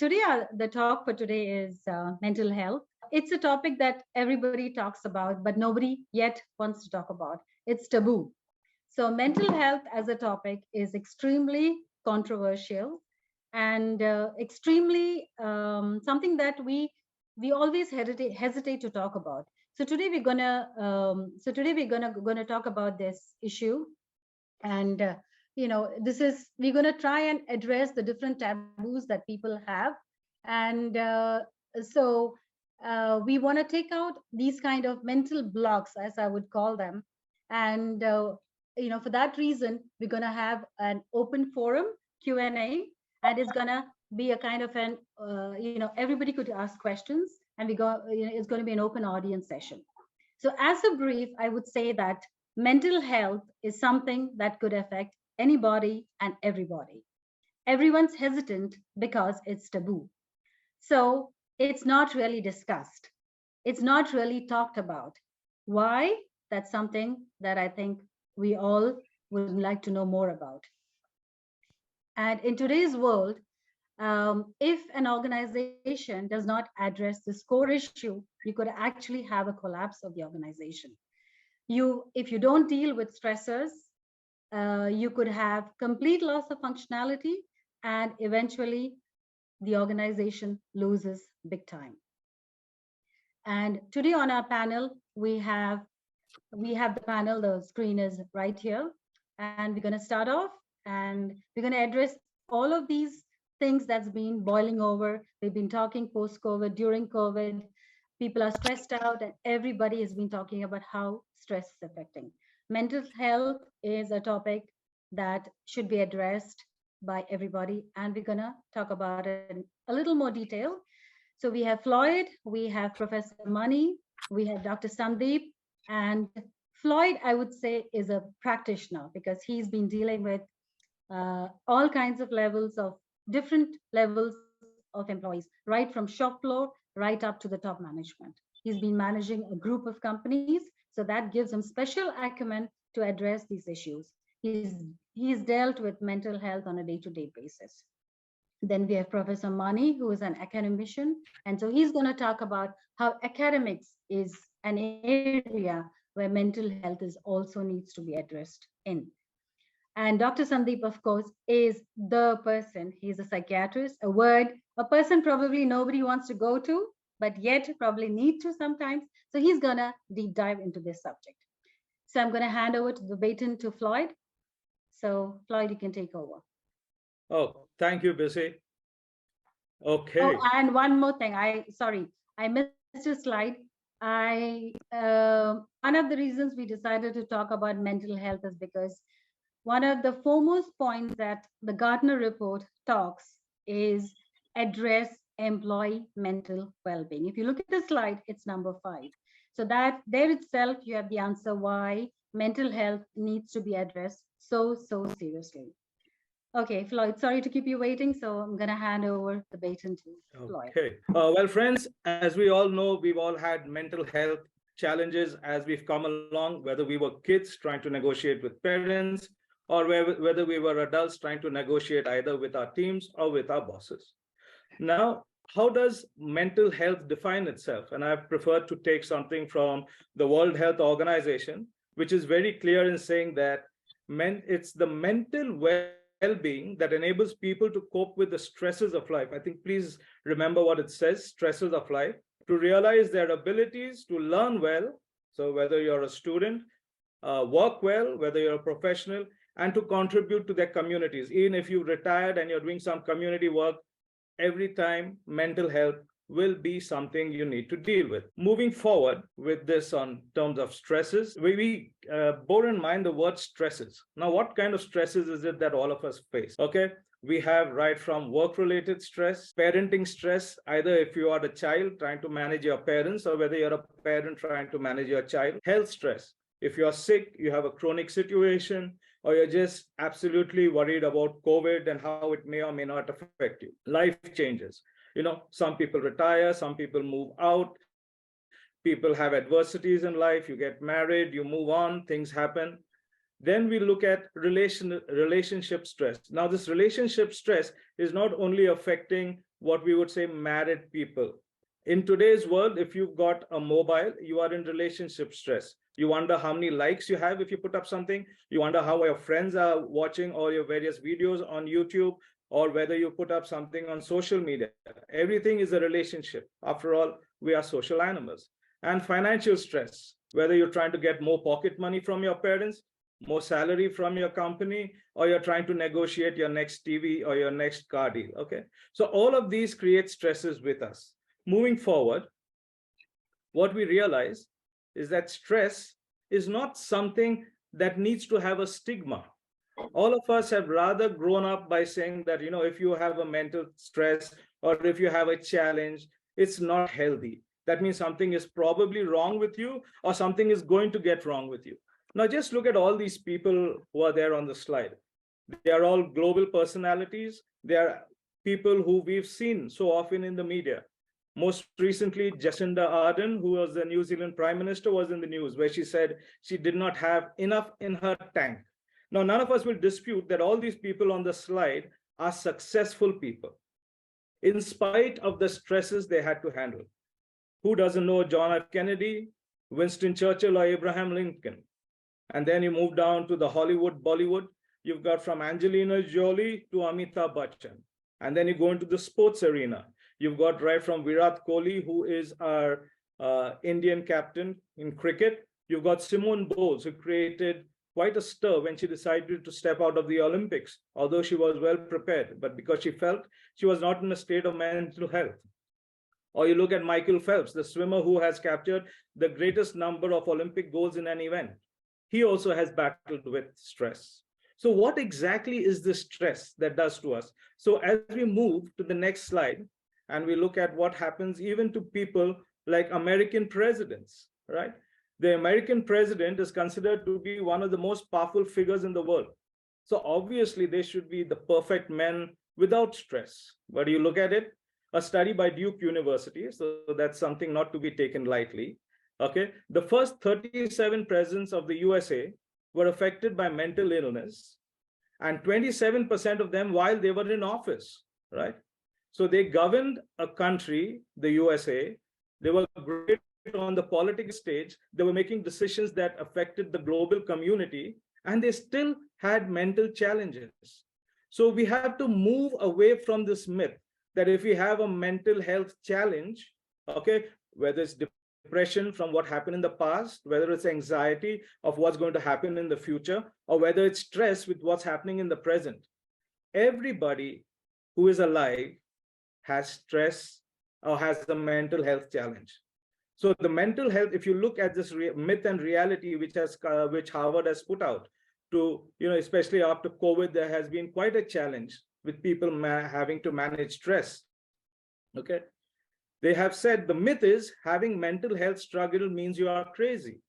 today, the talk for today is mental health. It's a topic that everybody talks about, but nobody yet wants to talk about. It's taboo. So, mental health as a topic is extremely controversial and extremely something that we always hesitate to talk about. So today we're gonna talk about this issue, and this is we're gonna try and address the different taboos that people have, and so we want to take out these kind of mental blocks, as I would call them, and for that reason we're going to have an open forum Q&A, and it's going to be a kind of an everybody could ask questions, and it's going to be an open audience session. So as a brief, I would say that mental health is something that could affect anybody and everybody. Everyone's hesitant because it's taboo. So it's not really discussed. It's not really talked about. Why? That's something that I think we all would like to know more about. And in today's world, if an organization does not address this core issue, you could actually have a collapse of the organization. If you don't deal with stressors, you could have complete loss of functionality, and eventually the organization loses big time. And today on our panel, we have the panel, the screen is right here, and we're going to start off, and we're going to address all of these things that's been boiling over. We've been talking post-COVID, during COVID, people are stressed out, and everybody has been talking about how stress is affecting. Mental health is a topic that should be addressed by everybody, and we're gonna talk about it in a little more detail. So we have Floyd, we have Professor Mani, we have Dr. Sandeep, and Floyd, I would say, is a practitioner because he's been dealing with all kinds of levels of different levels of employees, right from shop floor right up to the top management. He's been managing a group of companies, so that gives him special acumen to address these issues. He's dealt with mental health on a day-to-day basis. Then we have Professor Mani, who is an academician, and so he's going to talk about how academics is an area where mental health is also needs to be addressed in. And Dr. Sandeep, of course, is the person. He's a psychiatrist, a person probably nobody wants to go to, but yet probably need to sometimes. So he's going to deep dive into this subject. So I'm going to hand over to the baton to Floyd. So Floyd, you can take over. Oh, thank you, Bissy. Okay. Oh, and one more thing. I missed a slide. One of the reasons we decided to talk about mental health is because one of the foremost points that the Gartner report talks is address employee mental well-being. If you look at the slide, it's number 5. So that there itself, you have the answer why mental health needs to be addressed so seriously. Okay, Floyd, sorry to keep you waiting. So I'm going to hand over the baton to Floyd. Okay. Well, friends, as we all know, we've all had mental health challenges as we've come along, whether we were kids trying to negotiate with parents, or whether we were adults trying to negotiate either with our teams or with our bosses. Now, how does mental health define itself? And I've preferred to take something from the World Health Organization, which is very clear in saying that it's the mental well-being that enables people to cope with the stresses of life. I think please remember what it says, stresses of life, to realize their abilities to learn well. So whether you're a student, work well, whether you're a professional, and to contribute to their communities. Even if you've retired and you're doing some community work, every time mental health will be something you need to deal with. Moving forward with this on terms of stresses, we bore in mind the word stresses. Now, what kind of stresses is it that all of us face? Okay, we have right from work-related stress, parenting stress, either if you are the child trying to manage your parents or whether you're a parent trying to manage your child, health stress. If you're sick, you have a chronic situation, or you're just absolutely worried about COVID and how it may or may not affect you. Life changes. Some people retire, some people move out, people have adversities in life, you get married, you move on, things happen. Then we look at relationship stress. Now, this relationship stress is not only affecting what we would say married people. In today's world, if you've got a mobile, you are in relationship stress. You wonder how many likes you have if you put up something. You wonder how your friends are watching all your various videos on YouTube, or whether you put up something on social media. Everything is a relationship. After all, we are social animals. And financial stress, whether you're trying to get more pocket money from your parents, more salary from your company, or you're trying to negotiate your next TV or your next car deal. Okay. So all of these create stresses with us. Moving forward, what we realize is that stress is not something that needs to have a stigma. All of us have rather grown up by saying that, if you have a mental stress or if you have a challenge, it's not healthy. That means something is probably wrong with you, or something is going to get wrong with you. Now, just look at all these people who are there on the slide. They are all global personalities. They are people who we've seen so often in the media. Most recently, Jacinda Ardern, who was the New Zealand Prime Minister, was in the news where she said she did not have enough in her tank. Now, none of us will dispute that all these people on the slide are successful people, in spite of the stresses they had to handle. Who doesn't know John F. Kennedy, Winston Churchill, or Abraham Lincoln? And then you move down to the Hollywood, Bollywood. You've got from Angelina Jolie to Amitabh Bachchan. And then you go into the sports arena. You've got right from Virat Kohli, who is our Indian captain in cricket. You've got Simone Bowles, who created quite a stir when she decided to step out of the Olympics, although she was well prepared, but because she felt she was not in a state of mental health. Or you look at Michael Phelps, the swimmer who has captured the greatest number of Olympic golds in an event. He also has battled with stress. So what exactly is the stress that does to us? So as we move to the next slide, and we look at what happens even to people like American presidents, right? The American president is considered to be one of the most powerful figures in the world. So obviously they should be the perfect men without stress. But you look at it, a study by Duke University, so that's something not to be taken lightly. Okay, the first 37 presidents of the USA were affected by mental illness, and 27% of them while they were in office, right? So they governed a country, the USA. They were great on the political stage. They were making decisions that affected the global community, and they still had mental challenges. So we have to move away from this myth that if we have a mental health challenge, okay, whether it's depression from what happened in the past, whether it's anxiety of what's going to happen in the future, or whether it's stress with what's happening in the present, everybody who is alive has stress or has a mental health challenge. So the mental health, if you look at this myth and reality, which Harvard has put out to, especially after COVID, there has been quite a challenge with people having to manage stress. Okay. They have said the myth is having mental health struggle means you are crazy.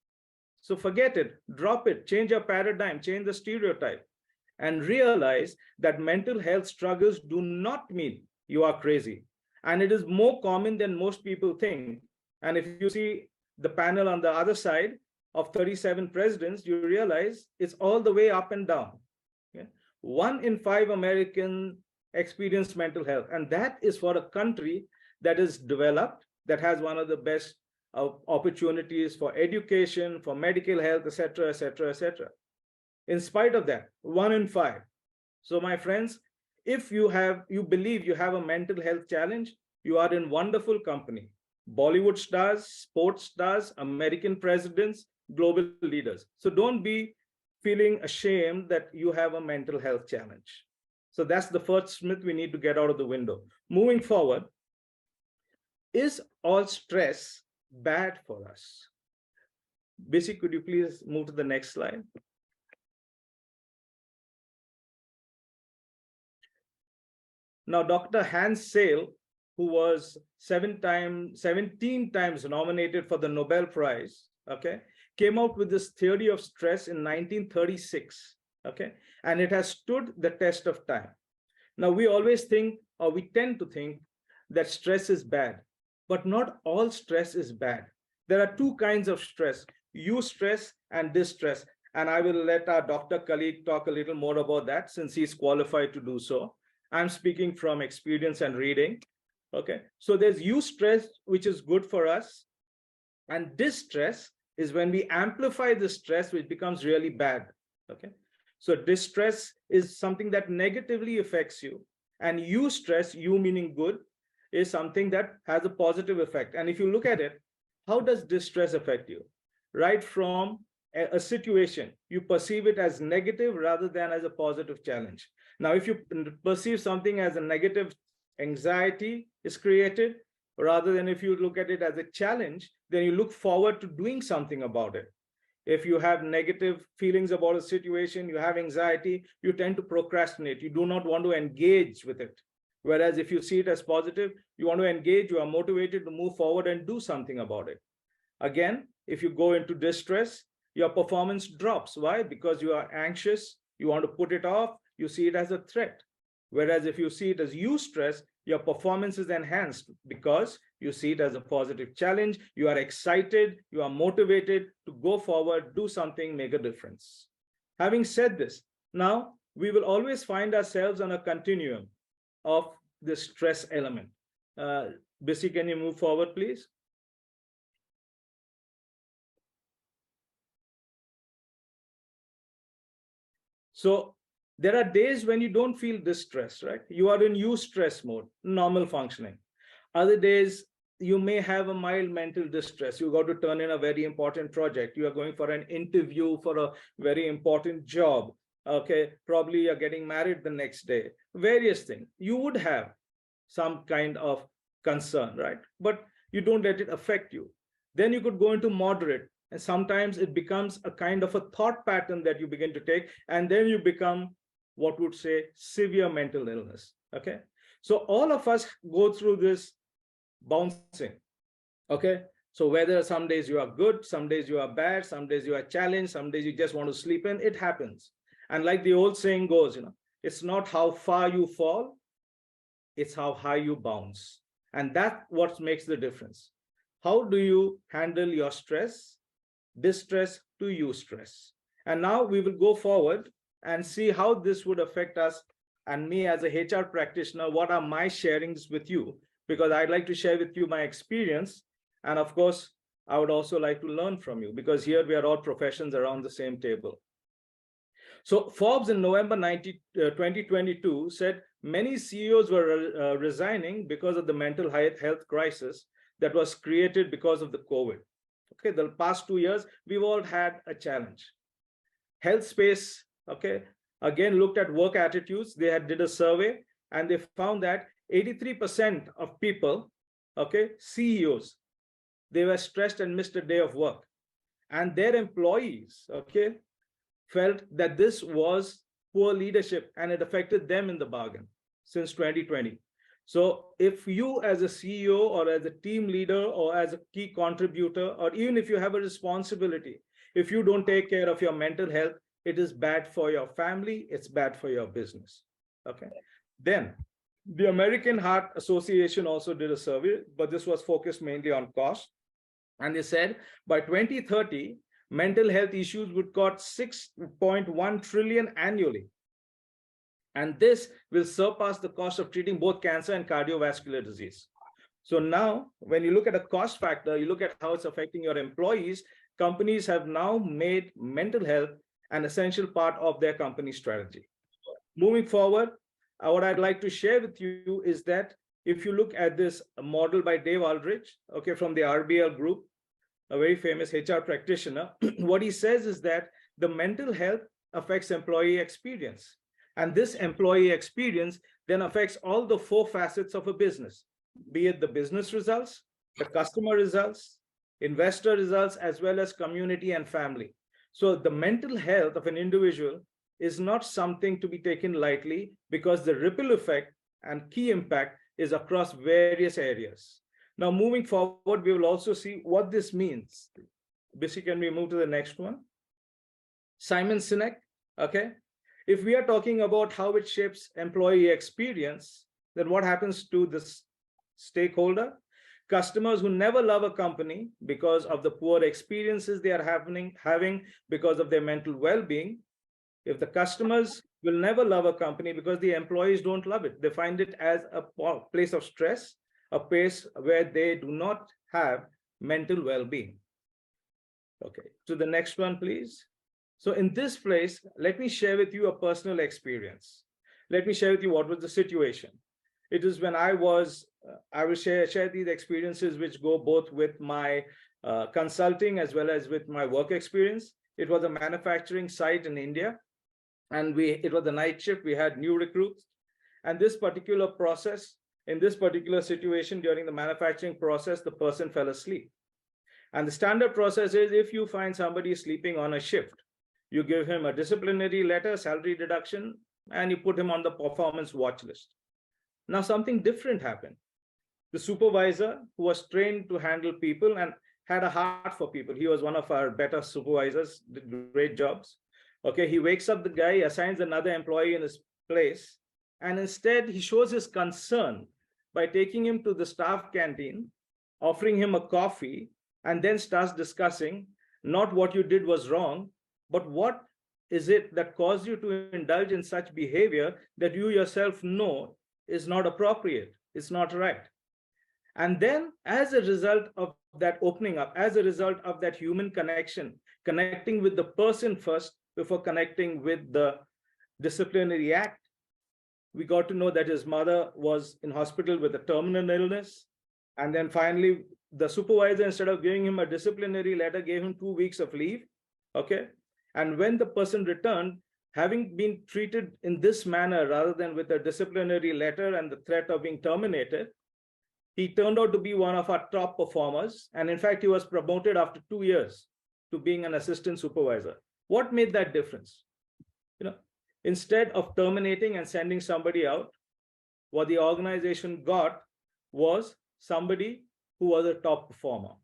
So forget it, drop it, change your paradigm, change the stereotype, and realize that mental health struggles do not mean you are crazy. And it is more common than most people think. And if you see the panel on the other side of 37 presidents, you realize it's all the way up and down. Okay? 1 in 5 Americans experience mental health. And that is for a country that is developed, that has one of the best opportunities for education, for medical health, etc., etc., etc. In spite of that, 1 in 5. So my friends, if you believe you have a mental health challenge, you are in wonderful company. Bollywood stars, sports stars, American presidents, global leaders. So don't be feeling ashamed that you have a mental health challenge. So that's the first myth we need to get out of the window. Moving forward, is all stress bad for us? Bissy, could you please move to the next slide? Now, Dr. Hans Sale, who was 17 times nominated for the Nobel Prize, okay, came out with this theory of stress in 1936, okay, and it has stood the test of time. Now, we always think, or we tend to think, that stress is bad, but not all stress is bad. There are 2 kinds of stress, eustress and distress, and I will let our doctor colleague talk a little more about that since he's qualified to do so. I'm speaking from experience and reading. Okay, so there's eustress, which is good for us, and distress is when we amplify the stress, which becomes really bad. Okay, so distress is something that negatively affects you, and eustress, you meaning good, is something that has a positive effect. And if you look at it, how does distress affect you? Right from a situation, you perceive it as negative rather than as a positive challenge. Now, if you perceive something as a negative, anxiety is created, rather than if you look at it as a challenge, then you look forward to doing something about it. If you have negative feelings about a situation, you have anxiety, you tend to procrastinate. You do not want to engage with it. Whereas if you see it as positive, you want to engage, you are motivated to move forward and do something about it. Again, if you go into distress, your performance drops. Why? Because you are anxious, you want to put it off, you see it as a threat. Whereas if you see it as eustress, your performance is enhanced because you see it as a positive challenge, you are excited, you are motivated to go forward, do something, make a difference. Having said this, now we will always find ourselves on a continuum of the stress element. Bissy, can you move forward, please? So there are days when you don't feel distress, right? You are in eustress mode, normal functioning. Other days, you may have a mild mental distress. You got to turn in a very important project. You are going for an interview for a very important job. Okay, probably you're getting married the next day. Various things. You would have some kind of concern, right? But you don't let it affect you. Then you could go into moderate. And sometimes it becomes a kind of a thought pattern that you begin to take. And then you become what would say severe mental illness. Okay, so all of us go through this bouncing. Okay, so whether some days you are good, some days you are bad, some days you are challenged, some days you just want to sleep in, it happens. And like the old saying goes, it's not how far you fall, it's how high you bounce. And that's what makes the difference. How do you handle your stress, distress to eustress? And now we will go forward and see how this would affect us and me as a HR practitioner. What are my sharings with you? Because I'd like to share with you my experience. And of course, I would also like to learn from you, because here we are all professions around the same table. So Forbes in November 2022 said many CEOs were resigning because of the mental health crisis that was created because of the COVID. Okay, the past 2 years, we've all had a challenge. Health space, okay, again, looked at work attitudes. They did a survey and they found that 83% of people, okay, CEOs, they were stressed and missed a day of work. And their employees, okay, felt that this was poor leadership and it affected them in the bargain since 2020. So if you as a CEO or as a team leader or as a key contributor, or even if you have a responsibility, if you don't take care of your mental health, it is bad for your family, it's bad for your business. Okay. Then the American Heart Association also did a survey, but this was focused mainly on cost. And they said by 2030, mental health issues would cost 6.1 trillion annually. And this will surpass the cost of treating both cancer and cardiovascular disease. So now, when you look at a cost factor, you look at how it's affecting your employees, companies have now made mental health an essential part of their company strategy. Moving forward, what I'd like to share with you is that if you look at this model by Dave Aldrich, okay, from the RBL group, a very famous HR practitioner, what he says is that the mental health affects employee experience. And this employee experience then affects all the 4 facets of a business, be it the business results, the customer results, investor results, as well as community and family. So the mental health of an individual is not something to be taken lightly, because the ripple effect and key impact is across various areas. Now, moving forward, we will also see what this means. Bissy, can we move to the next one? Simon Sinek, okay? If we are talking about how it shapes employee experience, then what happens to this stakeholder? Customers who never love a company because of the poor experiences they are having because of their mental well-being. If the customers will never love a company because the employees don't love it, they find it as a place of stress, a place where they do not have mental well-being. Okay, to the next one, please. So in this place, let me share with you a personal experience. Let me share with you what was the situation. It is when I will share these experiences which go both with my consulting as well as with my work experience. It was a manufacturing site in India, and it was a night shift. We had new recruits, and this particular process, in this particular situation during the manufacturing process, the person fell asleep. And the standard process is, if you find somebody sleeping on a shift, you give him a disciplinary letter, salary deduction, and you put him on the performance watch list. Now, something different happened. The supervisor, who was trained to handle people and had a heart for people, he was one of our better supervisors, did great jobs. Okay, he wakes up the guy, assigns another employee in his place, and instead he shows his concern by taking him to the staff canteen, offering him a coffee, and then starts discussing not what you did was wrong, but what is it that caused you to indulge in such behavior that you yourself know is not appropriate, it's not right. And then, as a result of that opening up, as a result of that human connection, connecting with the person first before connecting with the disciplinary act, we got to know that his mother was in hospital with a terminal illness. And then finally, the supervisor, instead of giving him a disciplinary letter, gave him 2 weeks of leave. Okay. And when the person returned, having been treated in this manner rather than with a disciplinary letter and the threat of being terminated, he turned out to be one of our top performers. And in fact, he was promoted after 2 years to being an assistant supervisor. What made that difference? Instead of terminating and sending somebody out, what the organization got was somebody who was a top performer.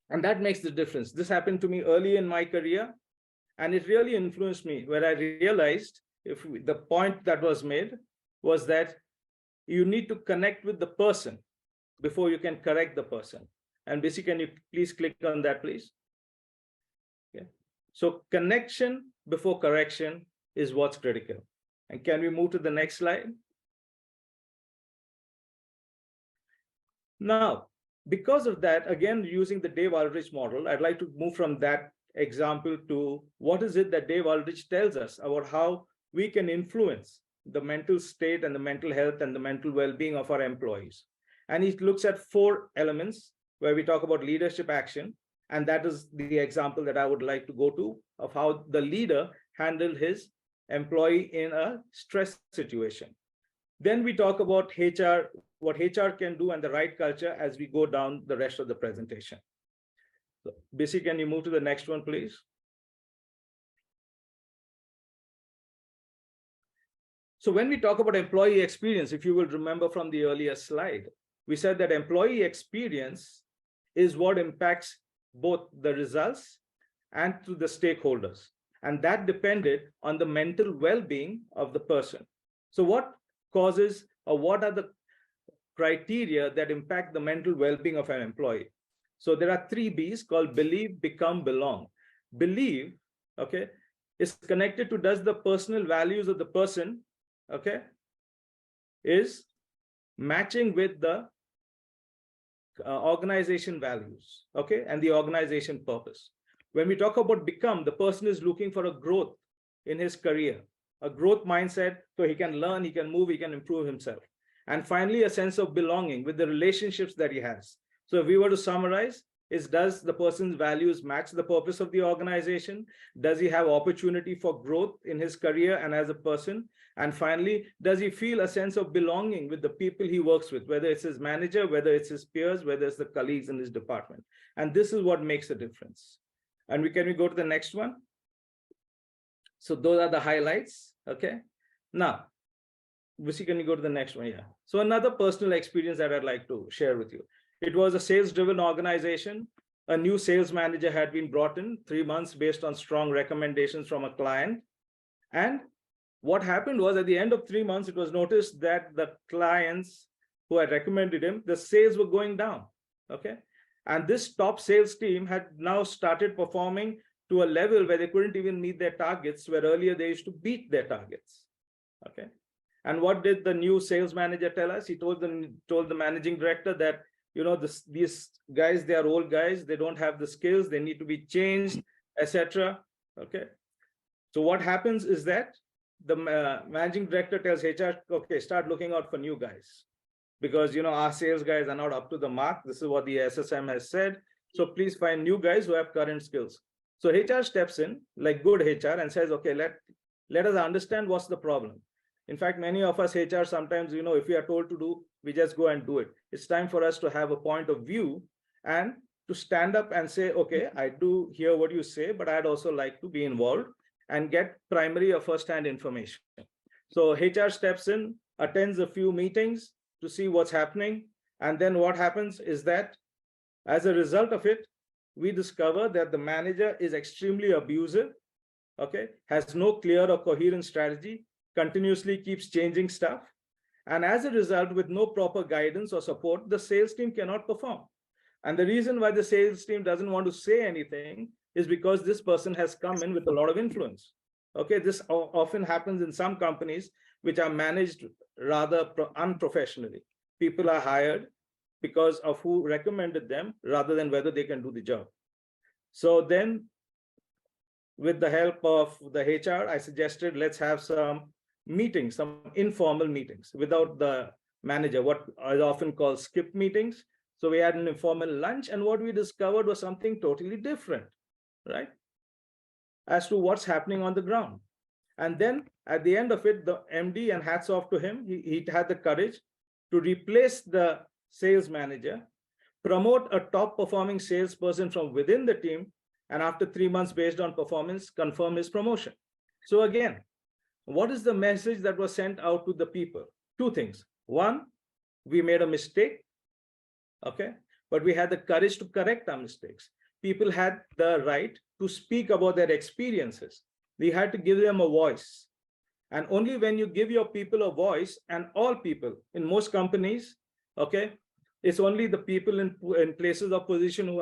And that makes the difference. This happened to me early in my career, and it really influenced me, where I realized the point that was made was that you need to connect with the person before you can correct the person. And Bissy, can you please click on that, please? Okay. So connection before correction is what's critical. And can we move to the next slide? Now, because of that, again, using the Dave Aldrich model, I'd like to move from that example to what is it that Dave Aldrich tells us about how we can influence the mental state and the mental health and the mental well-being of our employees. And he looks at 4 elements where we talk about leadership action. And that is the example that I would like to go to of how the leader handled his employee in a stress situation. Then we talk about HR, what HR can do and the right culture as we go down the rest of the presentation. So, Bissy, can you move to the next one, please? So when we talk about employee experience, if you will remember from the earlier slide, we said that employee experience is what impacts both the results and to the stakeholders. And that depended on the mental well-being of the person. So what causes, or what are the criteria that impact the mental well-being of an employee? So there are 3 B's called believe, become, belong. Believe, okay, is connected to, does the personal values of the person, okay, is matching with the organization values, okay, and the organization purpose. When we talk about become, the person is looking for a growth in his career, a growth mindset, so he can learn, he can move, he can improve himself. And finally, a sense of belonging with the relationships that he has. So if we were to summarize, does the person's values match the purpose of the organization? Does he have opportunity for growth in his career and as a person? And finally, does he feel a sense of belonging with the people he works with, whether it's his manager, whether it's his peers, whether it's the colleagues in his department? And this is what makes a difference. And can we go to the next one? So those are the highlights, okay? Now, Bissy, can you go to the next one? Yeah. So another personal experience that I'd like to share with you. It was a sales-driven organization. A new sales manager had been brought in 3 months based on strong recommendations from a client. And what happened was, at the end of 3 months, it was noticed that the clients who had recommended him, the sales were going down, okay? And this top sales team had now started performing to a level where they couldn't even meet their targets, where earlier they used to beat their targets, okay? And what did the new sales manager tell us? He told the managing director that, these guys, they are old guys, they don't have the skills, they need to be changed, etc. Okay. So what happens is that the managing director tells HR, okay, start looking out for new guys, because our sales guys are not up to the mark. This is what the SSM has said. So please find new guys who have current skills. So HR steps in like good HR and says, okay, let us understand what's the problem. In fact, many of us HR sometimes, if we are told to do, we just go and do it. It's time for us to have a point of view and to stand up and say, okay, I do hear what you say, but I'd also like to be involved and get primary or first-hand information. So HR steps in, attends a few meetings to see what's happening. And then what happens is that as a result of it, we discover that the manager is extremely abusive, okay, has no clear or coherent strategy, continuously keeps changing stuff. And as a result, with no proper guidance or support, the sales team cannot perform. And the reason why the sales team doesn't want to say anything is because this person has come in with a lot of influence. Okay, this often happens in some companies which are managed rather unprofessionally. People are hired because of who recommended them rather than whether they can do the job. So then, with the help of the HR, I suggested let's have some meetings, some informal meetings without the manager, what I often call skip meetings. So we had an informal lunch, and what we discovered was something totally different, right? As to what's happening on the ground. And then at the end of it, the MD, and hats off to him, he had the courage to replace the sales manager, promote a top performing salesperson from within the team, and after 3 months, based on performance, confirm his promotion. So again, what is the message that was sent out to the people? Two things. One, we made a mistake, okay, but we had the courage to correct our mistakes. People had the right to speak about their experiences. We had to give them a voice. And only when you give your people a voice, and all people in most companies, okay, it's only the people in places of position who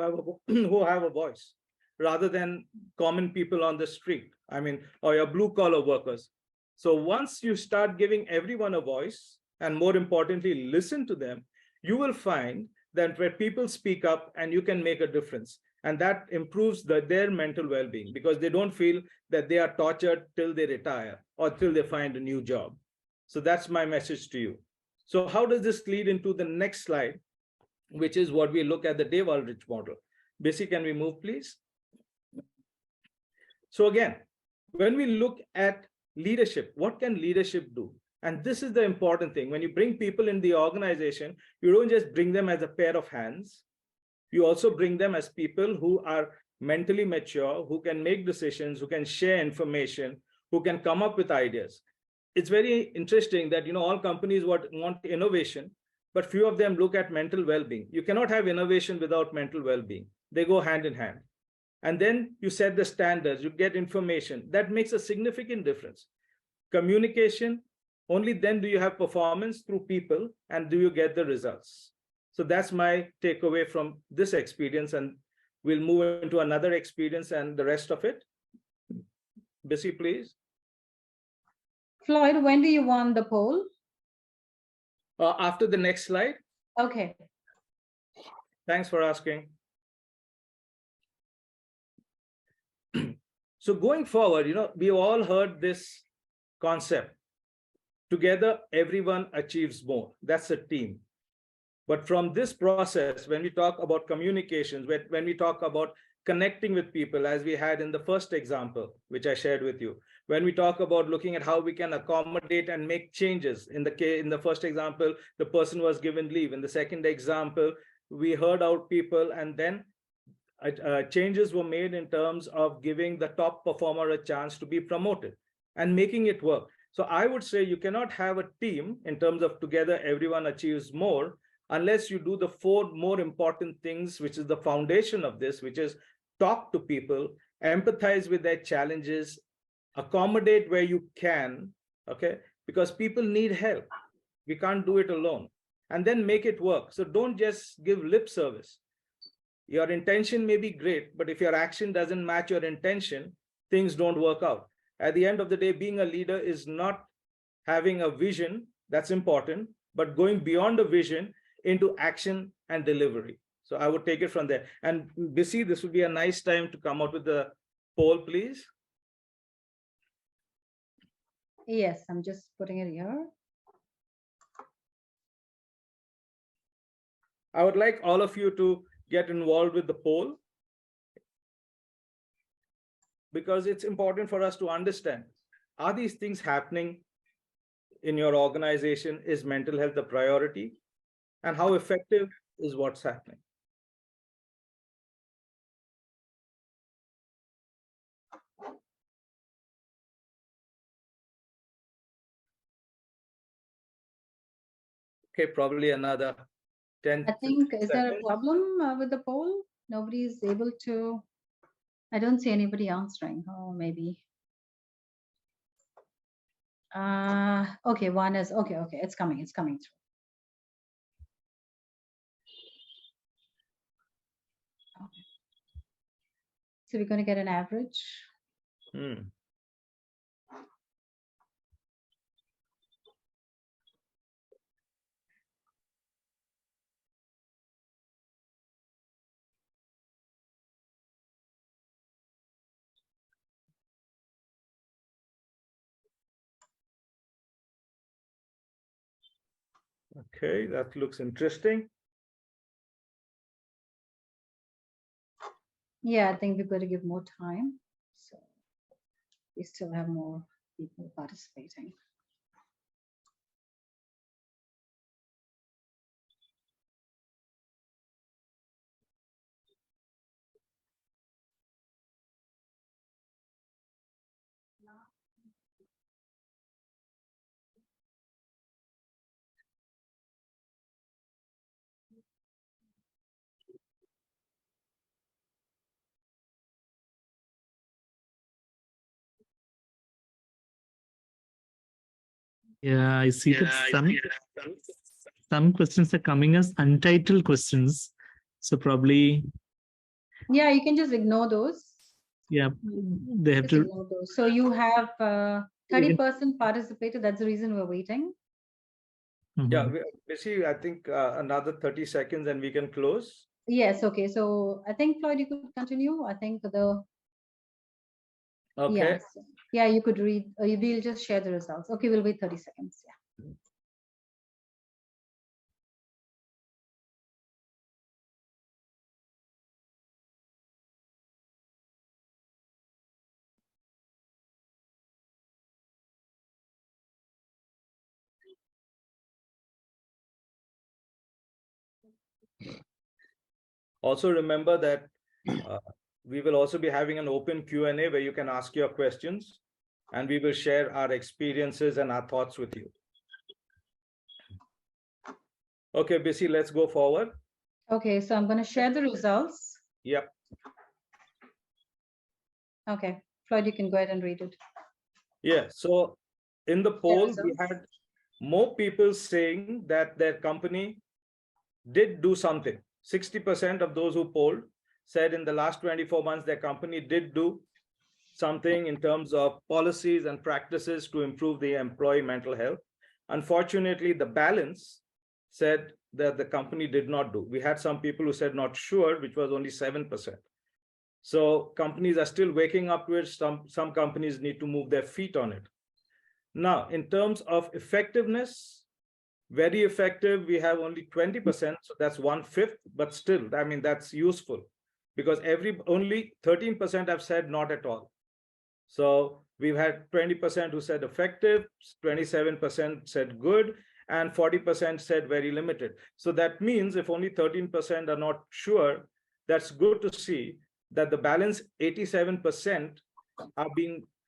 have a voice, rather than common people on the street. I mean, or your blue collar workers. So once you start giving everyone a voice, and more importantly, listen to them, you will find that where people speak up and you can make a difference. And that improves their mental well-being, because they don't feel that they are tortured till they retire or till they find a new job. So that's my message to you. So how does this lead into the next slide, which is what we look at the Dave Ulrich model? Bissy, can we move, please? So again, when we look at leadership, what can leadership do? And this is the important thing. When you bring people in the organization, you don't just bring them as a pair of hands. You also bring them as people who are mentally mature, who can make decisions, who can share information, who can come up with ideas. It's very interesting that all companies want innovation, but few of them look at mental well-being. You cannot have innovation without mental well-being. They go hand in hand. And then you set the standards, you get information. That makes a significant difference. Communication, only then do you have performance through people, and do you get the results. So that's my takeaway from this experience, and we'll move into another experience and the rest of it. Bissy, please. Floyd, when do you want the poll? After the next slide. Okay. Thanks for asking. So going forward, we all heard this concept. Together, everyone achieves more. That's a team. But from this process, when we talk about communications, when we talk about connecting with people, as we had in the first example, which I shared with you, when we talk about looking at how we can accommodate and make changes, in the first example, the person was given leave. In the second example, we heard out people, and then changes were made in terms of giving the top performer a chance to be promoted and making it work. So I would say you cannot have a team in terms of together everyone achieves more unless you do the 4 more important things, which is the foundation of this, which is talk to people, empathize with their challenges, accommodate where you can, okay? Because people need help. We can't do it alone. And then make it work. So don't just give lip service. Your intention may be great, but if your action doesn't match your intention, things don't work out. At the end of the day, being a leader is not having a vision, that's important, but going beyond the vision into action and delivery. So I would take it from there. And Bissy, this would be a nice time to come out with the poll, please. Yes, I'm just putting it here. I would like all of you to get involved with the poll, because it's important for us to understand, are these things happening in your organization? Is mental health a priority? And how effective is what's happening? Okay, probably another 10. I think, is there a seconds. problem with the poll? Nobody is able to, I don't see anybody answering. Oh, maybe. Okay, one is, okay, it's coming through. Okay. So we're going to get an average. Okay, that looks interesting. Yeah, I think we've got to give more time. So we still have more people participating. Yeah, I see that some questions are coming as untitled questions. So probably. Yeah, you can just ignore those. Yeah, they have just to. Ignore those. So you have 30% participated. That's the reason we're waiting. Yeah, Bissy, I think another 30 seconds and we can close. Yes, okay. So I think, Floyd, you could continue. I think the... Okay. Yes. Yeah, you could read. We'll just share the results. Okay, we'll wait 30 seconds. Yeah. Also remember that we will also be having an open Q&A where you can ask your questions, and we will share our experiences and our thoughts with you. Okay, Bissy, let's go forward. Okay, so I'm going to share the results. Yep. Okay, Floyd, you can go ahead and read it. Yeah, so in the poll, we had more people saying that their company did do something. 60% of those who polled said in the last 24 months, their company did do something in terms of policies and practices to improve the employee mental health. Unfortunately, the balance said that the company did not do. We had some people who said not sure, which was only 7%. So companies are still waking up to it. Some companies need to move their feet on it. Now, in terms of effectiveness, very effective, we have only 20%, so that's 1/5, but still, I mean, that's useful because only 13% have said not at all. So we've had 20% who said effective, 27% said good, and 40% said very limited. So that means if only 13% are not sure, that's good to see that the balance 87%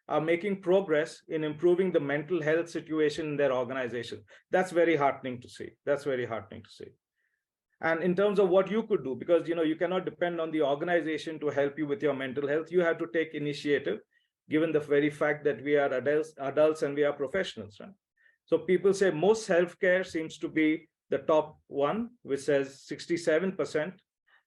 are making progress in improving the mental health situation in their organization. That's very heartening to see. That's very heartening to see. And in terms of what you could do, because you cannot depend on the organization to help you with your mental health, you have to take initiative, given the very fact that we are adults and we are professionals, right? So people say most self-care seems to be the top one, which says 67%.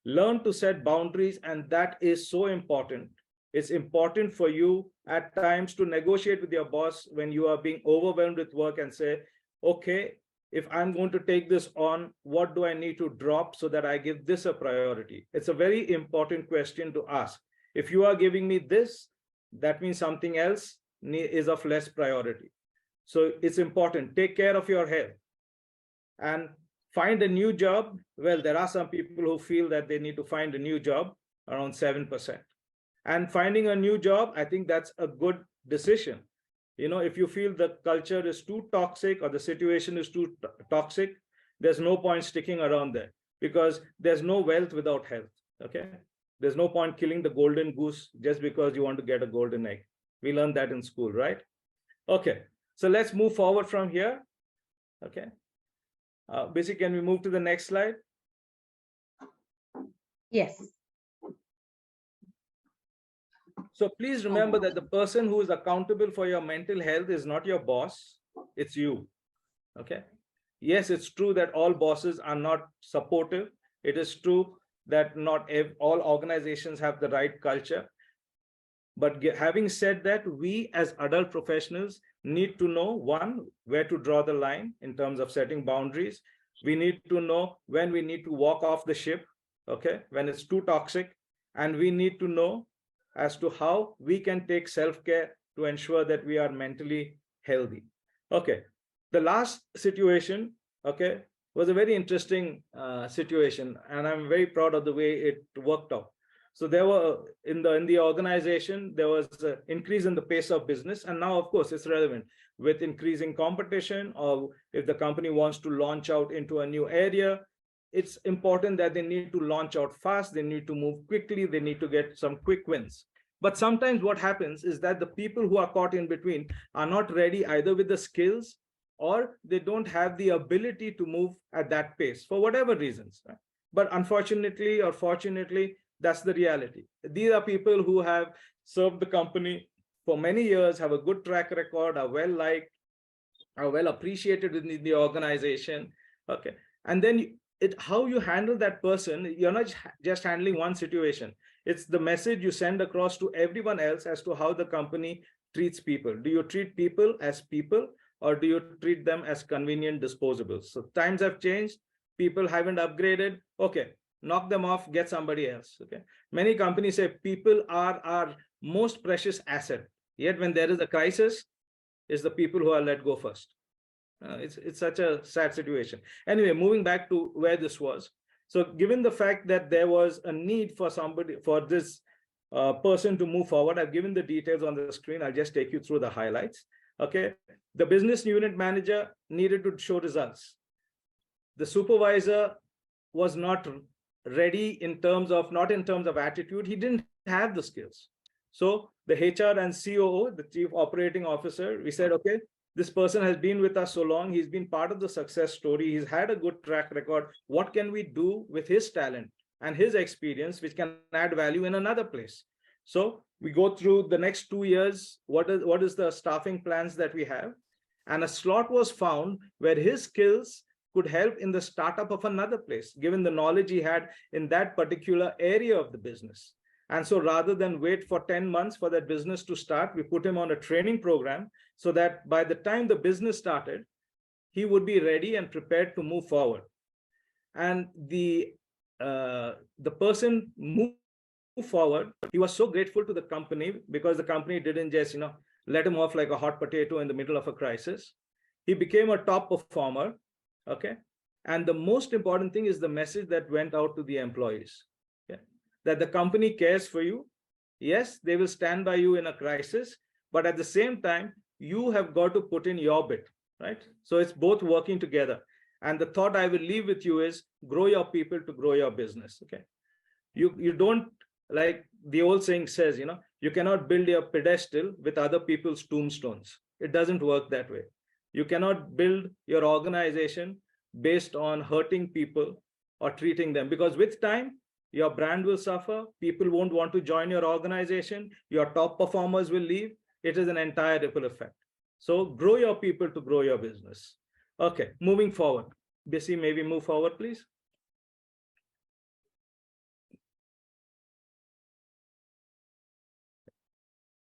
Learn to set boundaries, and that is so important. It's important for you at times to negotiate with your boss when you are being overwhelmed with work and say, okay, if I'm going to take this on, what do I need to drop so that I give this a priority? It's a very important question to ask. If you are giving me this, that means something else is of less priority. So it's important. Take care of your health. And find a new job. Well, there are some people who feel that they need to find a new job, around 7%. And finding a new job, I think that's a good decision. You know, if you feel the culture is too toxic or the situation is too toxic, there's no point sticking around there, because there's no wealth without health. Okay. There's no point killing the golden goose just because you want to get a golden egg. We learned that in school, right? Okay. So let's move forward from here. Okay. Bissy, can we move to the next slide? Yes. So please remember that the person who is accountable for your mental health is not your boss, it's you. Okay. Yes, it's true that all bosses are not supportive. It is true that not all organizations have the right culture. But having said that, we as adult professionals need to know, one, where to draw the line in terms of setting boundaries. We need to know when we need to walk off the ship, okay, when it's too toxic. And we need to know as to how we can take self-care to ensure that we are mentally healthy. Okay, the last situation, okay, was a very interesting situation, and I'm very proud of the way it worked out. So there were in the organization, there was an increase in the pace of business. And now, of course, it's relevant with increasing competition, or if the company wants to launch out into a new area, it's important that they need to launch out fast. They need to move quickly. They need to get some quick wins. But sometimes what happens is that the people who are caught in between are not ready either with the skills, or they don't have the ability to move at that pace for whatever reasons. Right? But unfortunately or fortunately, that's the reality. These are people who have served the company for many years, have a good track record, are well liked, are well appreciated within the organization. Okay. And then how you handle that person, you're not just handling one situation. It's the message you send across to everyone else as to how the company treats people. Do you treat people as people, or do you treat them as convenient disposables? So times have changed. People haven't upgraded. Okay. Knock them off, get somebody else. Okay. Many companies say people are our most precious asset. Yet when there is a crisis, it's the people who are let go first. It's such a sad situation. Anyway, moving back to where this was. So given the fact that there was a need for this person to move forward, I've given the details on the screen. I'll just take you through the highlights. Okay. The business unit manager needed to show results. The supervisor was not ready not in terms of attitude. He didn't have the skills. So the HR and COO, the chief operating officer, we said, okay, this person has been with us so long. He's been part of the success story. He's had a good track record. What can we do with his talent and his experience, which can add value in another place? So we go through the next 2 years. What is the staffing plans that we have? And a slot was found where his skills could help in the startup of another place, given the knowledge he had in that particular area of the business. And so rather than wait for 10 months for that business to start, we put him on a training program so that by the time the business started, he would be ready and prepared to move forward. And the person moved forward. He was so grateful to the company because the company didn't just, let him off like a hot potato in the middle of a crisis. He became a top performer. Okay. And the most important thing is the message that went out to the employees. Okay? That the company cares for you. Yes, they will stand by you in a crisis, but at the same time, you have got to put in your bit, right? So it's both working together. And the thought I will leave with you is grow your people to grow your business. Okay. You don't, like the old saying says, you cannot build your pedestal with other people's tombstones. It doesn't work that way. You cannot build your organization based on hurting people or treating them, because with time, your brand will suffer. People won't want to join your organization. Your top performers will leave. It is an entire ripple effect. So grow your people to grow your business. Okay, moving forward. Bissy, maybe move forward, please.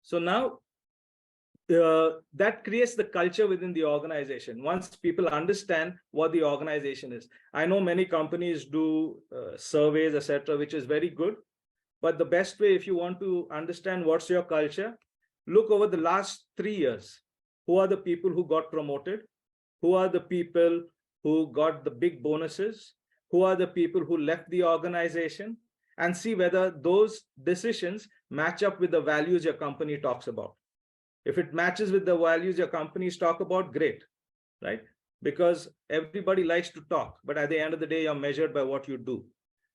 So now that creates the culture within the organization. Once people understand what the organization is, I know many companies do surveys, etc., which is very good. But the best way, if you want to understand what's your culture, look over the last 3 years. Who are the people who got promoted? Who are the people who got the big bonuses? Who are the people who left the organization? And see whether those decisions match up with the values your company talks about. If it matches with the values your companies talk about, great, right? Because everybody likes to talk, but at the end of the day, you're measured by what you do.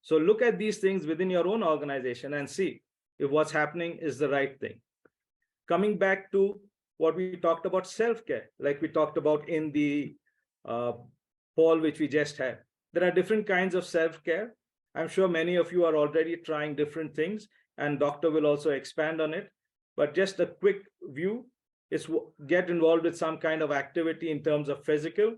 So look at these things within your own organization and see if what's happening is the right thing. Coming back to what we talked about, self-care, like we talked about in the poll which we just had. There are different kinds of self-care. I'm sure many of you are already trying different things, and doctor will also expand on it. But just a quick view is get involved with some kind of activity in terms of physical.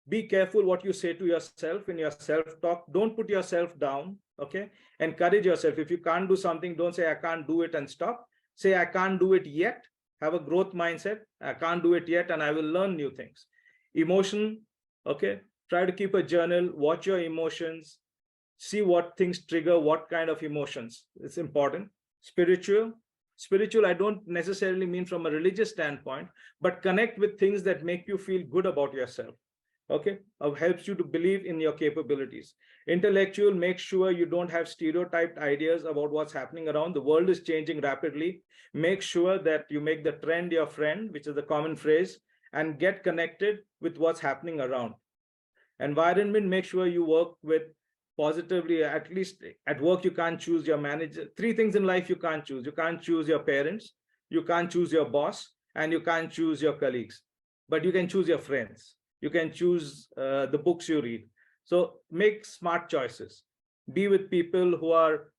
Be careful what you say to yourself in your self-talk. Don't put yourself down, okay? Encourage yourself. If you can't do something, don't say, I can't do it and stop. Say, I can't do it yet. Have a growth mindset. I can't do it yet, and I will learn new things. Emotion, okay? Try to keep a journal. Watch your emotions. See what things trigger what kind of emotions. It's important. Spiritual, I don't necessarily mean from a religious standpoint, but connect with things that make you feel good about yourself. Okay, helps you to believe in your capabilities. Intellectual, make sure you don't have stereotyped ideas about what's happening around. The world is changing rapidly. Make sure that you make the trend your friend, which is the common phrase, and get connected with what's happening around. Environment, make sure you work with positively. At least at work, you can't choose your manager. 3 things in life you can't choose. You can't choose your parents, you can't choose your boss, and you can't choose your colleagues. But you can choose your friends. You can choose the books you read. So make smart choices. Be with people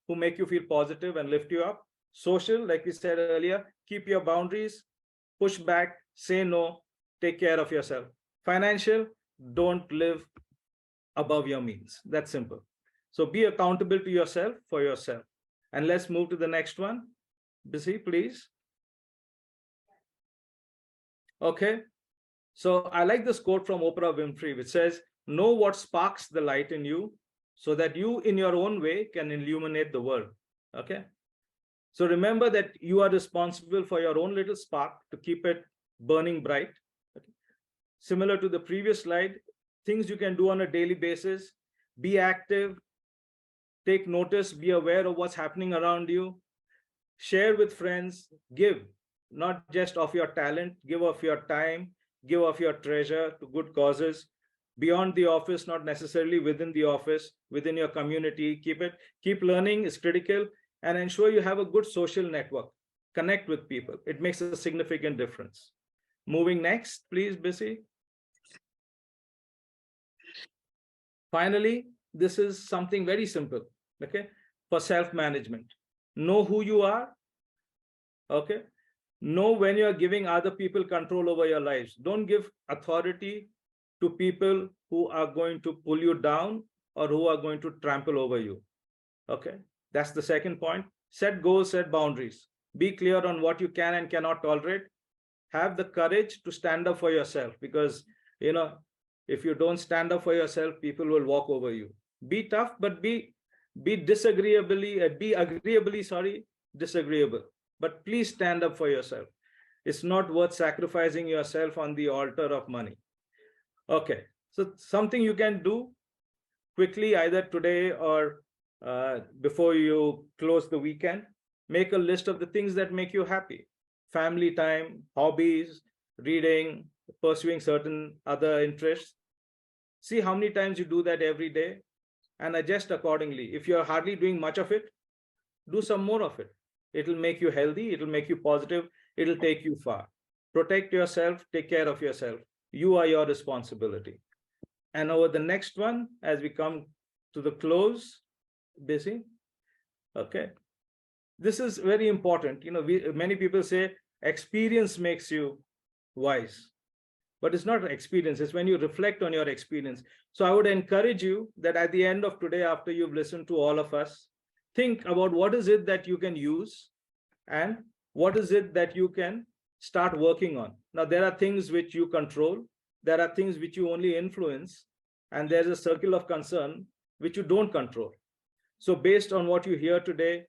who make you feel positive and lift you up. Social, like we said earlier, keep your boundaries, push back, say no, take care of yourself. Financial, don't live above your means. That's simple. So be accountable to yourself for yourself. And let's move to the next one. Bissy, please. Okay. So I like this quote from Oprah Winfrey, which says, know what sparks the light in you so that you in your own way can illuminate the world. Okay. So remember that you are responsible for your own little spark to keep it burning bright. Okay. Similar to the previous slide, things you can do on a daily basis: be active, take notice, be aware of what's happening around you, share with friends, give, not just of your talent, give of your time, give of your treasure to good causes, beyond the office, not necessarily within the office, within your community. Keep learning is critical, and ensure you have a good social network. Connect with people. It makes a significant difference. Moving next, please, Bissy. Finally, this is something very simple, okay? For self-management. Know who you are, okay? Know when you're giving other people control over your lives. Don't give authority to people who are going to pull you down or who are going to trample over you, okay? That's the second point. Set goals, set boundaries. Be clear on what you can and cannot tolerate. Have the courage to stand up for yourself, because, you know, if you don't stand up for yourself, people will walk over you. Be tough, but be agreeably disagreeable. But please stand up for yourself. It's not worth sacrificing yourself on the altar of money. Okay, so something you can do quickly, either today or before you close the weekend, make a list of the things that make you happy. Family time, hobbies, reading, pursuing certain other interests. See how many times you do that every day and adjust accordingly. If you're hardly doing much of it, do some more of it. It'll make you healthy, it'll make you positive, it'll take you far. Protect yourself, take care of yourself. You are your responsibility. And over the next one, as we come to the close, Bissy, okay. This is very important. You know, many people say experience makes you wise, but it's not experience. It's when you reflect on your experience. So I would encourage you that at the end of today, after you've listened to all of us, think about what is it that you can use and what is it that you can start working on? Now, there are things which you control, there are things which you only influence, and there's a circle of concern which you don't control. So based on what you hear today,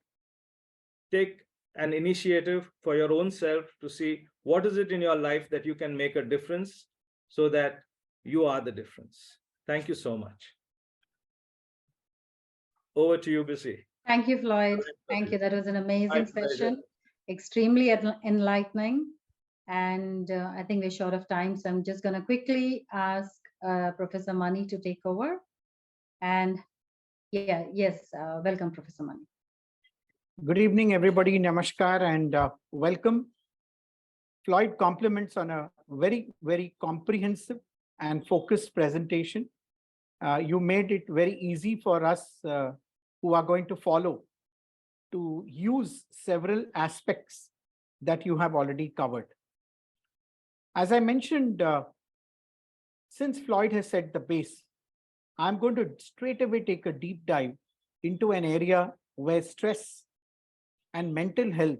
take an initiative for your own self to see what is it in your life that you can make a difference so that you are the difference. Thank you so much. Over to you, Bissy. Thank you, Floyd. Thank you. That was an amazing session, extremely enlightening. And I think we're short of time, so I'm just going to quickly ask Professor Mani to take over. And welcome, Professor Mani. Good evening, everybody. Namaskar and welcome. Floyd compliments on a very, very comprehensive and focused presentation. You made it very easy for us who are going to follow to use several aspects that you have already covered. As I mentioned, since Floyd has set the base, I'm going to straight away take a deep dive into an area where stress and mental health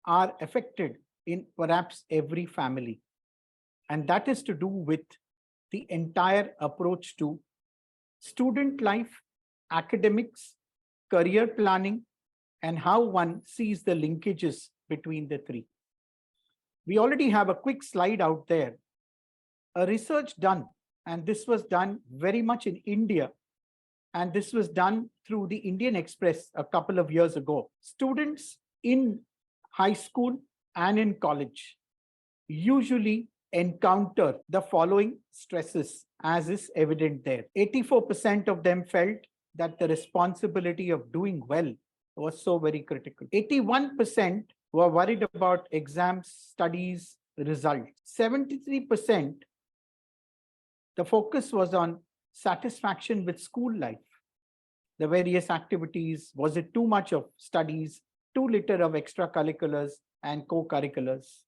are affected in perhaps every family. And that is to do with the entire approach to student life, academics, career planning, and how one sees the linkages between the three. We already have a quick slide out there. A research done, and this was done very much in India, and this was done through the Indian Express a couple of years ago. Students in high school and in college usually encounter the following stresses, as is evident there. 84% of them felt that the responsibility of doing well was so very critical. 81% were worried about exams, studies, results. 73%, the focus was on satisfaction with school life, the various activities. Was it too much of studies, too little of extracurriculars and co-curriculars?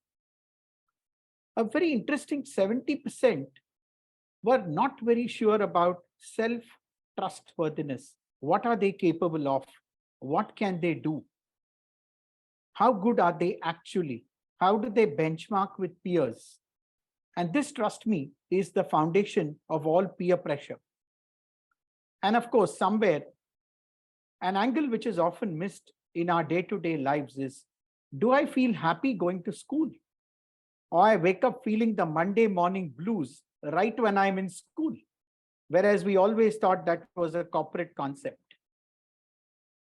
A very interesting 70% were not very sure about self-trustworthiness. What are they capable of? What can they do? How good are they actually? How do they benchmark with peers? And this, trust me, is the foundation of all peer pressure. And of course, somewhere, an angle which is often missed in our day-to-day lives is, do I feel happy going to school? Or I wake up feeling the Monday morning blues right when I'm in school, whereas we always thought that was a corporate concept.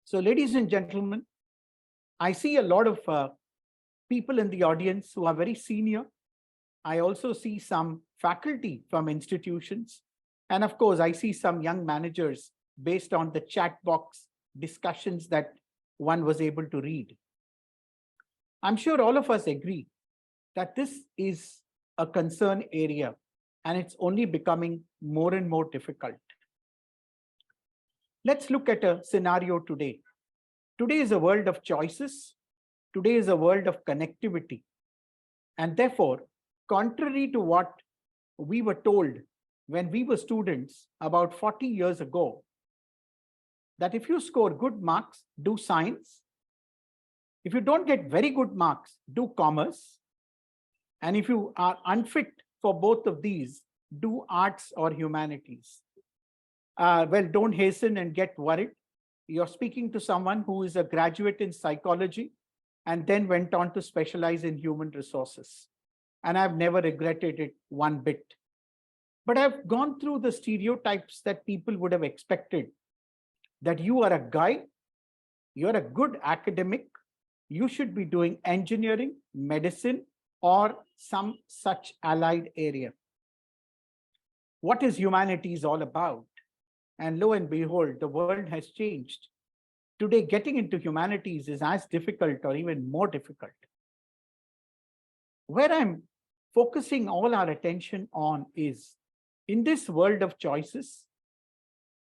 So ladies and gentlemen, I see a lot of people in the audience who are very senior. I also see some faculty from institutions. And of course, I see some young managers based on the chat box discussions that one was able to read. I'm sure all of us agree that this is a concern area and it's only becoming more and more difficult. Let's look at a scenario today. Today is a world of choices. Today is a world of connectivity. And therefore, contrary to what we were told when we were students about 40 years ago, that if you score good marks, do science. If you don't get very good marks, do commerce. And if you are unfit for both of these, do arts or humanities. Well, don't hasten and get worried. You're speaking to someone who is a graduate in psychology and then went on to specialize in human resources. And I've never regretted it one bit. But I've gone through the stereotypes that people would have expected, that you are a guy, you're a good academic, you should be doing engineering, medicine, or some such allied area. What is humanities all about? And lo and behold, the world has changed. Today, getting into humanities is as difficult or even more difficult. Where I'm focusing all our attention on is, in this world of choices,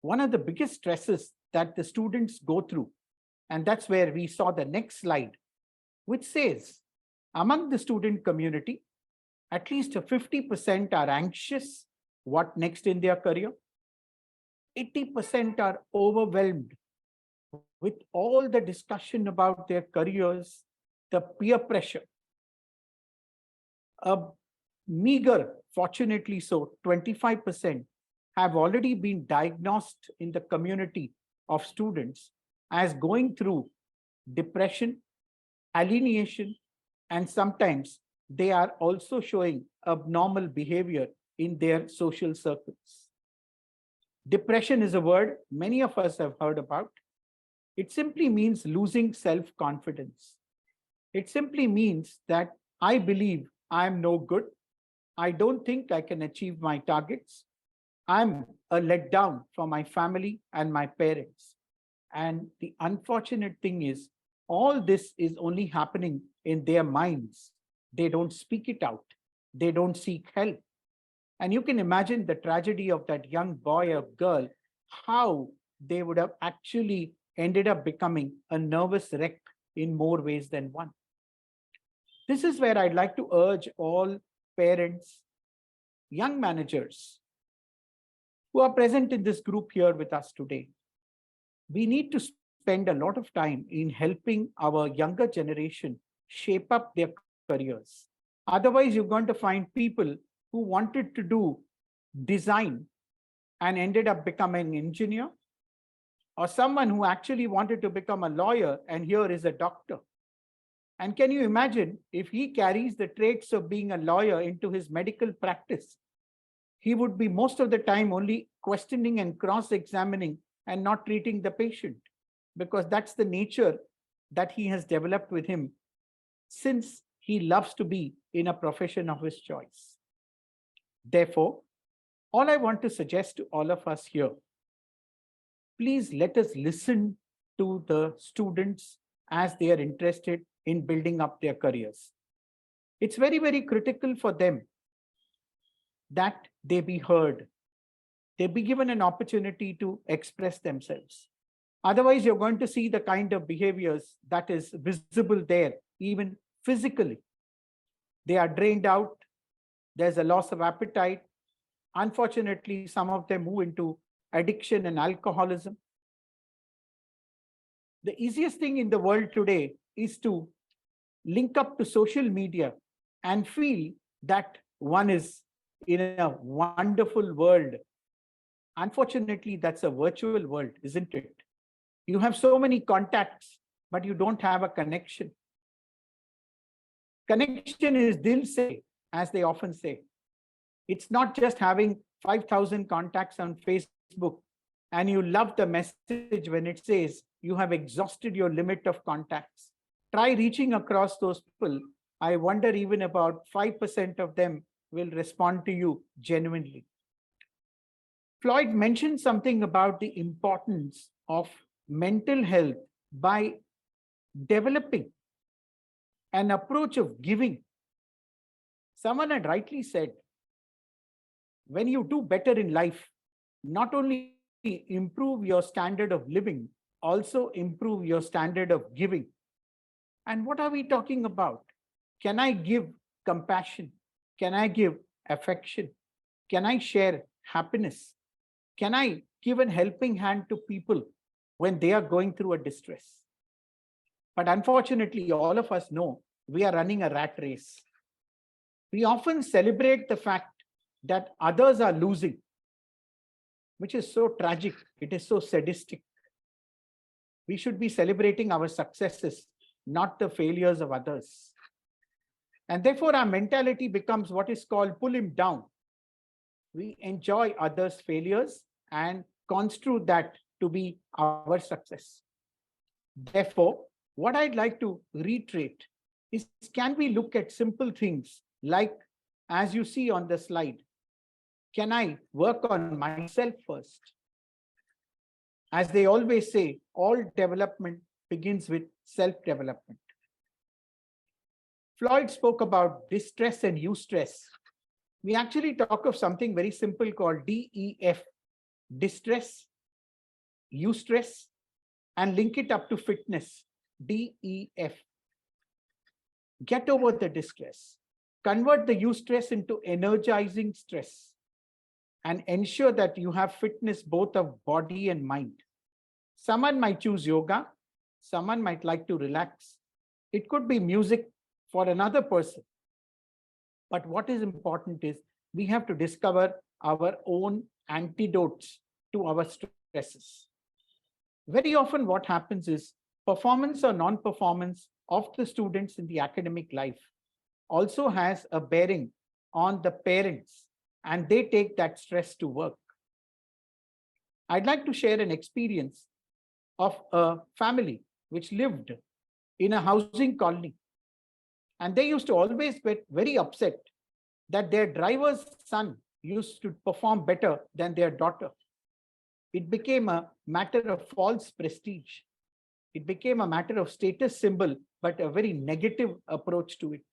one of the biggest stresses that the students go through, and that's where we saw the next slide, which says, among the student community, at least 50% are anxious what next in their career. 80% are overwhelmed with all the discussion about their careers, the peer pressure. A meager, fortunately so, 25% have already been diagnosed in the community of students as going through depression, alienation, and sometimes they are also showing abnormal behavior in their social circles. Depression is a word many of us have heard about. It simply means losing self-confidence. It simply means that I believe I am no good. I don't think I can achieve my targets. I'm a letdown for my family and my parents. And the unfortunate thing is, all this is only happening in their minds. They don't speak it out. They don't seek help. And you can imagine the tragedy of that young boy or girl, how they would have actually ended up becoming a nervous wreck in more ways than one. This is where I'd like to urge all parents, young managers who are present in this group here with us today. We need to spend a lot of time in helping our younger generation shape up their careers. Otherwise, you're going to find people who wanted to do design and ended up becoming an engineer, or someone who actually wanted to become a lawyer and here is a doctor. And can you imagine if he carries the traits of being a lawyer into his medical practice? He would be most of the time only questioning and cross-examining and not treating the patient, because that's the nature that he has developed with him since he loves to be in a profession of his choice. Therefore, all I want to suggest to all of us here, please let us listen to the students as they are interested in building up their careers. It's very, very critical for them that they be heard. They be given an opportunity to express themselves. Otherwise, you're going to see the kind of behaviors that is visible there, even physically. They are drained out. There's a loss of appetite. Unfortunately, some of them move into addiction and alcoholism. The easiest thing in the world today is to link up to social media and feel that one is in a wonderful world. Unfortunately, that's a virtual world, isn't it? You have so many contacts, but you don't have a connection. Connection is dil se, as they often say. It's not just having 5,000 contacts on Facebook and you love the message when it says you have exhausted your limit of contacts. Try reaching across those people. I wonder even about 5% of them will respond to you genuinely. Floyd mentioned something about the importance of mental health by developing an approach of giving. Someone had rightly said, when you do better in life, not only improve your standard of living, also improve your standard of giving. And what are we talking about? Can I give compassion? Can I give affection? Can I share happiness? Can I give a helping hand to people when they are going through a distress? But unfortunately, all of us know we are running a rat race. We often celebrate the fact that others are losing, which is so tragic. It is so sadistic. We should be celebrating our successes, not the failures of others. And therefore, our mentality becomes what is called pull him down. We enjoy others' failures and construe that to be our success. Therefore, what I'd like to reiterate is, can we look at simple things like, as you see on the slide, can I work on myself first? As they always say, all development begins with self-development. Floyd spoke about distress and eustress. We actually talk of something very simple called DEF, distress, eustress, and link it up to fitness, DEF. Get over the distress. Convert the eustress into energizing stress and ensure that you have fitness both of body and mind. Someone might choose yoga. Someone might like to relax. It could be music for another person. But what is important is we have to discover our own antidotes to our stresses. Very often what happens is performance or non-performance of the students in the academic life also has a bearing on the parents, and they take that stress to work. I'd like to share an experience of a family which lived in a housing colony. And they used to always get very upset that their driver's son used to perform better than their daughter. It became a matter of false prestige. It became a matter of status symbol, but a very negative approach to it.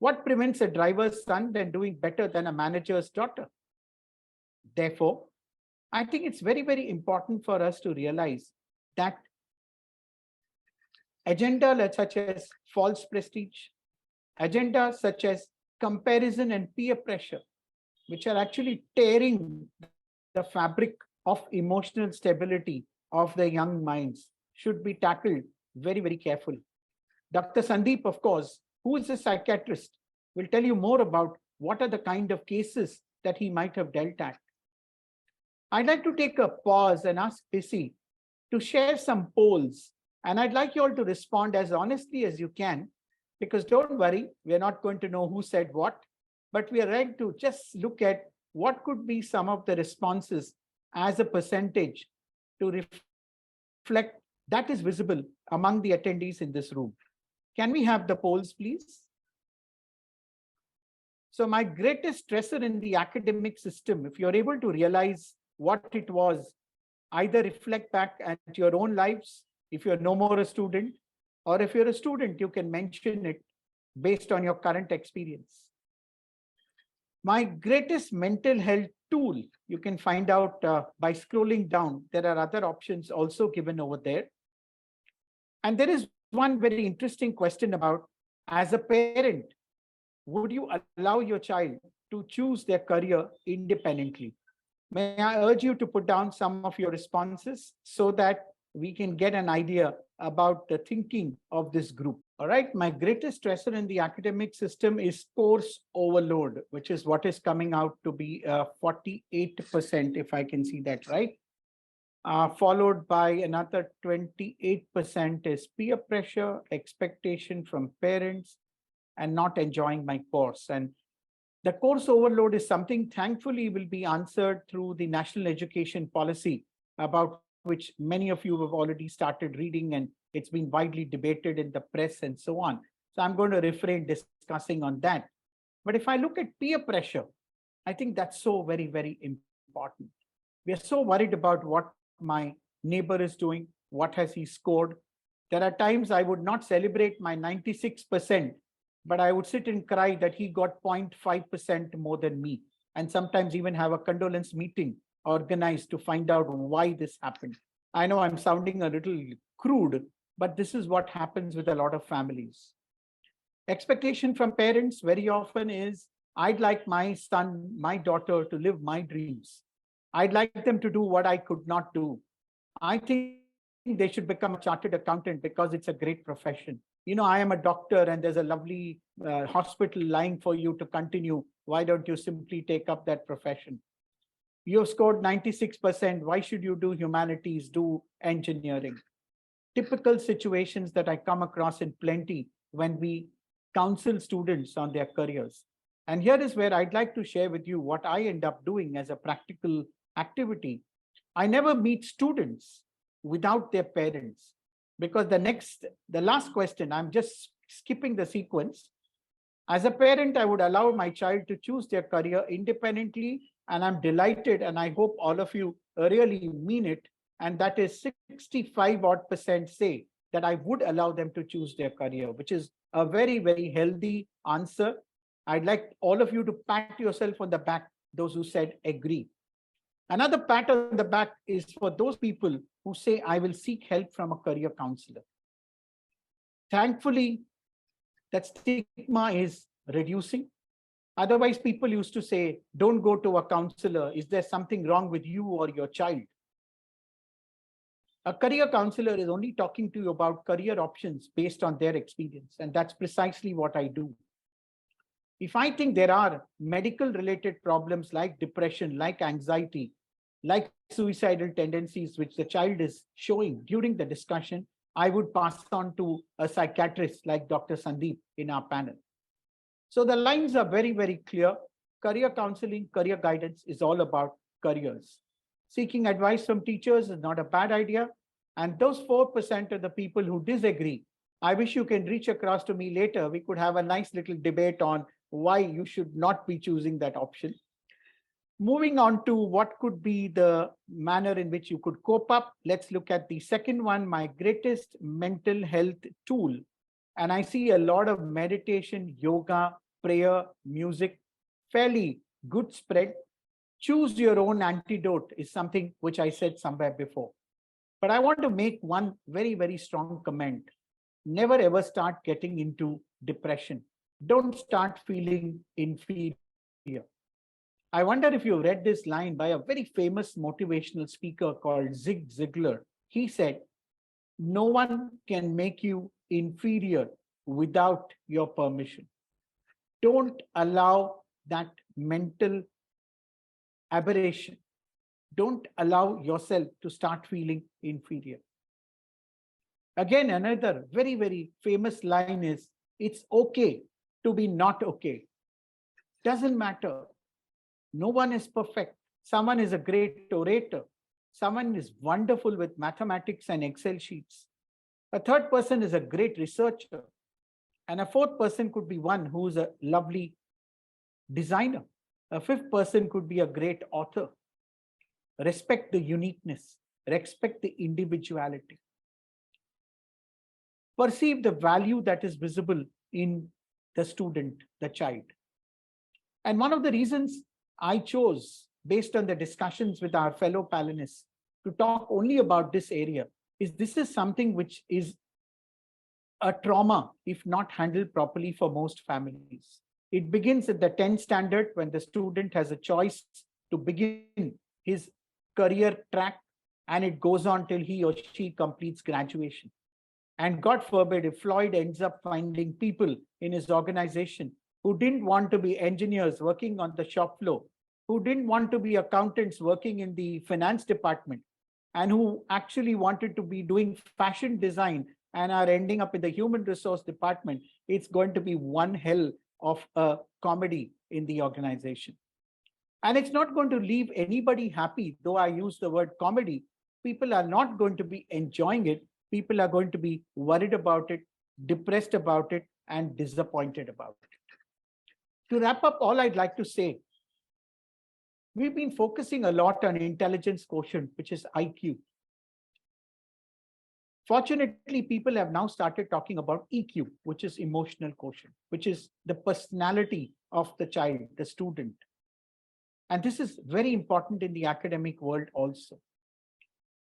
What prevents a driver's son than doing better than a manager's daughter? Therefore, I think it's very, very important for us to realize that agenda such as false prestige, agenda such as comparison and peer pressure, which are actually tearing the fabric of emotional stability of the young minds, should be tackled very, very carefully. Dr. Sandeep, of course, who is a psychiatrist, will tell you more about what are the kind of cases that he might have dealt at. I'd like to take a pause and ask Bissy to share some polls. And I'd like you all to respond as honestly as you can, because don't worry, we're not going to know who said what, but we are ready to just look at what could be some of the responses as a percentage to reflect that is visible among the attendees in this room. Can we have the polls, please? So my greatest stressor in the academic system, if you're able to realize what it was, either reflect back at your own lives, if you're no more a student, or if you're a student, you can mention it based on your current experience. My greatest mental health tool, you can find out by scrolling down. There are other options also given over there. And there is one very interesting question about, as a parent, would you allow your child to choose their career independently? May I urge you to put down some of your responses so that we can get an idea about the thinking of this group. All right, my greatest stressor in the academic system is course overload, which is what is coming out to be 48%, if I can see that right. Followed by another 28% is peer pressure, expectation from parents, and not enjoying my course. And the course overload is something thankfully will be answered through the national education policy, about which many of you have already started reading, and it's been widely debated in the press and so on. So I'm going to refrain discussing on that. But if I look at peer pressure, I think that's so very, very important. We are so worried about what my neighbor is doing, what has he scored. There are times I would not celebrate my 96%, but I would sit and cry that he got 0.5% more than me, and sometimes even have a condolence meeting organized to find out why this happened. I know I'm sounding a little crude, but this is what happens with a lot of families. Expectation from parents very often is, I'd like my son, my daughter to live my dreams. I'd like them to do what I could not do. I think they should become a chartered accountant because it's a great profession. You know, I am a doctor and there's a lovely hospital lying for you to continue. Why don't you simply take up that profession? You have scored 96%. Why should you do humanities, do engineering? Typical situations that I come across in plenty when we counsel students on their careers. And here is where I'd like to share with you what I end up doing as a practical activity. I never meet students without their parents, because the last question, I'm just skipping the sequence. As a parent, I would allow my child to choose their career independently, and I'm delighted, and I hope all of you really mean it, and that is 65% say that I would allow them to choose their career, which is a very, very healthy answer. I'd like all of you to pat yourself on the back, those who said agree. Another pat on the back is for those people who say, I will seek help from a career counselor. Thankfully, that stigma is reducing. Otherwise, people used to say, don't go to a counselor. Is there something wrong with you or your child? A career counselor is only talking to you about career options based on their experience. And that's precisely what I do. If I think there are medical related problems like depression, like anxiety, like suicidal tendencies, which the child is showing during the discussion, I would pass on to a psychiatrist like Dr. Sandeep in our panel. So the lines are very, very clear. Career counseling, career guidance is all about careers. Seeking advice from teachers is not a bad idea. And those 4% of the people who disagree, I wish you can reach across to me later. We could have a nice little debate on why you should not be choosing that option. Moving on to what could be the manner in which you could cope up. Let's look at the second one, my greatest mental health tool. And I see a lot of meditation, yoga, prayer, music, fairly good spread. Choose your own antidote is something which I said somewhere before. But I want to make one very, very strong comment. Never ever start getting into depression. Don't start feeling inferior. I wonder if you read this line by a very famous motivational speaker called Zig Ziglar. He said, "No one can make you inferior without your permission." Don't allow that mental aberration. Don't allow yourself to start feeling inferior. Again, another very, very famous line is, it's okay to be not okay. Doesn't matter. No one is perfect. Someone is a great orator. Someone is wonderful with mathematics and Excel sheets. A third person is a great researcher. And a fourth person could be one who is a lovely designer. A fifth person could be a great author. Respect the uniqueness. Respect the individuality. Perceive the value that is visible in the student, the child. And one of the reasons I chose, based on the discussions with our fellow panelists, to talk only about this area is this is something which is a trauma if not handled properly for most families. It begins at the 10th standard when the student has a choice to begin his career track, and it goes on till he or she completes graduation. And God forbid if Floyd ends up finding people in his organization who didn't want to be engineers working on the shop floor, who didn't want to be accountants working in the finance department, and who actually wanted to be doing fashion design and are ending up in the human resource department, it's going to be one hell of a comedy in the organization. And it's not going to leave anybody happy, though I use the word comedy. People are not going to be enjoying it. People are going to be worried about it, depressed about it, and disappointed about it. To wrap up, all I'd like to say, we've been focusing a lot on intelligence quotient, which is IQ. Fortunately, people have now started talking about EQ, which is emotional quotient, which is the personality of the child, the student. And this is very important in the academic world also.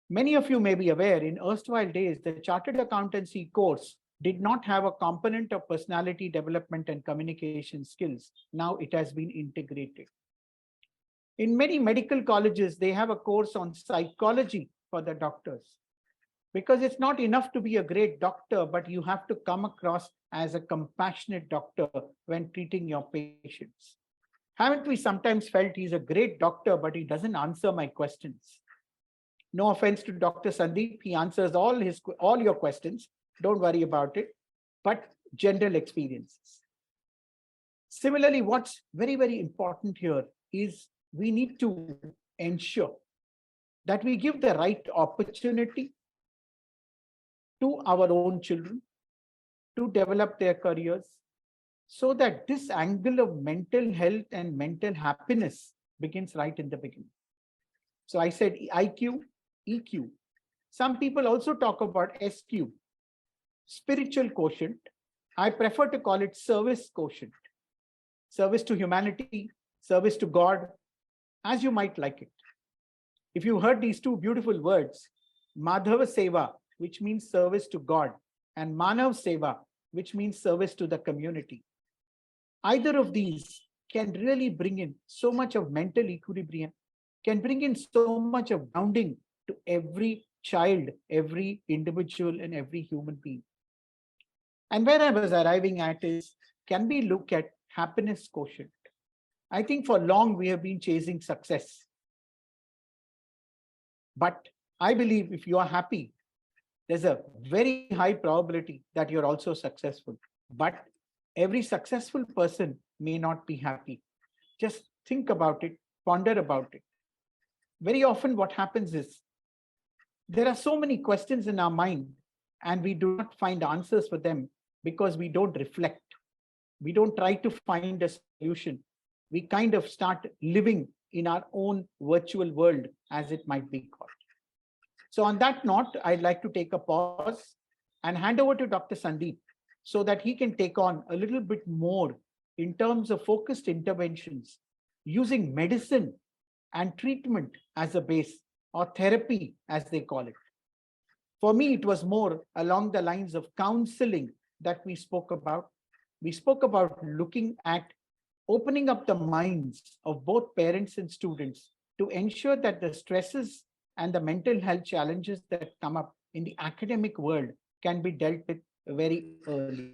Many of you may be aware, in erstwhile days, the Chartered Accountancy course did not have a component of personality development and communication skills. Now it has been integrated. In many medical colleges, they have a course on psychology for the doctors. Because it's not enough to be a great doctor, but you have to come across as a compassionate doctor when treating your patients. Haven't we sometimes felt he's a great doctor, but he doesn't answer my questions? No offense to Dr. Sandeep, he answers all your questions. Don't worry about it, but general experiences. Similarly, what's very, very important here is we need to ensure that we give the right opportunity to our own children to develop their careers, so that this angle of mental health and mental happiness begins right in the beginning. So I said IQ, EQ. Some people also talk about SQ, spiritual quotient. I prefer to call it service quotient. Service to humanity, service to God, as you might like it. If you heard these two beautiful words, Madhava Seva, which means service to God, and Manav Seva, which means service to the community. Either of these can really bring in so much of mental equilibrium, can bring in so much of grounding to every child, every individual and every human being. And where I was arriving at is, can we look at happiness quotient? I think for long we have been chasing success. But I believe if you are happy, there's a very high probability that you're also successful. But every successful person may not be happy. Just think about it, ponder about it. Very often what happens is, there are so many questions in our mind and we do not find answers for them because we don't reflect. We don't try to find a solution. We kind of start living in our own virtual world, as it might be called. So on that note, I'd like to take a pause and hand over to Dr. Sandeep so that he can take on a little bit more in terms of focused interventions using medicine and treatment as a base, or therapy as they call it. For me, it was more along the lines of counseling that we spoke about. We spoke about looking at opening up the minds of both parents and students to ensure that the stresses and the mental health challenges that come up in the academic world can be dealt with very early.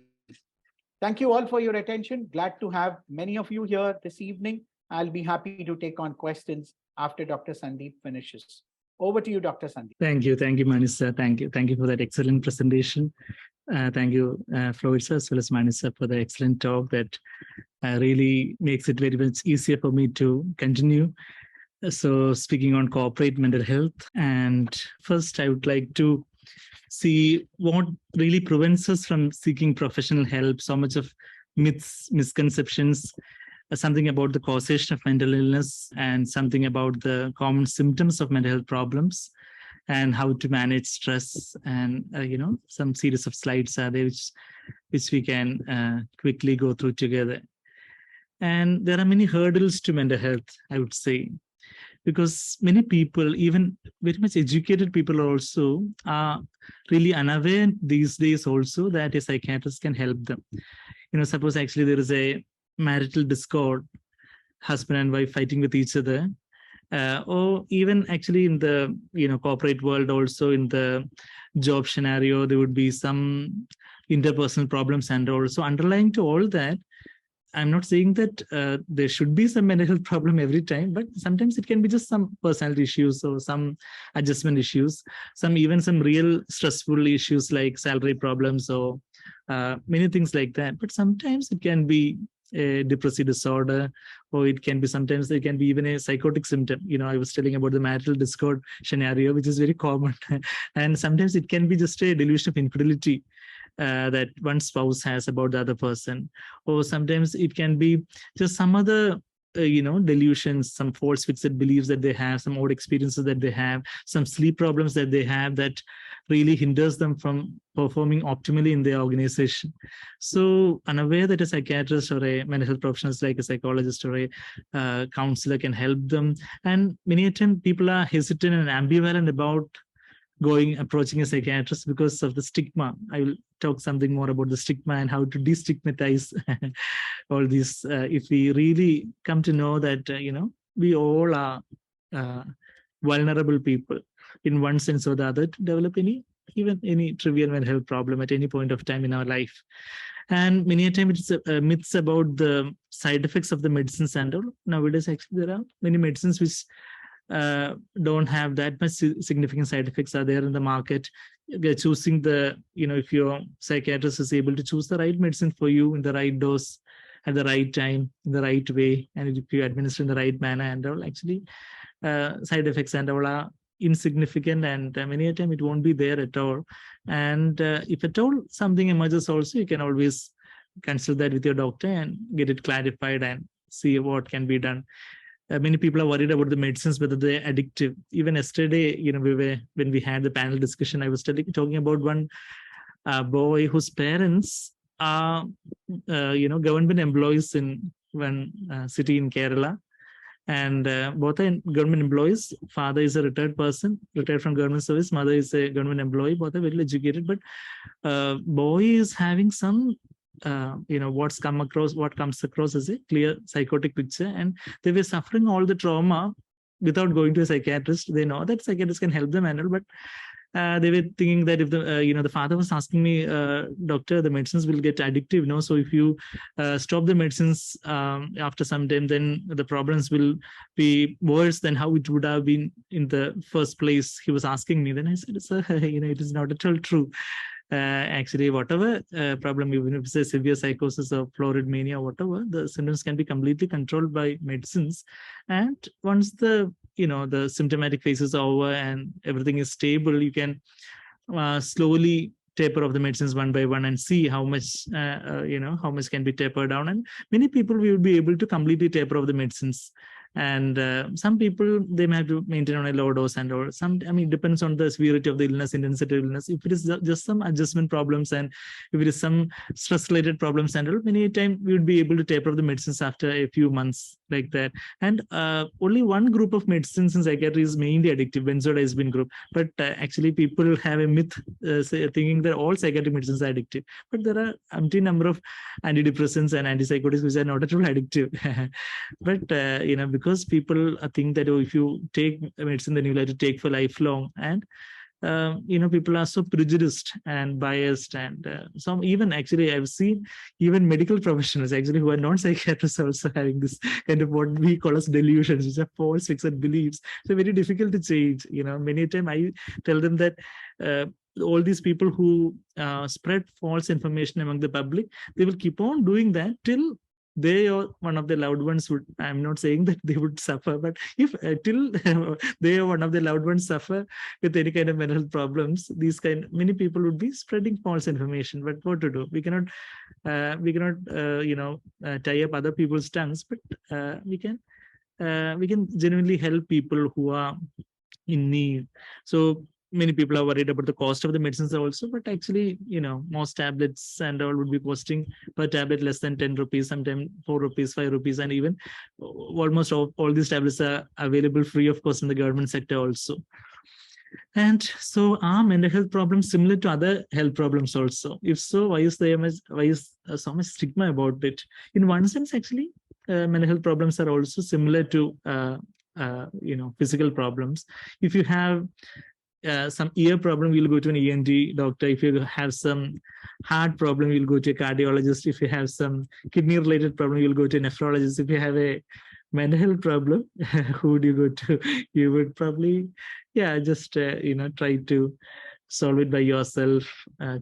Thank you all for your attention. Glad to have many of you here this evening. I'll be happy to take on questions after Dr. Sandeep finishes. Over to you, Dr. Sandeep. Thank you, Manish sir. Thank you for that excellent presentation. Thank you, Floyd sir, as well as Manish sir, for the excellent talk that really makes it very much easier for me to continue. So speaking on corporate mental health, and first I would like to see what really prevents us from seeking professional help. So much of myths, misconceptions, something about the causation of mental illness, and something about the common symptoms of mental health problems, and how to manage stress, and some series of slides are there which we can quickly go through together. And there are many hurdles to mental health, I would say, because many people, even very much educated people also, are really unaware these days also that a psychiatrist can help them. Suppose actually there is a marital discord, husband and wife fighting with each other, or even actually in the corporate world also, in the job scenario, there would be some interpersonal problems, and also underlying to all that, I'm not saying that there should be some mental health problem every time, but sometimes it can be just some personality issues or some adjustment issues, even some real stressful issues like salary problems or many things like that. But sometimes it can be a depressive disorder, or it can be sometimes there can be even a psychotic symptom. I was telling about the marital discord scenario, which is very common, and sometimes it can be just a delusion of infidelity that one spouse has about the other person, or sometimes it can be just some other delusions, some false fixed beliefs that they have, some odd experiences that they have, some sleep problems that they have that really hinders them from performing optimally in their organization. So unaware that a psychiatrist or a mental health professional like a psychologist or a counselor can help them. And many times people are hesitant and ambivalent about approaching a psychiatrist because of the stigma. I will talk something more about the stigma and how to destigmatize all these. If we really come to know that, we all are vulnerable people in one sense or the other to develop any trivial mental health problem at any point of time in our life. And many a time it's myths about the side effects of the medicines and all. Nowadays, actually, there are many medicines which don't have that much significant side effects are there in the market. They're choosing if your psychiatrist is able to choose the right medicine for you in the right dose at the right time, in the right way, and if you administer in the right manner and all, actually side effects and all are insignificant, and many a time it won't be there at all. And if at all something emerges also, you can always consult that with your doctor and get it clarified and see what can be done. Many people are worried about the medicines, whether they're addictive. Even yesterday, when we had the panel discussion, I was talking about one boy whose parents are, government employees in one city in Kerala. And both are government employees. Father is a retired person, retired from government service. Mother is a government employee. Both are well educated. But boy is having some what comes across as a clear psychotic picture, and they were suffering all the trauma without going to a psychiatrist. They know that psychiatrist can help them and all, but they were thinking that if the father was asking me, doctor, the medicines will get addictive, so if you stop the medicines after some time, then the problems will be worse than how it would have been in the first place. He was asking me. Then I said, sir, it is not at all true. Actually, whatever problem, even if it's a severe psychosis or florid mania, whatever, the symptoms can be completely controlled by medicines. And once the symptomatic phase is over and everything is stable, you can slowly taper off the medicines one by one and see how much how much can be tapered down. And many people will be able to completely taper off the medicines. And some people, they may have to maintain on a low dose and or it depends on the severity of the illness, intensity of illness. If it is just some adjustment problems and if it is some stress related problems and all, many times we would be able to taper off the medicines after a few months like that. And only one group of medicines in psychiatry is mainly addictive, benzodiazepine group. But actually people have a myth thinking that all psychiatric medicines are addictive. But there are empty number of antidepressants and antipsychotics which are not at all addictive. But because people think that if you take medicine, then you'll have to take for lifelong. And people are so prejudiced and biased, and some even actually I've seen even medical professionals actually who are non-psychiatrists also having this kind of what we call as delusions, which are false fixed beliefs. So very difficult to change. Many times I tell them that all these people who spread false information among the public, they will keep on doing that till they or one of the loved ones would, I'm not saying that they would suffer, but if till they or one of the loved ones suffer with any kind of mental health problems, many people would be spreading false information. But what to do? We cannot tie up other people's tongues, but we can genuinely help people who are in need. So many people are worried about the cost of the medicines also, but actually, most tablets and all would be costing per tablet less than 10 rupees, sometimes 4 rupees, 5 rupees, and even almost all these tablets are available free of cost in the government sector also. And so are mental health problems similar to other health problems also? If so, why is so much stigma about it? In one sense, actually, mental health problems are also similar to physical problems. If you have some ear problem, you'll go to an ENT doctor. If you have some heart problem, you'll go to a cardiologist. If you have some kidney related problem, you'll go to a nephrologist. If you have a mental health problem, who would you go to? You would probably just try to solve it by yourself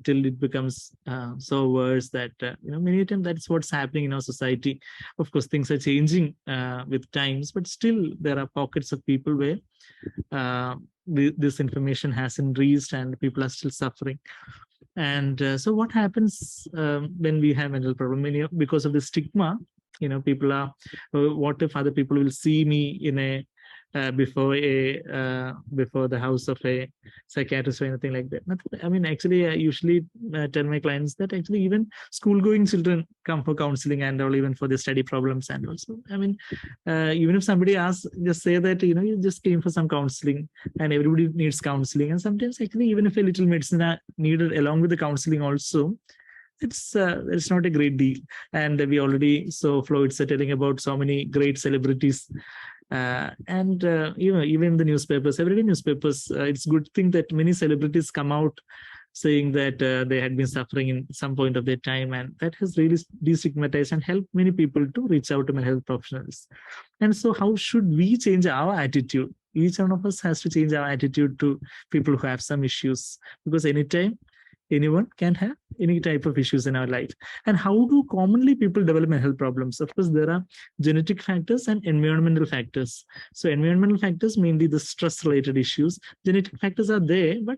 till it becomes so worse that many times that's what's happening in our society. Of course, things are changing with times, but still there are pockets of people where this information hasn't reached and people are still suffering. And so what happens when we have mental problem? Because of the stigma, people are, what if other people will see me in a before the house of a psychiatrist or anything like that? Actually, I usually tell my clients that actually even school-going children come for counseling and all, even for their study problems. And also, even if somebody asks, just say that you just came for some counseling, and everybody needs counseling. And sometimes actually, even if a little medicine are needed along with the counseling also, it's not a great deal. And we already saw Floyd telling about so many great celebrities. And even the newspapers, everyday newspapers, it's a good thing that many celebrities come out saying that they had been suffering in some point of their time, and that has really destigmatized and helped many people to reach out to mental health professionals. And so how should we change our attitude? Each one of us has to change our attitude to people who have some issues, because anytime anyone can have any type of issues in our life. And how do commonly people develop mental health problems? Of course, there are genetic factors and environmental factors. So environmental factors, mainly the stress related issues. Genetic factors are there, but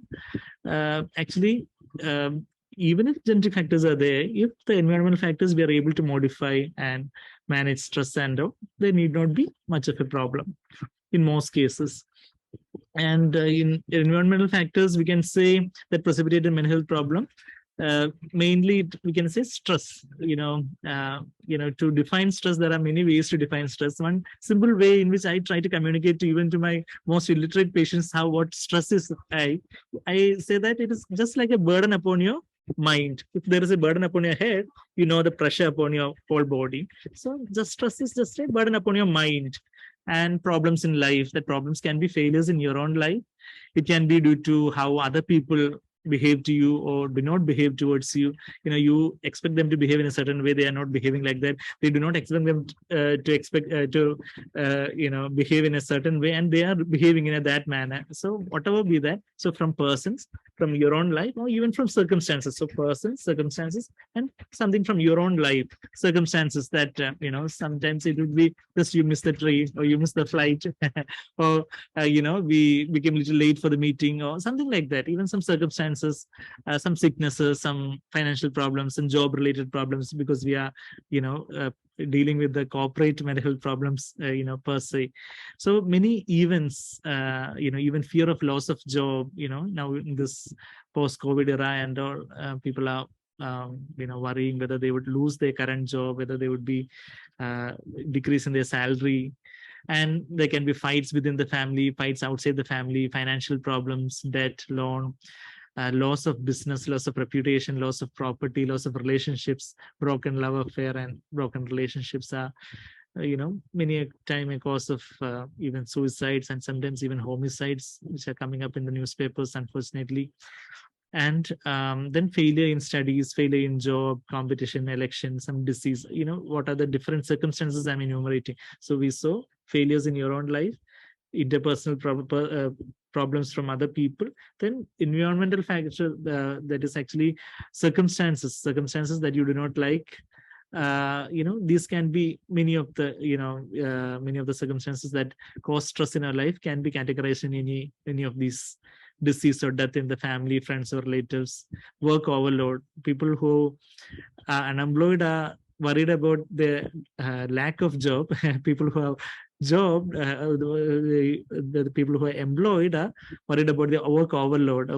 actually, even if genetic factors are there, if the environmental factors we are able to modify and manage stress and all, they need not be much of a problem in most cases. And in environmental factors, we can say that precipitate a mental health problem. Mainly, we can say stress. To define stress, there are many ways to define stress. One simple way in which I try to communicate to even to my most illiterate patients what stress is. I say that it is just like a burden upon your mind. If there is a burden upon your head, the pressure upon your whole body. So just stress is just a burden upon your mind. And problems in life, that problems can be failures in your own life, It can be due to how other people behave to you or do not behave towards you. You expect them to behave in a certain way, they are not behaving like that. They do not expect them to behave in a certain way, and they are behaving in that manner. So whatever be that, so from persons, from your own life, or even from circumstances. So persons, circumstances, and something from your own life, circumstances that sometimes it would be just you miss the train or you miss the flight or we became a little late for the meeting or something like that. Even some circumstances, some sicknesses, some financial problems, and job related problems, because we are dealing with the corporate mental health problems per se. So many events, even fear of loss of job, now in this post-COVID era, and all, people are worrying whether they would lose their current job, whether they would be decrease in their salary. And there can be fights within the family, fights outside the family, financial problems, debt, loan, loss of business, loss of reputation, loss of property, loss of relationships. Broken love affair and broken relationships are many a time a cause of even suicides, and sometimes even homicides, which are coming up in the newspapers, unfortunately. And then failure in studies, failure in job, competition, election, some disease. What are the different circumstances I'm enumerating? So we saw failures in your own life, interpersonal problems from other people, then environmental factor, that is actually circumstances that you do not like. These can be many of the circumstances that cause stress in our life can be categorized in any of these: disease or death in the family, friends or relatives, work overload. People who are unemployed are worried about the lack of job. People who have job, the people who are employed are worried about the work overload.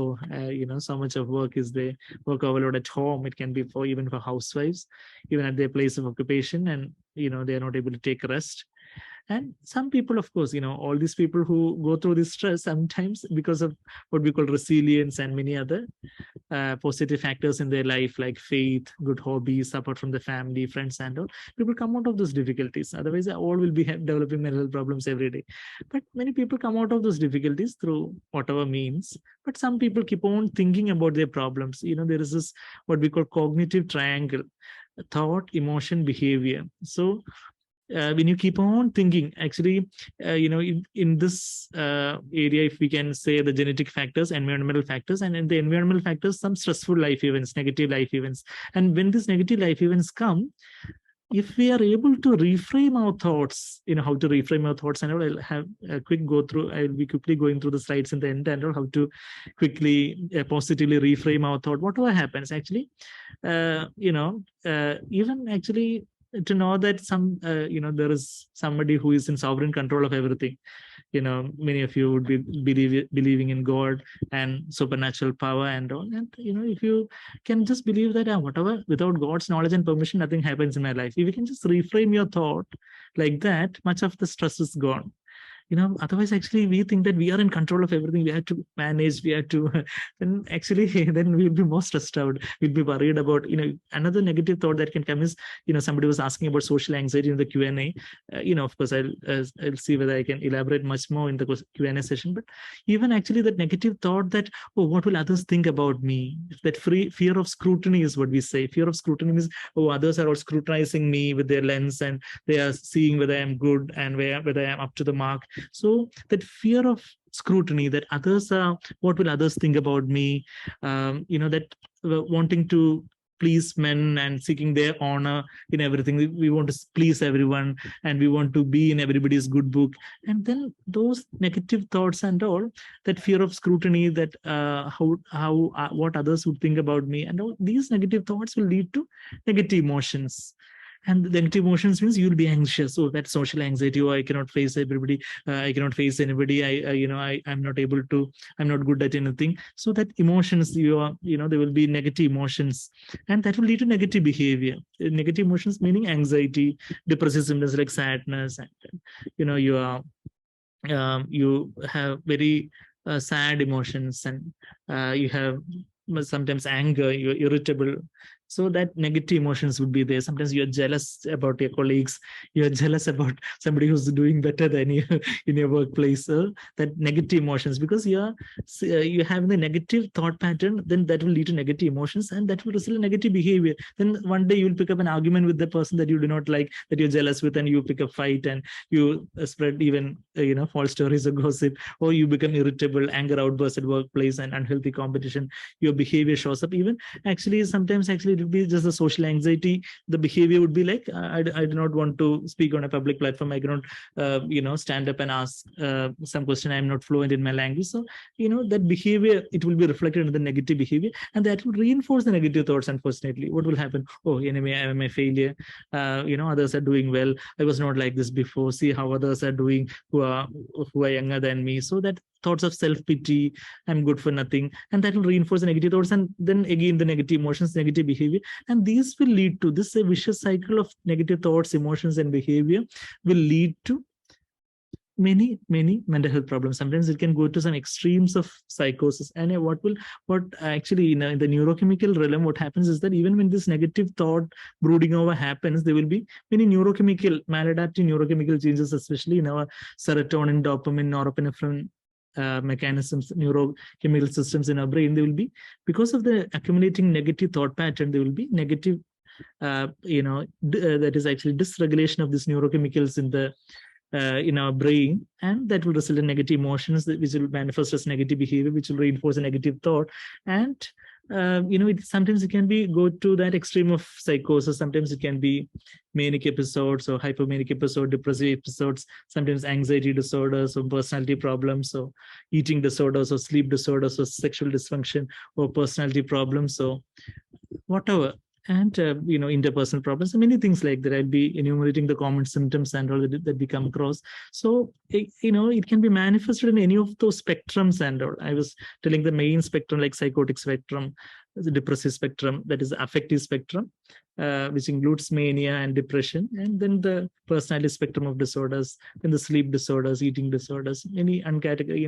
So much of work is there. Work overload at home. It can be even for housewives, even at their place of occupation, and they are not able to take rest. And some people, of course, all these people who go through this stress, sometimes because of what we call resilience and many other positive factors in their life, like faith, good hobbies, support from the family, friends, and all, people come out of those difficulties. Otherwise, all will be developing mental health problems every day. But many people come out of those difficulties through whatever means. But some people keep on thinking about their problems. There is this what we call cognitive triangle: thought, emotion, behavior. So when you keep on thinking, actually, in this area, if we can say the genetic factors, environmental factors, and in the environmental factors, some stressful life events, negative life events. And when these negative life events come, if we are able to reframe our thoughts, how to reframe our thoughts, and I'll have a quick go through. I'll be quickly going through the slides in the end, and how to quickly positively reframe our thought. Whatever happens, actually, even actually, to know that there is somebody who is in sovereign control of everything. Many of you would be believing in God and supernatural power and all. And if you can just believe that whatever, without God's knowledge and permission, nothing happens in my life. If you can just reframe your thought like that, much of the stress is gone. Otherwise, actually, we think that we are in control of everything. We have to manage, we have to, then actually, then we'll be more stressed out. We'll be worried about, another negative thought that can come is, somebody was asking about social anxiety in the Q&A. Of course, I'll see whether I can elaborate much more in the Q&A session. But even actually that negative thought that, what will others think about me? That fear of scrutiny is what we say. Fear of scrutiny means, others are all scrutinizing me with their lens, and they are seeing whether I'm good and whether I'm up to the mark. So that fear of scrutiny, that others are, what will others think about me? That wanting to please men and seeking their honor in everything. We want to please everyone, and we want to be in everybody's good book. And then those negative thoughts and all, that fear of scrutiny, that what others would think about me, and all these negative thoughts will lead to negative emotions. And the negative emotions means you'll be anxious. Oh, that's social anxiety. Oh, I cannot face everybody. I cannot face anybody. I'm not able to. I'm not good at anything. So that emotions, there will be negative emotions, and that will lead to negative behavior. Negative emotions meaning anxiety, depressive symptoms like sadness, and you have very sad emotions, and you have sometimes anger. You're irritable. So that negative emotions would be there. Sometimes you're jealous about your colleagues, you're jealous about somebody who's doing better than you in your workplace. So that negative emotions, because you have the negative thought pattern, then that will lead to negative emotions, and that will result in negative behavior. Then one day you'll pick up an argument with the person that you do not like, that you're jealous with, and you pick a fight, and you spread even false stories or gossip, or you become irritable, anger outbursts at workplace, and unhealthy competition. Your behavior shows up. Even sometimes it would be just a social anxiety. The behavior would be like, I do not want to speak on a public platform. I cannot stand up and ask some question. I'm not fluent in my language. So that behavior, it will be reflected in the negative behavior, and that will reinforce the negative thoughts. Unfortunately, what will happen? Oh, anyway, I am a failure. Others are doing well. I was not like this before. See how others are doing who are younger than me. So that thoughts of self-pity, I'm good for nothing, and that will reinforce the negative thoughts, and then again the negative emotions, negative behavior, and these will lead to this a vicious cycle of negative thoughts, emotions, and behavior will lead to many mental health problems. Sometimes it can go to some extremes of psychosis. And what actually in the neurochemical realm, what happens is that even when this negative thought brooding over happens, there will be many maladaptive neurochemical changes, especially in our serotonin, dopamine, norepinephrine mechanisms, neurochemical systems in our brain. There will be, because of the accumulating negative thought pattern, there will be negative that is actually dysregulation of these neurochemicals in our brain, and that will result in negative emotions, which will manifest as negative behavior, which will reinforce a negative thought. And sometimes it can go to that extreme of psychosis. Sometimes it can be manic episodes or hypomanic episode, depressive episodes, sometimes anxiety disorders or personality problems, or eating disorders or sleep disorders or sexual dysfunction or personality problems, or whatever. And interpersonal problems, and many things like that. I'll be enumerating the common symptoms and all that we come across. So it can be manifested in any of those spectrums and all. I was telling the main spectrum, like psychotic spectrum, the depressive spectrum, that is the affective spectrum, which includes mania and depression, and then the personality spectrum of disorders, then the sleep disorders, eating disorders, many uncategory,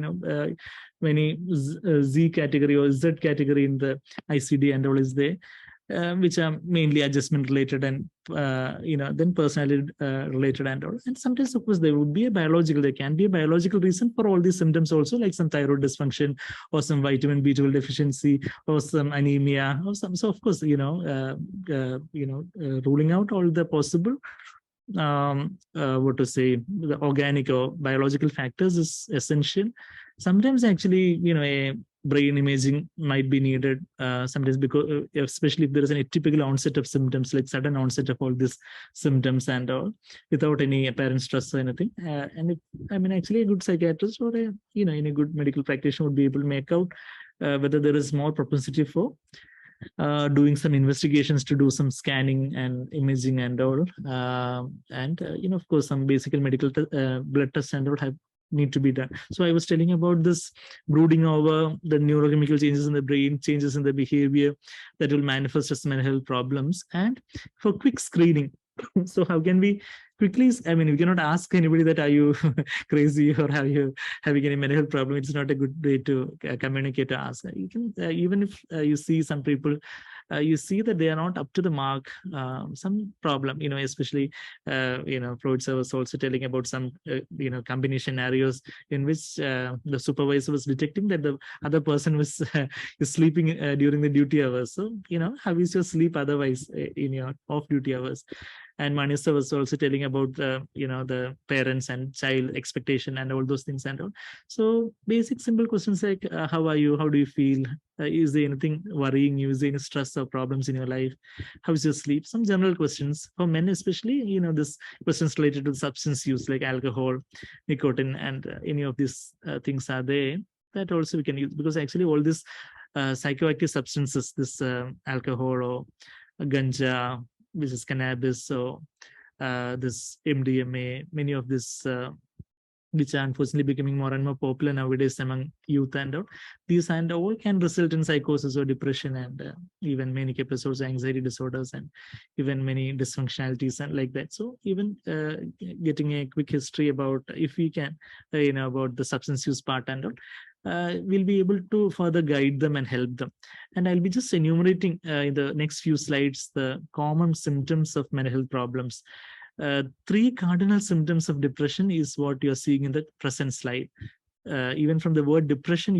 many Z category or Z category in the ICD and all is there. Which are mainly adjustment related and then personality related and all. And sometimes, of course, there can be a biological reason for all these symptoms also, like some thyroid dysfunction or some vitamin B12 deficiency or some anemia or some. So of course, ruling out all the possible the organic or biological factors is essential. Sometimes actually, a brain imaging might be needed sometimes, because especially if there is an atypical onset of symptoms, like sudden onset of all these symptoms and all, without any apparent stress or anything. Actually a good psychiatrist or a good medical practitioner would be able to make out whether there is more propensity for doing some investigations, to do some scanning and imaging and all, of course some basic medical blood tests and all need to be done. So I was telling about this brooding over the neurochemical changes in the brain, changes in the behavior that will manifest as mental health problems, and for quick screening. So how can we quickly, we cannot ask anybody that are you crazy or are you having any mental health problem. It's not a good way to communicate or ask. You can, even if you see some people, you see that they are not up to the mark, some problem, especially, Floyd was also telling about some, company scenarios in which the supervisor was detecting that the other person was is sleeping during the duty hours. So, how is your sleep otherwise in your off-duty hours? And Manisa was also telling about the parents and child expectation and all those things and all. So basic simple questions like how are you? How do you feel? Is there anything worrying you? Is there any stress or problems in your life? How is your sleep? Some general questions for men, especially, this questions related to substance use like alcohol, nicotine, and any of these things are there. That also we can use, because actually all these psychoactive substances, this alcohol or ganja, which is cannabis, so this MDMA, many of this, which are unfortunately becoming more and more popular nowadays among youth and all, these and all can result in psychosis or depression, and even manic episodes, anxiety disorders, and even many dysfunctionalities and like that. So even getting a quick history about, if we can, about the substance use part and all. we'll be able to further guide them and help them. And I'll be just enumerating in the next few slides the common symptoms of mental health problems. 3 cardinal symptoms of depression is what you're seeing in the present slide. Even from the word depression,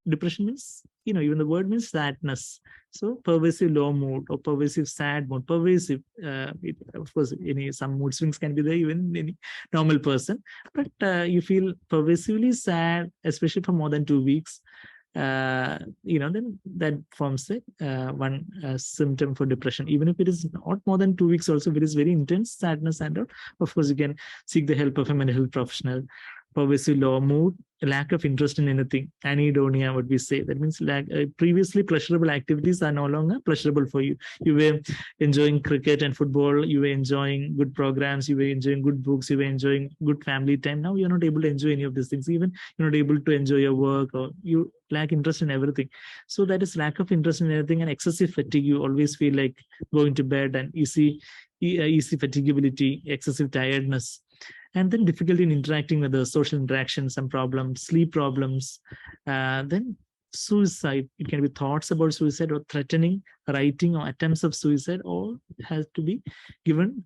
depression means, even the word means sadness. So pervasive low mood or pervasive sad mood, pervasive, of course, some mood swings can be there even in any normal person, but you feel pervasively sad, especially for more than 2 weeks. Then that forms one symptom for depression. Even if it is not more than 2 weeks, also if it is very intense sadness and all, of course you can seek the help of a mental health professional. Pervasive low mood, lack of interest in anything, anhedonia, what we say. That means previously pleasurable activities are no longer pleasurable for you. You were enjoying cricket and football, you were enjoying good programs, you were enjoying good books, you were enjoying good family time. Now you're not able to enjoy any of these things. Even you're not able to enjoy your work, or you lack interest in everything. So that is lack of interest in anything and excessive fatigue. You always feel like going to bed, and easy fatigability, excessive tiredness. And then difficulty in interacting with the social interactions, some problems, sleep problems. Then suicide. It can be thoughts about suicide or threatening, writing, or attempts of suicide. All has to be given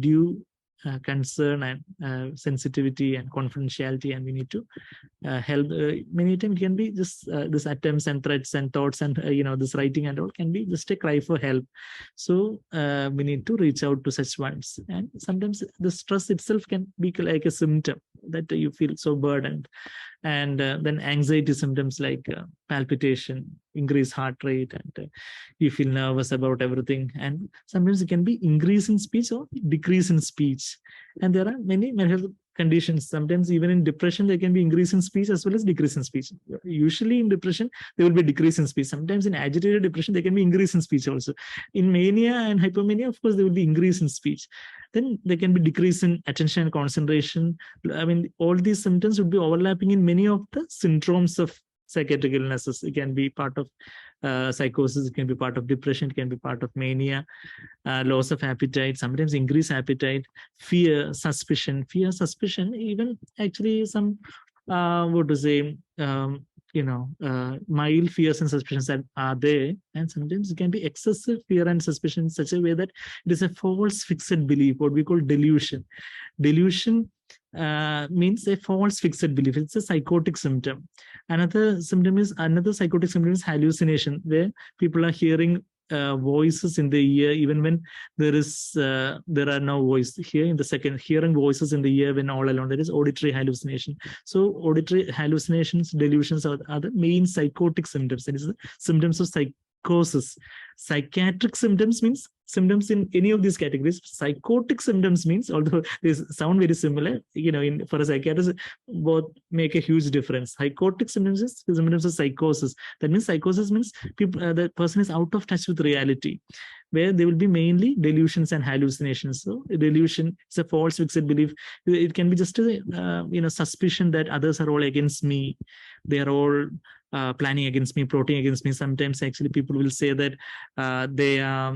due concern and sensitivity and confidentiality, and we need to help. Many times it can be just this attempts and threats and thoughts and this writing and all can be just a cry for help. So we need to reach out to such ones. And sometimes the stress itself can be like a symptom that you feel so burdened. And then anxiety symptoms like palpitation, increased heart rate, and you feel nervous about everything. And sometimes it can be increase in speech or decrease in speech. And there are many mental health conditions. Sometimes even in depression, there can be increase in speech as well as decrease in speech. Usually in depression, there will be decrease in speech. Sometimes in agitated depression, there can be increase in speech also. In mania and hypomania, of course, there will be increase in speech. Then there can be decrease in attention and concentration. I mean, all these symptoms would be overlapping in many of the syndromes of psychiatric illnesses. It can be part of psychosis, it can be part of depression, it can be part of mania, loss of appetite, sometimes increased appetite, fear, suspicion, even actually some, mild fears and suspicions that are there. And sometimes it can be excessive fear and suspicion in such a way that it is a false fixed belief, what we call delusion. Delusion means a false fixed belief. It's a psychotic symptom. Another psychotic symptom is hallucination, where people are hearing voices in the ear even when there are no voice. Here in the second, hearing voices in the ear when all alone, that is auditory hallucination. So auditory hallucinations, delusions are the main psychotic symptoms. That is the symptoms of psychosis. Psychiatric symptoms means symptoms in any of these categories. Psychotic symptoms means, although they sound very similar, for a psychiatrist, both make a huge difference. Psychotic symptoms is symptoms of psychosis. That means psychosis means the person is out of touch with reality, where there will be mainly delusions and hallucinations. So a delusion is a false fixed belief. It can be just a suspicion that others are all against me. They are all planning against me, plotting against me. Sometimes actually people will say that they are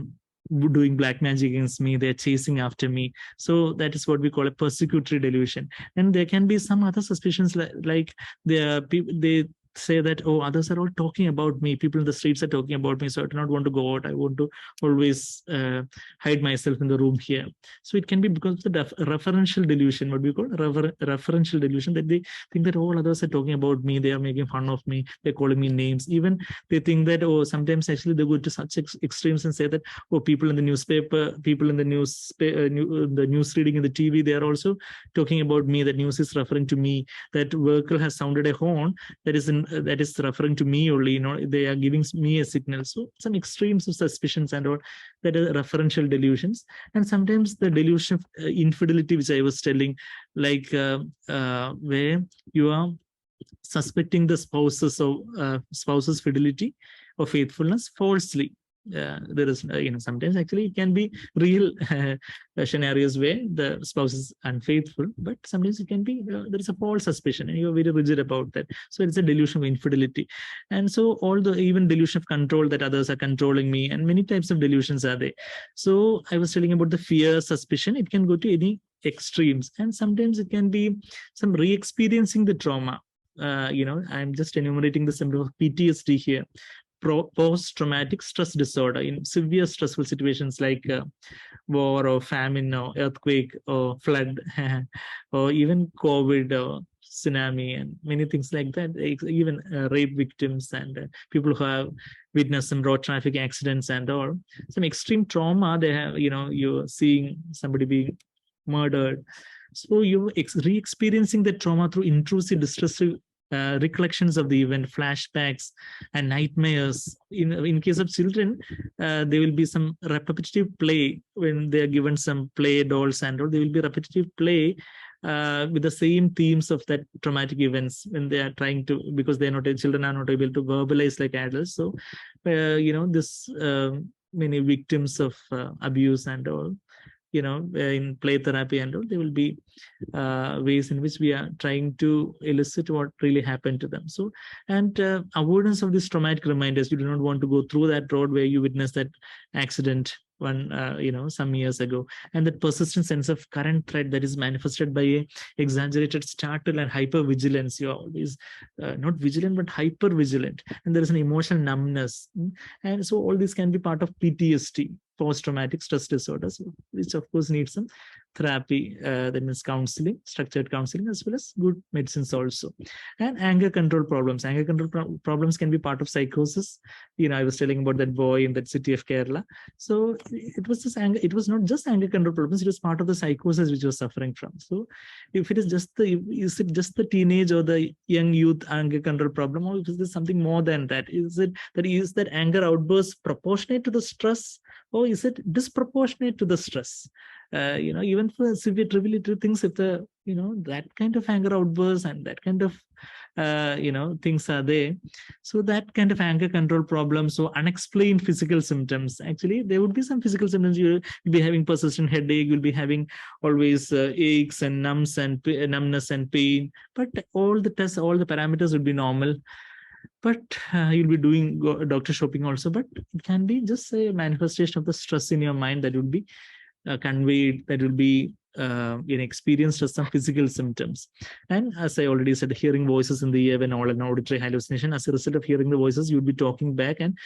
doing black magic against me, they're chasing after me. So that is what we call a persecutory delusion. And there can be some other suspicions like they say that, oh, others are all talking about me, people in the streets are talking about me, so I do not want to go out, I want to always hide myself in the room here. So it can be because of the referential delusion, what we call referential delusion, that they think that all others are talking about me, they are making fun of me, they're calling me names. Even they think that, sometimes actually they go to such extremes and say that, people in the newspaper, people in the news reading in the TV, they are also talking about me, that news is referring to me, that vehicle has sounded a horn, that is referring to me only, they are giving me a signal. So some extremes of suspicions and all, that are referential delusions. And sometimes the delusion of infidelity, which I was telling, like where you are suspecting the spouse's fidelity or faithfulness falsely. There is, sometimes actually it can be real scenarios where the spouse is unfaithful, but sometimes it can be, there is a false suspicion and you're very rigid about that. So it's a delusion of infidelity. And so even delusion of control, that others are controlling me, and many types of delusions are there. So I was telling about the fear, suspicion, it can go to any extremes. And sometimes it can be some re-experiencing the trauma. I'm just enumerating the symptom of PTSD here. Post-traumatic stress disorder in severe stressful situations like war or famine or earthquake or flood or even COVID or tsunami and many things like that. Even rape victims and people who have witnessed some road traffic accidents and all, some extreme trauma they have, you're seeing somebody being murdered. So you're re-experiencing the trauma through intrusive, distressing recollections of the event, flashbacks and nightmares. In case of children, there will be some repetitive play when they are given some play dolls and all. There will be repetitive play with the same themes of that traumatic events when they are trying to, because they're not, children are not able to verbalize like adults. So, this many victims of abuse and all, in play therapy and all, there will be ways in which we are trying to elicit what really happened to them. So, and avoidance of these traumatic reminders. You do not want to go through that road where you witnessed that accident some years ago, and that persistent sense of current threat that is manifested by a exaggerated startle and hyper vigilance. You're always not vigilant but hyper vigilant, and there is an emotional numbness, and so all this can be part of PTSD, post-traumatic stress disorders, which of course needs some therapy, that means counseling, structured counseling, as well as good medicines also. And anger control problems. Anger control problems can be part of psychosis. I was telling about that boy in that city of Kerala. So it was this anger. It was not just anger control problems. It was part of the psychosis which was suffering from. So if it is just is it just the teenage or the young youth anger control problem, or is there something more than that? Is that anger outburst proportionate to the stress, or is it disproportionate to the stress? Even for severe trivial things, if the that kind of anger outbursts and that kind of things are there, so that kind of anger control problems, so unexplained physical symptoms. Actually, there would be some physical symptoms. You'll be having persistent headache. You'll be having always aches and numbness and pain. But all the tests, all the parameters would be normal. But you'll be doing doctor shopping also. But it can be just a manifestation of the stress in your mind that would be conveyed, that will be experienced as some physical symptoms. And as I already said, hearing voices in the ear when all an auditory hallucination. As a result of hearing the voices, you'll be talking back, and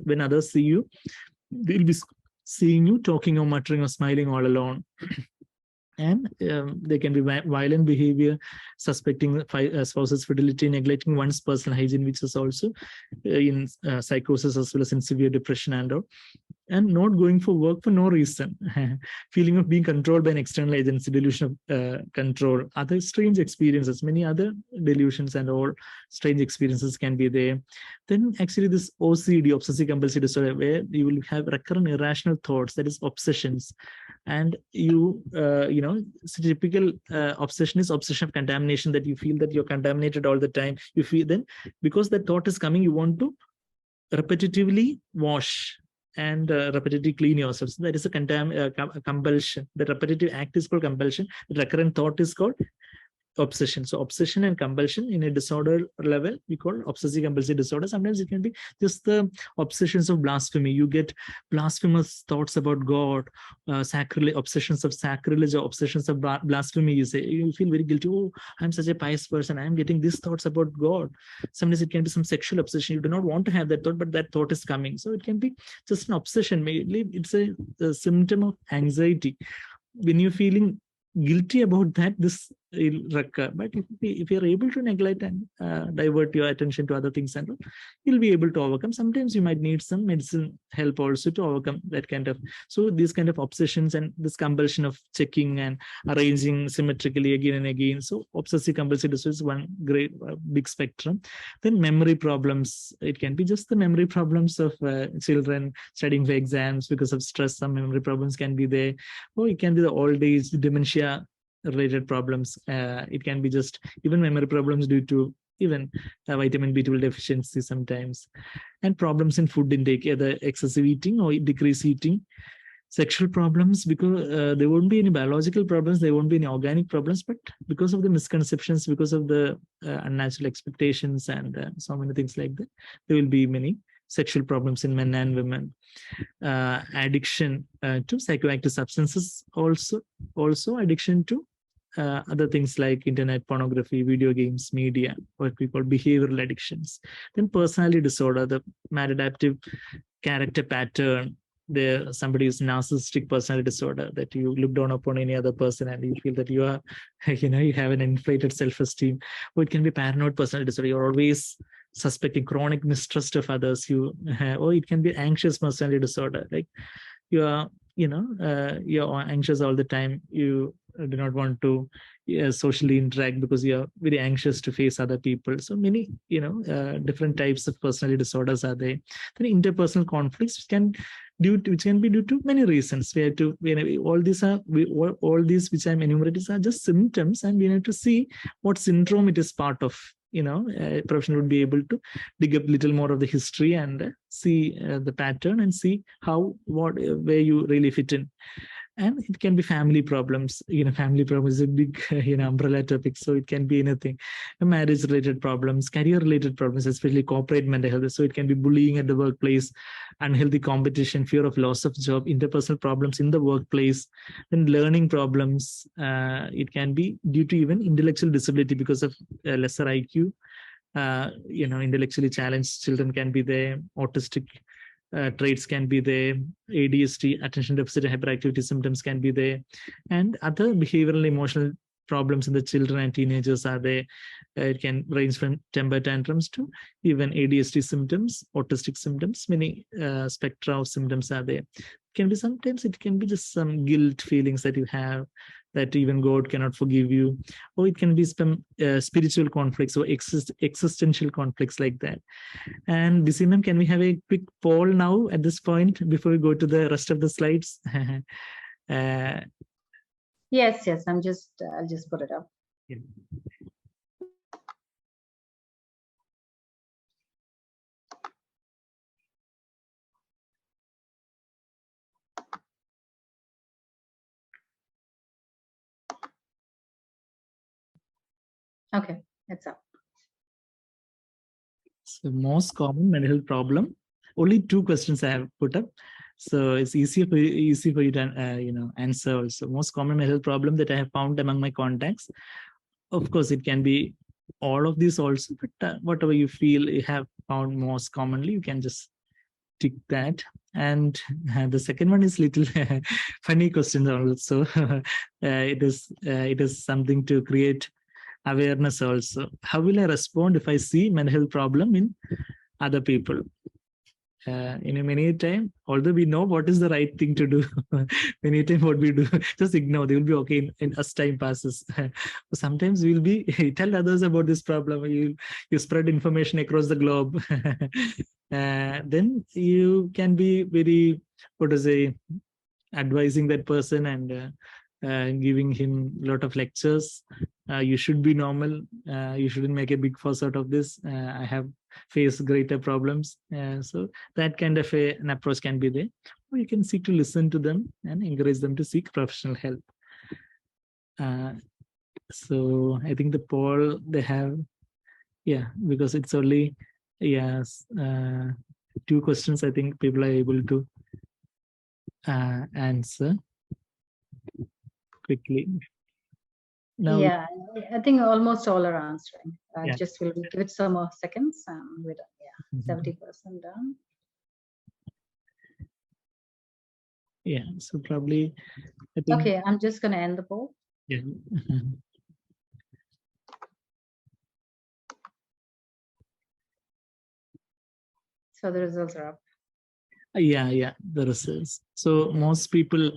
when others see you, they'll be seeing you talking or muttering or smiling all alone. And there can be violent behavior, suspecting spouse's fidelity, neglecting one's personal hygiene, which is also in psychosis as well as in severe depression and all. And not going for work for no reason, feeling of being controlled by an external agency, delusion of control, other strange experiences, many other delusions and all strange experiences can be there. Then actually this OCD, obsessive compulsive disorder, where you will have recurrent irrational thoughts, that is obsessions. And typical obsession is obsession of contamination, that you feel that you're contaminated all the time. You feel then, because that thought is coming, you want to repetitively wash and repetitively clean yourself. So that is a compulsion. The repetitive act is called compulsion. The recurrent thought is called obsession. So obsession and compulsion in a disorder level, we call obsessive compulsive disorder. Sometimes it can be just the obsessions of blasphemy. You get blasphemous thoughts about God, sacrilege, obsessions of sacrilege, or obsessions of blasphemy. You feel very guilty. Oh, I'm such a pious person. I'm getting these thoughts about God. Sometimes it can be some sexual obsession. You do not want to have that thought, but that thought is coming. So it can be just an obsession. Maybe it's a symptom of anxiety. When you're feeling guilty about that, this will recur. But if you're able to neglect and divert your attention to other things, and you'll be able to overcome. Sometimes you might need some medicine help also to overcome that kind of. So these kind of obsessions and this compulsion of checking and arranging symmetrically again and again. So obsessive compulsive disorder is one great big spectrum. Then memory problems. It can be just the memory problems of children studying for exams because of stress. Some memory problems can be there, or it can be the old age dementia related problems. It can be just even memory problems due to even vitamin B12 deficiency sometimes, and problems in food intake, either excessive eating or decreased eating. Sexual problems, because there won't be any biological problems, there won't be any organic problems, but because of the misconceptions, because of the unnatural expectations and so many things like that, there will be many sexual problems in men and women. Addiction to psychoactive substances, also addiction to other things like internet, pornography, video games, media, what we call behavioral addictions. Then personality disorder, the maladaptive character pattern. There, somebody is narcissistic personality disorder, that you look down upon any other person and you feel that you are, you have an inflated self-esteem. Or it can be paranoid personality disorder. You're always suspecting, chronic mistrust of others. Or it can be anxious personality disorder, like you are, you're anxious all the time. You do not want to socially interact because you're very anxious to face other people. So many, different types of personality disorders are there. Then interpersonal conflicts, which can be due to many reasons. We have to, all these which I'm enumerating are just symptoms, and we need to see what syndrome it is part of. A professional would be able to dig up a little more of the history and see the pattern and see where you really fit in. And it can be family problems. Family problems is a big, umbrella topic. So it can be anything. Marriage-related problems, career-related problems, especially corporate mental health. So it can be bullying at the workplace, unhealthy competition, fear of loss of job, interpersonal problems in the workplace, then learning problems. It can be due to even intellectual disability because of lesser IQ. Intellectually challenged children can be there. Autistic traits can be there, ADHD, attention deficit hyperactivity symptoms can be there, and other behavioral emotional problems in the children and teenagers are there. It can range from temper tantrums to even ADHD symptoms, autistic symptoms. Many spectra of symptoms are there. Sometimes it can be just some guilt feelings that you have, that even God cannot forgive you, or it can be some spiritual conflicts or existential conflicts like that. And Bissy ma'am, can we have a quick poll now at this point before we go to the rest of the slides? Yes, I'll just put it up. Yeah. Okay, it's up. So most common mental health problem. Only 2 questions I have put up, so it's easy for you to answer. Also, most common mental health problem that I have found among my contacts. Of course, it can be all of these also, but whatever you feel you have found most commonly, you can just tick that. And the second one is little funny question also. It is something to create awareness also. How will I respond if I see mental health problem in other people? Many time, although we know what is the right thing to do, many time what we do, just ignore. They will be okay in as time passes. Sometimes we'll be tell others about this problem. You spread information across the globe. Then you can be very, advising that person and giving him a lot of lectures. You should be normal. You shouldn't make a big fuss out of this. I have faced greater problems. So that kind of an approach can be there. Or you can seek to listen to them and encourage them to seek professional help. So I think the poll they have, because it's only 2 questions. I think people are able to answer quickly. Now, I think almost all are answering. Just will give it some more seconds. We're done. 70% done. Yeah, so probably. I think, okay, I'm just going to end the poll. Yeah. So the results are up. The results. So most people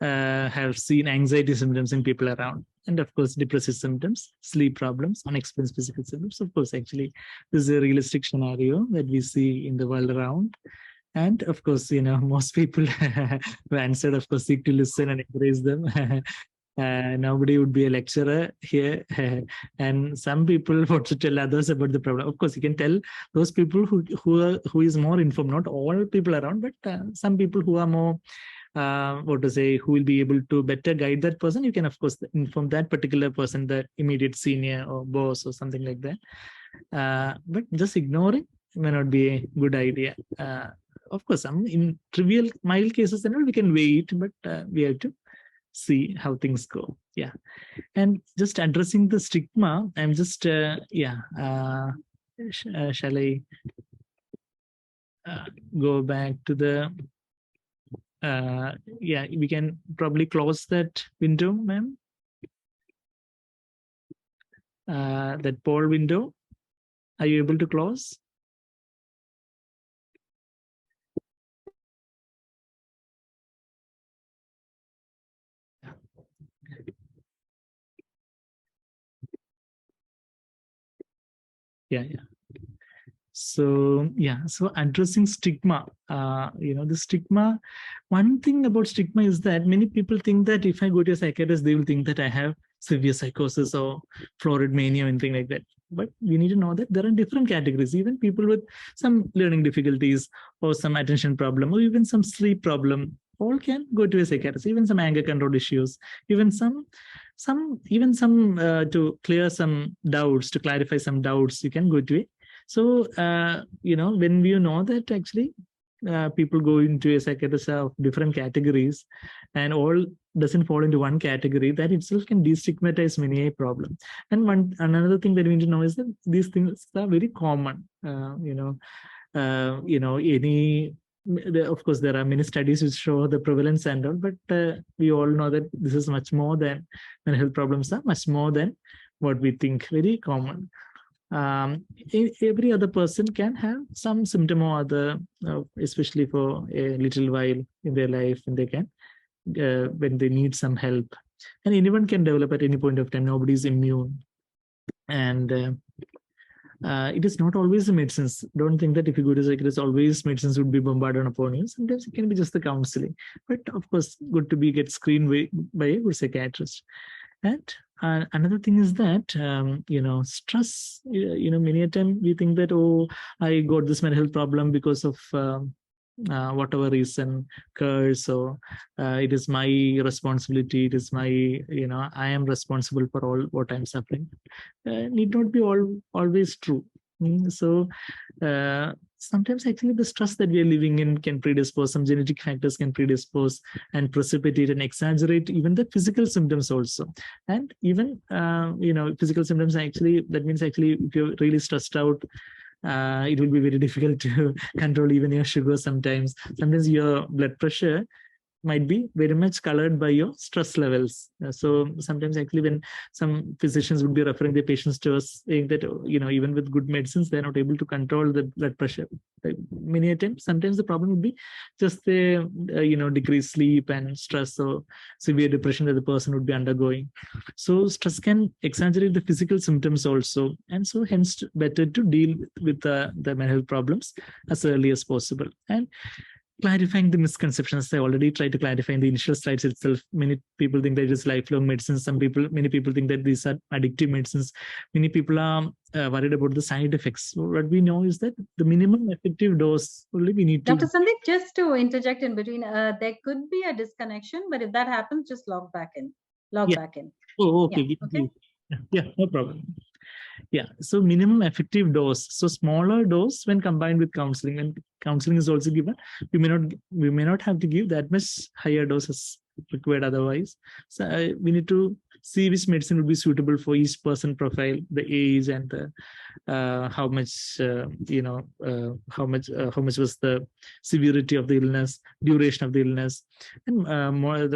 have seen anxiety symptoms in people around, and of course depressive symptoms, sleep problems, unexplained physical symptoms. Of course, actually, this is a realistic scenario that we see in the world around. And of course, most people who answered, of course, seek to listen and encourage them. Nobody would be a lecturer here. And some people want to tell others about the problem. Of course, you can tell those people who is more informed, not all people around, but some people who are more, who will be able to better guide that person. You can, of course, inform that particular person, the immediate senior or boss or something like that. But just ignoring may not be a good idea. Of course, in trivial, mild cases, we can wait, but we have to see how things go. Yeah. And just addressing the stigma, I'm just, shall I go back to the, yeah, we can probably close that window, ma'am. That poll window. Are you able to close? Yeah. So yeah, so addressing stigma, the stigma, one thing about stigma is that many people think that if I go to a psychiatrist, they will think that I have severe psychosis or florid mania or anything like that. But we need to know that there are different categories. Even people with some learning difficulties or some attention problem or even some sleep problem, all can go to a psychiatrist. Even some anger control issues, even some to clear some doubts, to clarify some doubts, you can go to it. So, when we know that actually people go into a psychiatrist of different categories and all doesn't fall into one category, that itself can destigmatize many a problem. And another thing that we need to know is that these things are very common. Of course, there are many studies which show the prevalence and all, but we all know that this is much more than mental health problems are much more than what we think, very common. Every other person can have some symptom or other, especially for a little while in their life, and they can, when they need some help. And anyone can develop at any point of time. Nobody is immune. And it is not always the medicines. Don't think that if you go to psychiatrist, always medicines would be bombarded upon you. Sometimes it can be just the counseling. But of course, good to get screened by a good psychiatrist. And another thing is that, stress, many a time we think that, oh, I got this mental health problem because of whatever reason, curse, or it is my responsibility, it is my, I am responsible for all what I'm suffering. Need not be always true. So sometimes actually the stress that we are living in can predispose, some genetic factors can predispose and precipitate and exaggerate even the physical symptoms also. And even, physical symptoms actually, that means actually if you're really stressed out, it will be very difficult to control even your sugar sometimes. Sometimes your blood pressure might be very much colored by your stress levels. So sometimes actually when some physicians would be referring their patients to us saying that, even with good medicines, they're not able to control the blood pressure. Many times, sometimes the problem would be just the, decreased sleep and stress or severe depression that the person would be undergoing. So stress can exaggerate the physical symptoms also. And so hence better to deal with the mental health problems as early as possible. And clarifying the misconceptions. I already tried to clarify in the initial slides itself. Many people think that it is lifelong medicines. Many people think that these are addictive medicines. Many people are worried about the side effects. So what we know is that the minimum effective dose only we need to. Dr. Sandeep, just to interject in between, there could be a disconnection, but if that happens, just log back in. Back in. Oh, okay. Yeah, okay. Yeah, no problem. Yeah, so minimum effective dose. So smaller dose when combined with counseling. When counseling is also given, we may not have to give that much higher doses required otherwise. So we need to see which medicine would be suitable for each person profile, the age, and the how much was the severity of the illness, duration of the illness, and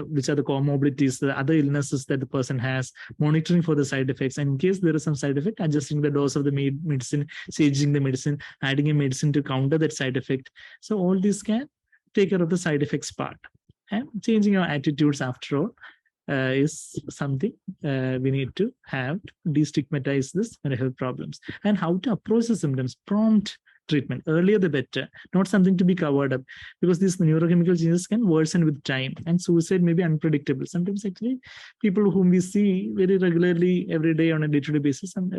which are the comorbidities, the other illnesses that the person has, monitoring for the side effects, and in case there is some side effect, adjusting the dose of the medicine, changing the medicine, adding a medicine to counter that side effect. So all these can take care of the side effects part. And changing our attitudes after all is something we need to have to destigmatize this mental health problems. And how to approach the symptoms, prompt treatment, earlier the better, not something to be covered up, because these neurochemical changes can worsen with time, and suicide may be unpredictable. Sometimes actually people whom we see very regularly every day on a day-to-day basis, and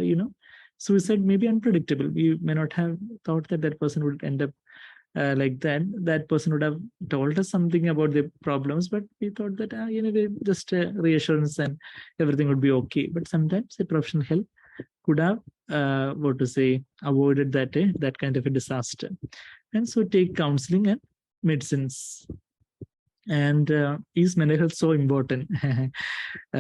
suicide may be unpredictable. We may not have thought that that person would end up like that person would have told us something about their problems, but we thought that just reassurance and everything would be okay. But sometimes a professional help could have avoided that kind of a disaster. And so take counseling and medicines. And is mental health so important?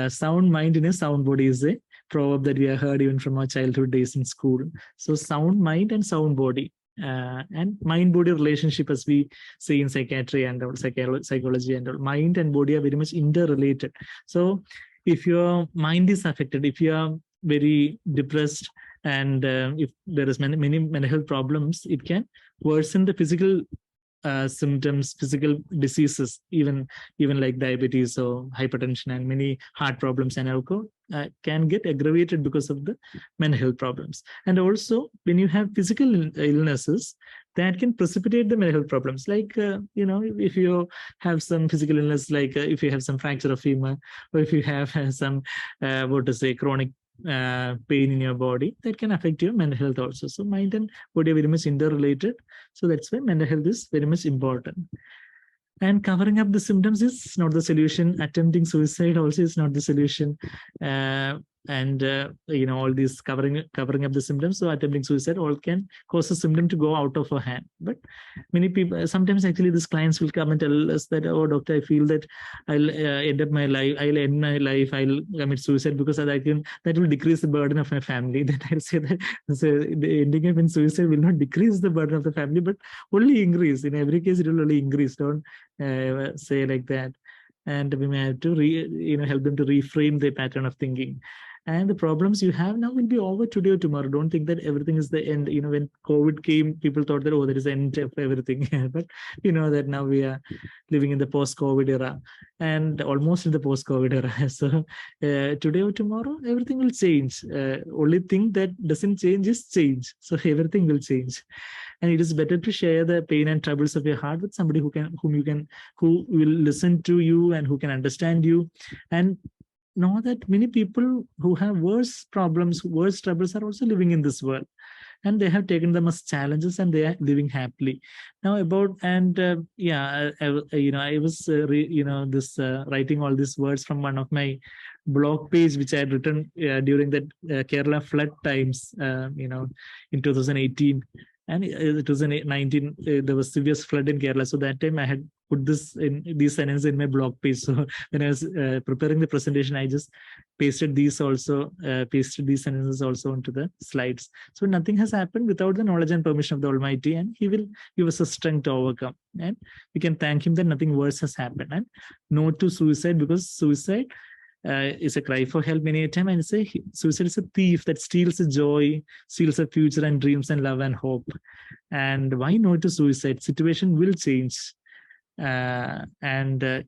Sound mind in a sound body is a proverb that we have heard even from our childhood days in school. So sound mind and sound body. And mind-body relationship, as we say in psychiatry and psychology and all, mind and body are very much interrelated. So if your mind is affected, if you are very depressed, and if there is many mental health problems, it can worsen the physical symptoms, physical diseases, even like diabetes or hypertension and many heart problems and alcohol can get aggravated because of the mental health problems. And also, when you have physical illnesses, that can precipitate the mental health problems. Like, if you have some physical illness, like if you have some fracture of femur, or if you have some, chronic pain in your body, that can affect your mental health also. So mind and body are very much interrelated. So that's why mental health is very much important. And covering up the symptoms is not the solution. Attempting suicide also is not the solution. All these covering up the symptoms, so attempting suicide all can cause a symptom to go out of our hand. But many people, sometimes actually these clients will come and tell us that, oh doctor, I feel that I'll end my life, I'll commit suicide because that will decrease the burden of my family. Then I'll say that the ending up in suicide will not decrease the burden of the family, but only increase. In every case, it will only increase. Don't say like that. And we may have to help them to reframe their pattern of thinking. And the problems you have now will be over today or tomorrow. Don't think that everything is the end. When COVID came, people thought that, oh, there is the end of everything. But you know that now we are living in the post-COVID era, and almost in the post-COVID era. So today or tomorrow, everything will change. Only thing that doesn't change is change. So everything will change. And it is better to share the pain and troubles of your heart with somebody who will listen to you and who can understand you. And know that many people who have worse problems, worse troubles are also living in this world, and they have taken them as challenges and they are living happily. Now I was writing all these words from one of my blog page which I had written during that Kerala flood times, in 2018. And 2019, there was severe flood in Kerala. So that time I had put these sentences in my blog page. So when I was preparing the presentation, I just pasted these sentences also onto the slides. So nothing has happened without the knowledge and permission of the Almighty, and He will give us a strength to overcome. And we can thank Him that nothing worse has happened. And no to suicide, because suicide is a cry for help many a time, and say suicide is a thief that steals the joy, steals the future and dreams and love and hope. And why no to suicide? Situation will change. Even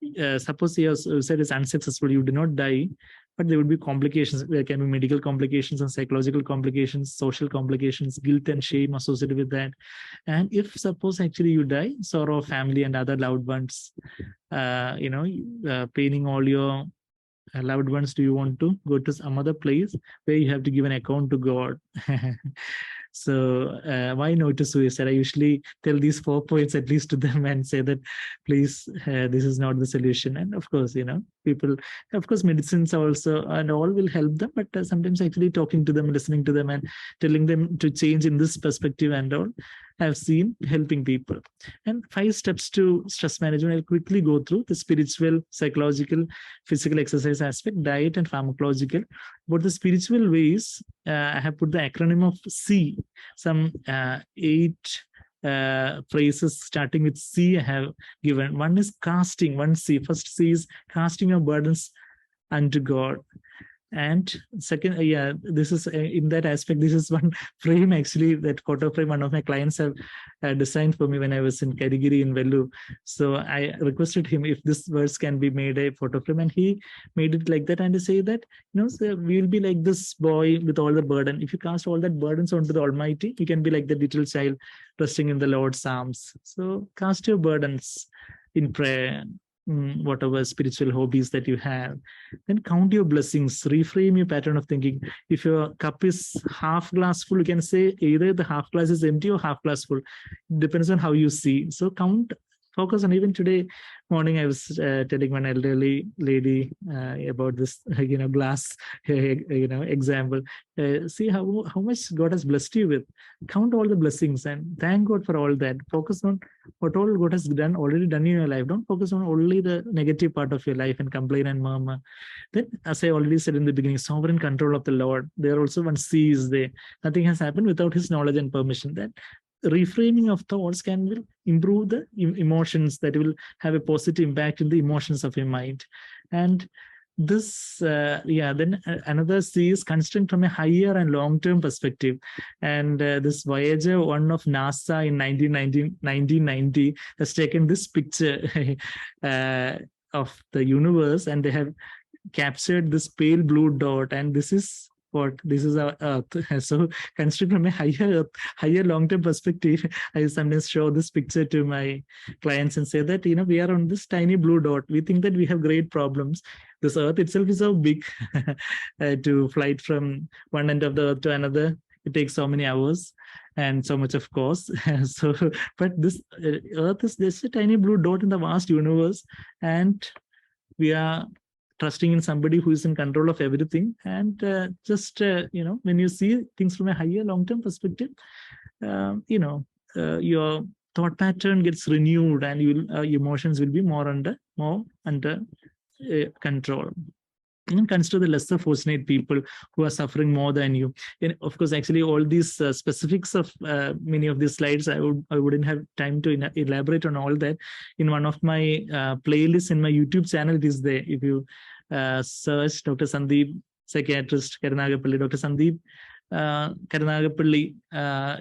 if suppose your suicide is unsuccessful, you do not die, but there will be complications. There can be medical complications and psychological complications, social complications, guilt and shame associated with that. And if suppose actually you die, sorrow of family and other loved ones, paining all your loved ones, do you want to go to some other place where you have to give an account to God? So why no to suicide? I usually tell these 4 points at least to them and say that, please, this is not the solution. And of course, people, of course, medicines also and all will help them, but sometimes actually talking to them, listening to them and telling them to change in this perspective and all, I've seen helping people. And 5 steps to stress management, I'll quickly go through: the spiritual, psychological, physical exercise aspect, diet and pharmacological. About the spiritual ways, I have put the acronym of C, some 8 phrases starting with C I have given. One is casting, one C. First C is casting your burdens unto God. And second, this is in that aspect, this is one frame actually, that photo frame one of my clients have designed for me when I was in Karigiri in Vellore. So I requested him if this verse can be made a photo frame, and he made it like that. And to say that, so we'll be like this boy with all the burden. If you cast all that burdens onto the Almighty, you can be like the little child trusting in the Lord's arms. So cast your burdens in prayer, whatever spiritual hobbies that you have. Then count your blessings, reframe your pattern of thinking. If your cup is half glass full, you can say either the half glass is empty or half glass full. It depends on how you see. So count focus on. Even today morning, I was telling one elderly lady about this, glass, example. See how much God has blessed you with. Count all the blessings and thank God for all that. Focus on what all God has already done in your life. Don't focus on only the negative part of your life and complain and murmur. Then, as I already said in the beginning, sovereign control of the Lord. There also one sees there. Nothing has happened without His knowledge and permission. That reframing of thoughts will improve the emotions, that will have a positive impact in the emotions of your mind. And this then another C is constraint from a higher and long-term perspective. And this Voyager 1 of NASA in 1990 has taken this picture of the universe, and they have captured this pale blue dot, and this is our Earth. So considering from a higher long-term perspective, I sometimes show this picture to my clients and say that, we are on this tiny blue dot. We think that we have great problems. This Earth itself is so big. To flight from one end of the Earth to another, it takes so many hours and so much of course. So, but this Earth is just a tiny blue dot in the vast universe, and we are trusting in somebody who is in control of everything. And when you see things from a higher long-term perspective, your thought pattern gets renewed, and your emotions will be more under control. And consider the lesser fortunate people who are suffering more than you. And of course, actually, all these specifics of many of these slides, I wouldn't have time to elaborate on all that. In one of my playlists in my YouTube channel, it is there. If you search Dr. Sandeep, Psychiatrist, Karunagappally, Dr. Sandeep Karunagappally,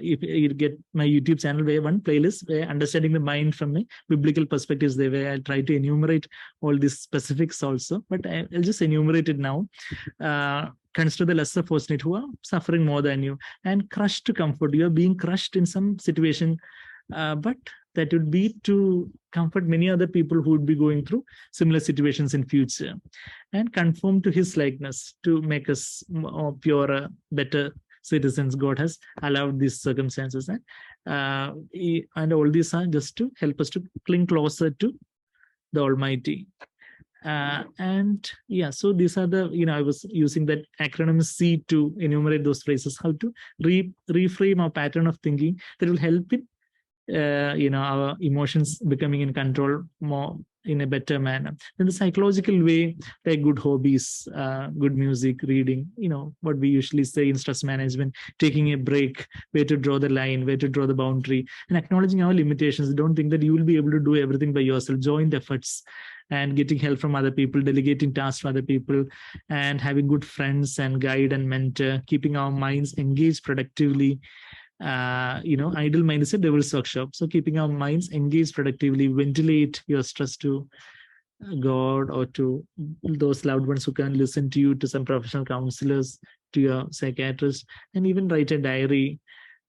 if you get my YouTube channel, where one playlist where understanding the mind from a biblical perspective is there, where I try to enumerate all these specifics also, but I'll just enumerate it now. Consider the lesser fortunate who are suffering more than you, and crushed to comfort. You are being crushed in some situation, but that would be to comfort many other people who would be going through similar situations in future, and conform to His likeness to make us more purer, better citizens. God has allowed these circumstances, and all these are just to help us to cling closer to the Almighty. So these are the, I was using that acronym C to enumerate those phrases, how to reframe our pattern of thinking that will help in our emotions becoming in control more in a better manner. In the psychological way, like good hobbies, good music, reading, what we usually say in stress management, taking a break, where to draw the line, where to draw the boundary, and acknowledging our limitations. Don't think that you will be able to do everything by yourself. Joint efforts and getting help from other people, delegating tasks to other people, and having good friends and guide and mentor, keeping our minds engaged productively. Idle mind is a devil's workshop. So keeping our minds engaged productively, ventilate your stress to God or to those loved ones who can listen to you, to some professional counselors, to your psychiatrist, and even write a diary,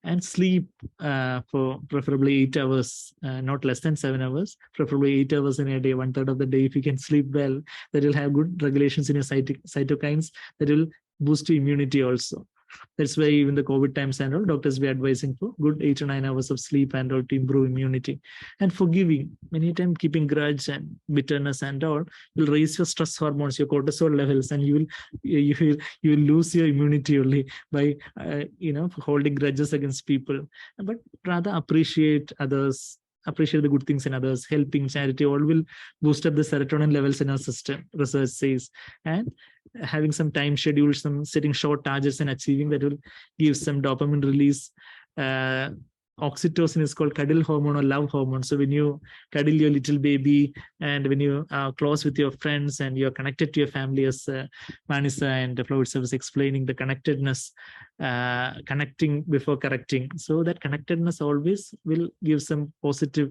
and sleep for preferably 8 hours, not less than 7 hours, preferably 8 hours in a day, 1/3 of the day. If you can sleep well, that will have good regulations in your cytokines, that will boost your immunity also. That's why even the COVID times and all, doctors were advising for good 8 to 9 hours of sleep and all to improve immunity. And forgiving, many times keeping grudge and bitterness and all will raise your stress hormones, your cortisol levels, and you will lose your immunity only by holding grudges against people. But rather appreciate others, appreciate the good things in others, helping, charity, all will boost up the serotonin levels in our system, research says. And having some time schedules, some setting short targets and achieving that will give some dopamine release. Oxytocin is called cuddle hormone or love hormone. So when you cuddle your little baby, and when you are close with your friends and you're connected to your family, as Manisa and Floyd was explaining, the connectedness, connecting before correcting. So that connectedness always will give some positive,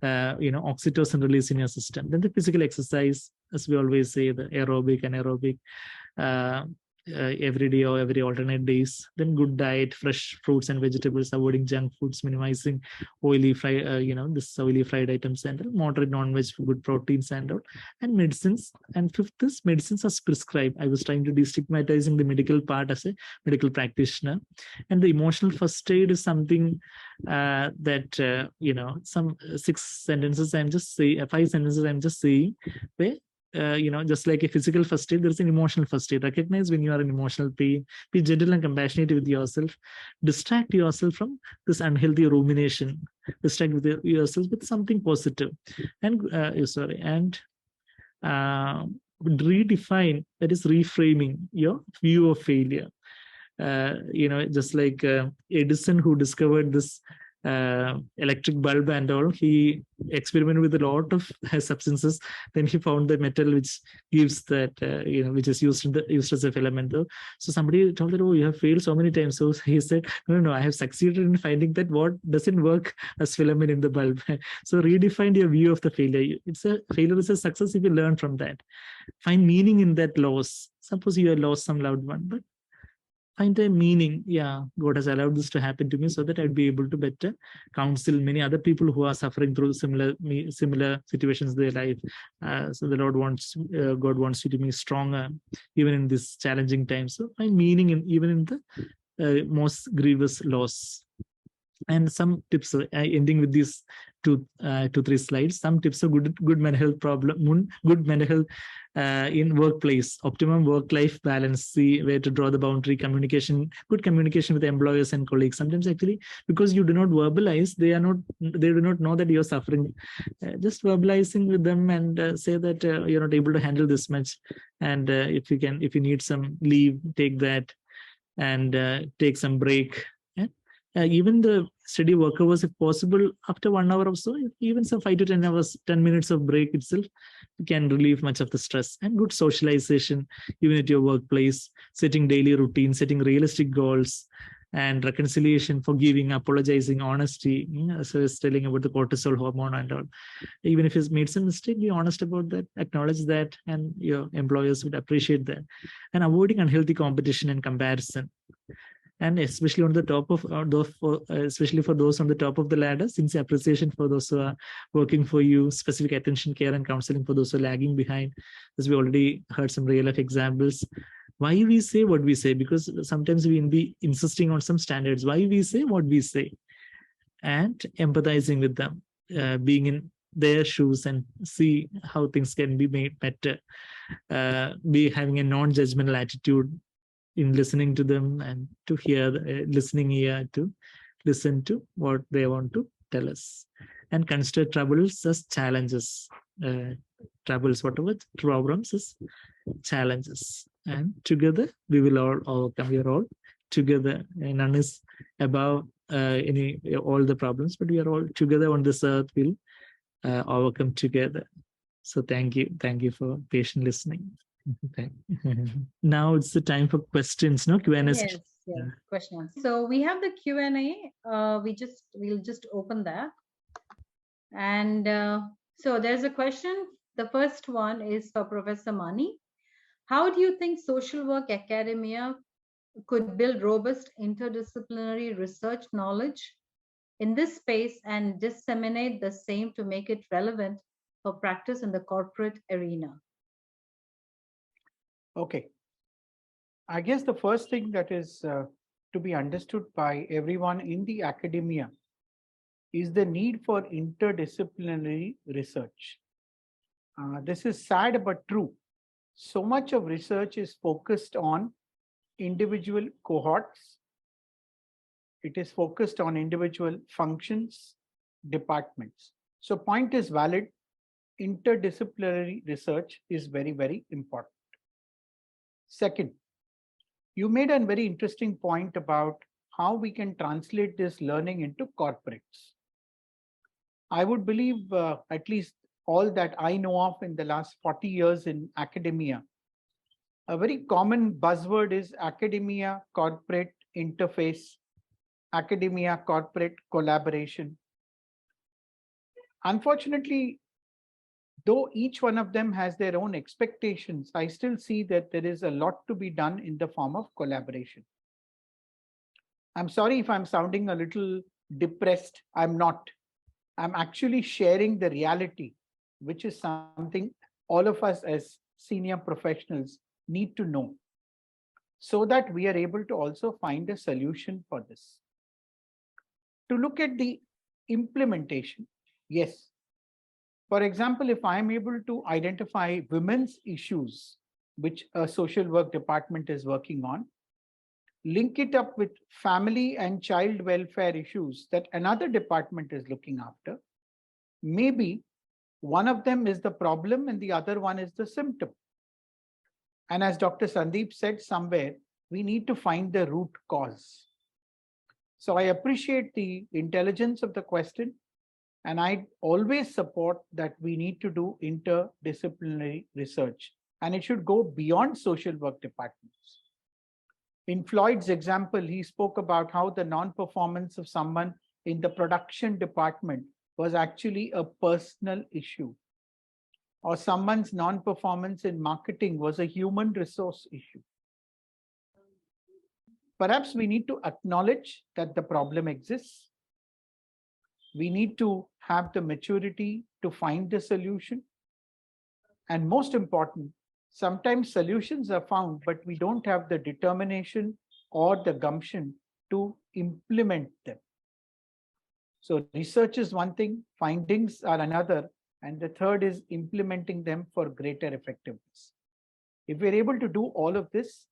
oxytocin release in your system. Then the physical exercise, as we always say, the aerobic, anaerobic, every day or every alternate days. Then good diet, fresh fruits and vegetables, avoiding junk foods, minimizing oily this oily fried items and all, moderate non-veg, good proteins and all, and medicines. And fifth is medicines as prescribed. I was trying to destigmatizing the medical part as a medical practitioner. And the emotional first aid is something that some 5 sentences I'm just saying, where just like a physical first aid, there's an emotional first aid. Recognize when you are in emotional pain, be gentle and compassionate with yourself, distract yourself from this unhealthy rumination, distract yourself with something positive, and redefine, that is reframing your view of failure. Just like Edison, who discovered this electric bulb and all, he experimented with a lot of substances. Then he found the metal which gives that, which is used as a filament. So somebody told that, oh, you have failed so many times. So he said, no, I have succeeded in finding that what doesn't work as filament in the bulb. So redefine your view of the failure. Failure is a success if you learn from that. Find meaning in that loss. Suppose you have lost some loved one, but find a meaning. Yeah, God has allowed this to happen to me so that I'd be able to better counsel many other people who are suffering through similar situations in their life. So the God wants you to be stronger even in this challenging time. So find meaning even in the most grievous loss. And some tips, ending with these 2-3 slides. Some tips of good mental health good mental health in workplace, optimum work-life balance, see where to draw the boundary, communication, good communication with employers and colleagues. Sometimes actually, because you do not verbalize, they do not know that you're suffering. Just verbalizing with them and say that you're not able to handle this much, and if you need some leave, take that, and take some break. Even the steady work hours, if possible, after 1 hour or so, even some 5 to 10 hours, 10 minutes of break itself can relieve much of the stress. And good socialization, even at your workplace, setting daily routines, setting realistic goals, and reconciliation, forgiving, apologizing, honesty. So it's telling about the cortisol hormone and all. Even if he's made some mistake, be honest about that, acknowledge that, and your employers would appreciate that. And avoiding unhealthy competition and comparison. And especially on the top of especially for those on the top of the ladder, sincere appreciation for those who are working for you, specific attention, care, and counseling for those who are lagging behind. As we already heard some real life examples. Why we say what we say? Because sometimes we be insisting on some standards. Why we say what we say, and empathizing with them, being in their shoes and see how things can be made better. Be having a non-judgmental attitude in listening to them, and to hear, listening ear to listen to what they want to tell us. And consider troubles as challenges. Troubles, whatever, problems as challenges. And together we will all overcome. We are all together. And none is above all the problems, but we are all together on this earth. We'll overcome together. So thank you for patient listening. Now it's the time for questions, no? Q&A. Yes, questions. So we have the Q&A. We'll just open that. And so there's a question. The first one is for Professor Mani. How do you think social work academia could build robust interdisciplinary research knowledge in this space and disseminate the same to make it relevant for practice in the corporate arena? Okay. I guess the first thing that is to be understood by everyone in the academia is the need for interdisciplinary research. This is sad but true. So much of research is focused on individual cohorts. It is focused on individual functions, departments. So point is valid. Interdisciplinary research is very, very important. Second, you made a very interesting point about how we can translate this learning into corporates. I would believe at least all that I know of in the last 40 years in academia, a very common buzzword is academia corporate interface, academia corporate collaboration. Unfortunately, though each one of them has their own expectations, I still see that there is a lot to be done in the form of collaboration. I'm sorry if I'm sounding a little depressed. I'm not. I'm actually sharing the reality, which is something all of us as senior professionals need to know, so that we are able to also find a solution for this. To look at the implementation, yes. For example, if I am able to identify women's issues, which a social work department is working on, link it up with family and child welfare issues that another department is looking after, maybe one of them is the problem and the other one is the symptom. And as Dr. Sandeep said somewhere, we need to find the root cause. So I appreciate the intelligence of the question, and I always support that we need to do interdisciplinary research, and it should go beyond social work departments. In Floyd's example, he spoke about how the non-performance of someone in the production department was actually a personal issue, or someone's non-performance in marketing was a human resource issue. Perhaps we need to acknowledge that the problem exists. We need to have the maturity to find the solution. And most important, sometimes solutions are found, but we don't have the determination or the gumption to implement them. So research is one thing, findings are another, and the third is implementing them for greater effectiveness. If we're able to do all of this,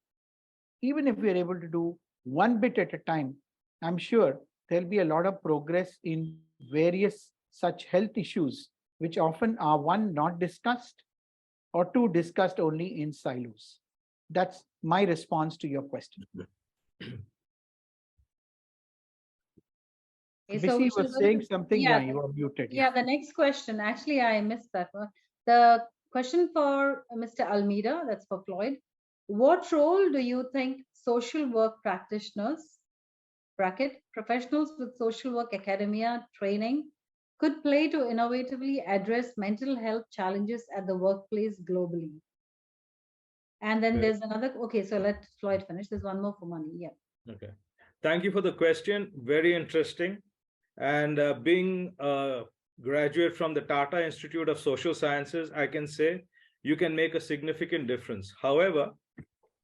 even if we're able to do one bit at a time, I'm sure there'll be a lot of progress in various such health issues, which often are one, not discussed, or two, discussed only in silos. That's my response to your question. Okay, Bissy was saying something, yeah, you are muted. Yeah, the next question, actually, I missed that one. The question for Mr. Almeida, that's for Floyd. What role do you think social work practitioners, bracket, professionals with social work academia training, could play to innovatively address mental health challenges at the workplace globally? And then there's another, okay, so let Floyd finish. There's one more for Mani, yeah. Okay. Thank you for the question. Very interesting. And being a graduate from the Tata Institute of Social Sciences, I can say you can make a significant difference. However,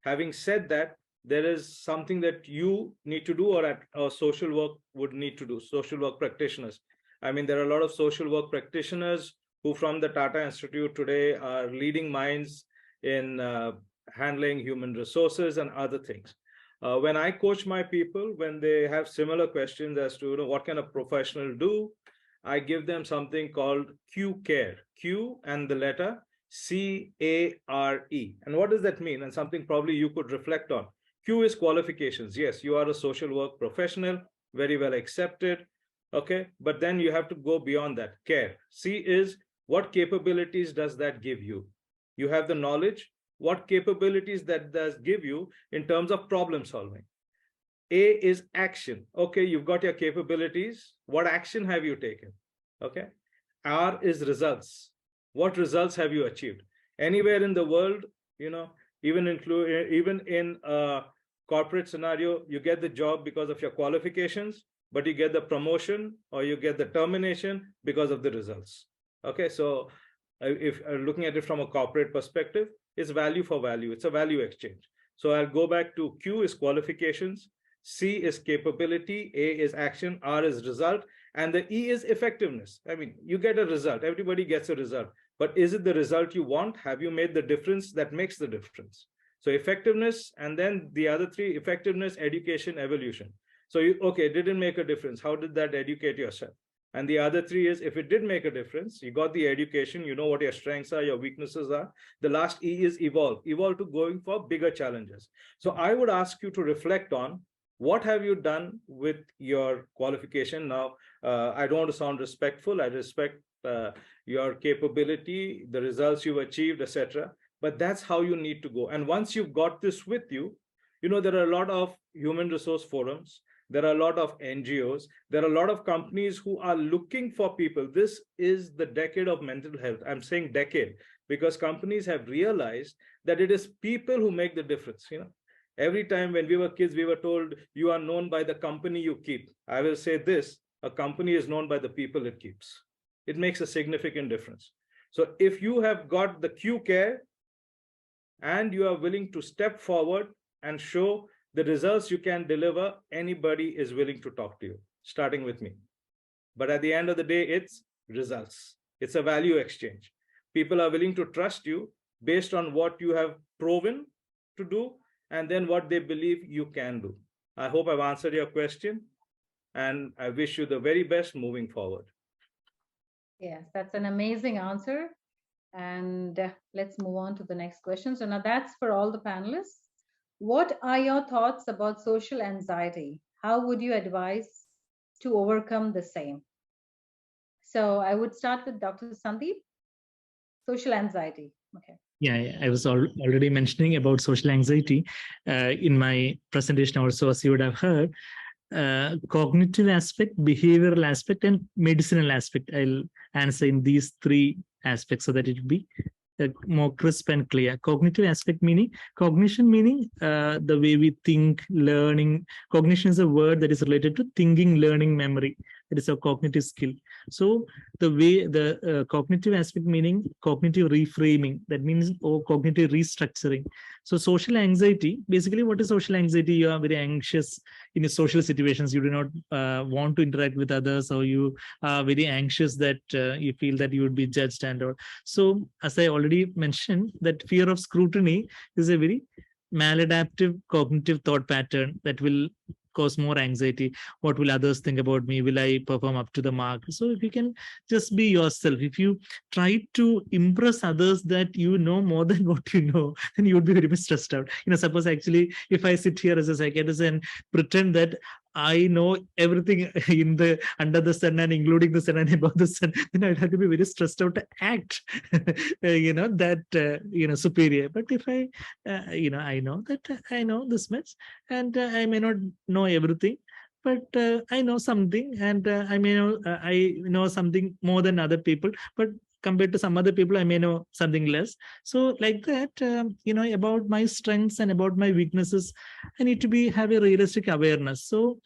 having said that, there is something that you need to do, or social work would need to do, social work practitioners. I mean, there are a lot of social work practitioners who from the Tata Institute today are leading minds in handling human resources and other things. When I coach my people, when they have similar questions as to what can a professional do, I give them something called Q Care, Q and the letter CARE. And what does that mean? And something probably you could reflect on. Q is qualifications. Yes, you are a social work professional, very well accepted. Okay, but then you have to go beyond that. Care. C is what capabilities does that give you? You have the knowledge. What capabilities that does give you in terms of problem solving? A is action. Okay, you've got your capabilities. What action have you taken? Okay. R is results. What results have you achieved? Anywhere in the world, even in a corporate scenario, you get the job because of your qualifications, but you get the promotion or you get the termination because of the results. Okay, so if looking at it from a corporate perspective, it's value for value. It's a value exchange. So I'll go back to Q is qualifications, C is capability, A is action, R is result, and the E is effectiveness. I mean, you get a result. Everybody gets a result. But is it the result you want? Have you made the difference that makes the difference? So effectiveness, and then the other three, effectiveness, education, evolution. So it didn't make a difference. How did that educate yourself? And the other three is, if it did make a difference, you got the education, you know what your strengths are, your weaknesses are. The last E is evolve to going for bigger challenges. So I would ask you to reflect on what have you done with your qualification. Now, I don't want to sound respectful. I respect your capability, the results you've achieved, etc. But that's how you need to go. And once you've got this with you, there are a lot of human resource forums. There are a lot of NGOs. There are a lot of companies who are looking for people. This is the decade of mental health. I'm saying decade because companies have realized that it is people who make the difference. Every time when we were kids, we were told you are known by the company you keep. I will say this, a company is known by the people it keeps. It makes a significant difference. So if you have got the Q care and you are willing to step forward and show the results you can deliver, anybody is willing to talk to you, starting with me. But at the end of the day, it's results. It's a value exchange. People are willing to trust you based on what you have proven to do and then what they believe you can do. I hope I've answered your question, and I wish you the very best moving forward. Yes, that's an amazing answer. And let's move on to the next question. So now that's for all the panelists. What are your thoughts about social anxiety? How would you advise to overcome the same? So I would start with Dr. Sandeep. Social anxiety. Okay. Yeah, I was already mentioning about social anxiety in my presentation also, as you would have heard. Cognitive aspect, behavioral aspect, and medicinal aspect. I'll answer in these three aspects so that it will be more crisp and clear. Cognitive aspect meaning, cognition meaning the way we think, learning. Cognition is a word that is related to thinking, learning, memory. It is a cognitive skill. So the way the cognitive aspect meaning cognitive reframing, that means cognitive restructuring. So social anxiety, basically what is social anxiety? You are very anxious in your social situations. You do not want to interact with others, or you are very anxious that you feel that you would be judged and all. So as I already mentioned, that fear of scrutiny is a very maladaptive cognitive thought pattern that will cause more anxiety. What will others think about me? Will I perform up to the mark? So if you can just be yourself, if you try to impress others that you know more than what you know, then you would be very much stressed out. Suppose actually if I sit here as a psychiatrist and pretend that I know everything in the under the sun and including the sun and above the sun, then I'd have to be very stressed out to act, superior. But if I, I know that I know this much, and I may not know everything, but I know something, and I know something more than other people, but compared to some other people, I may know something less. So like that, about my strengths and about my weaknesses, I need to have a realistic awareness. So,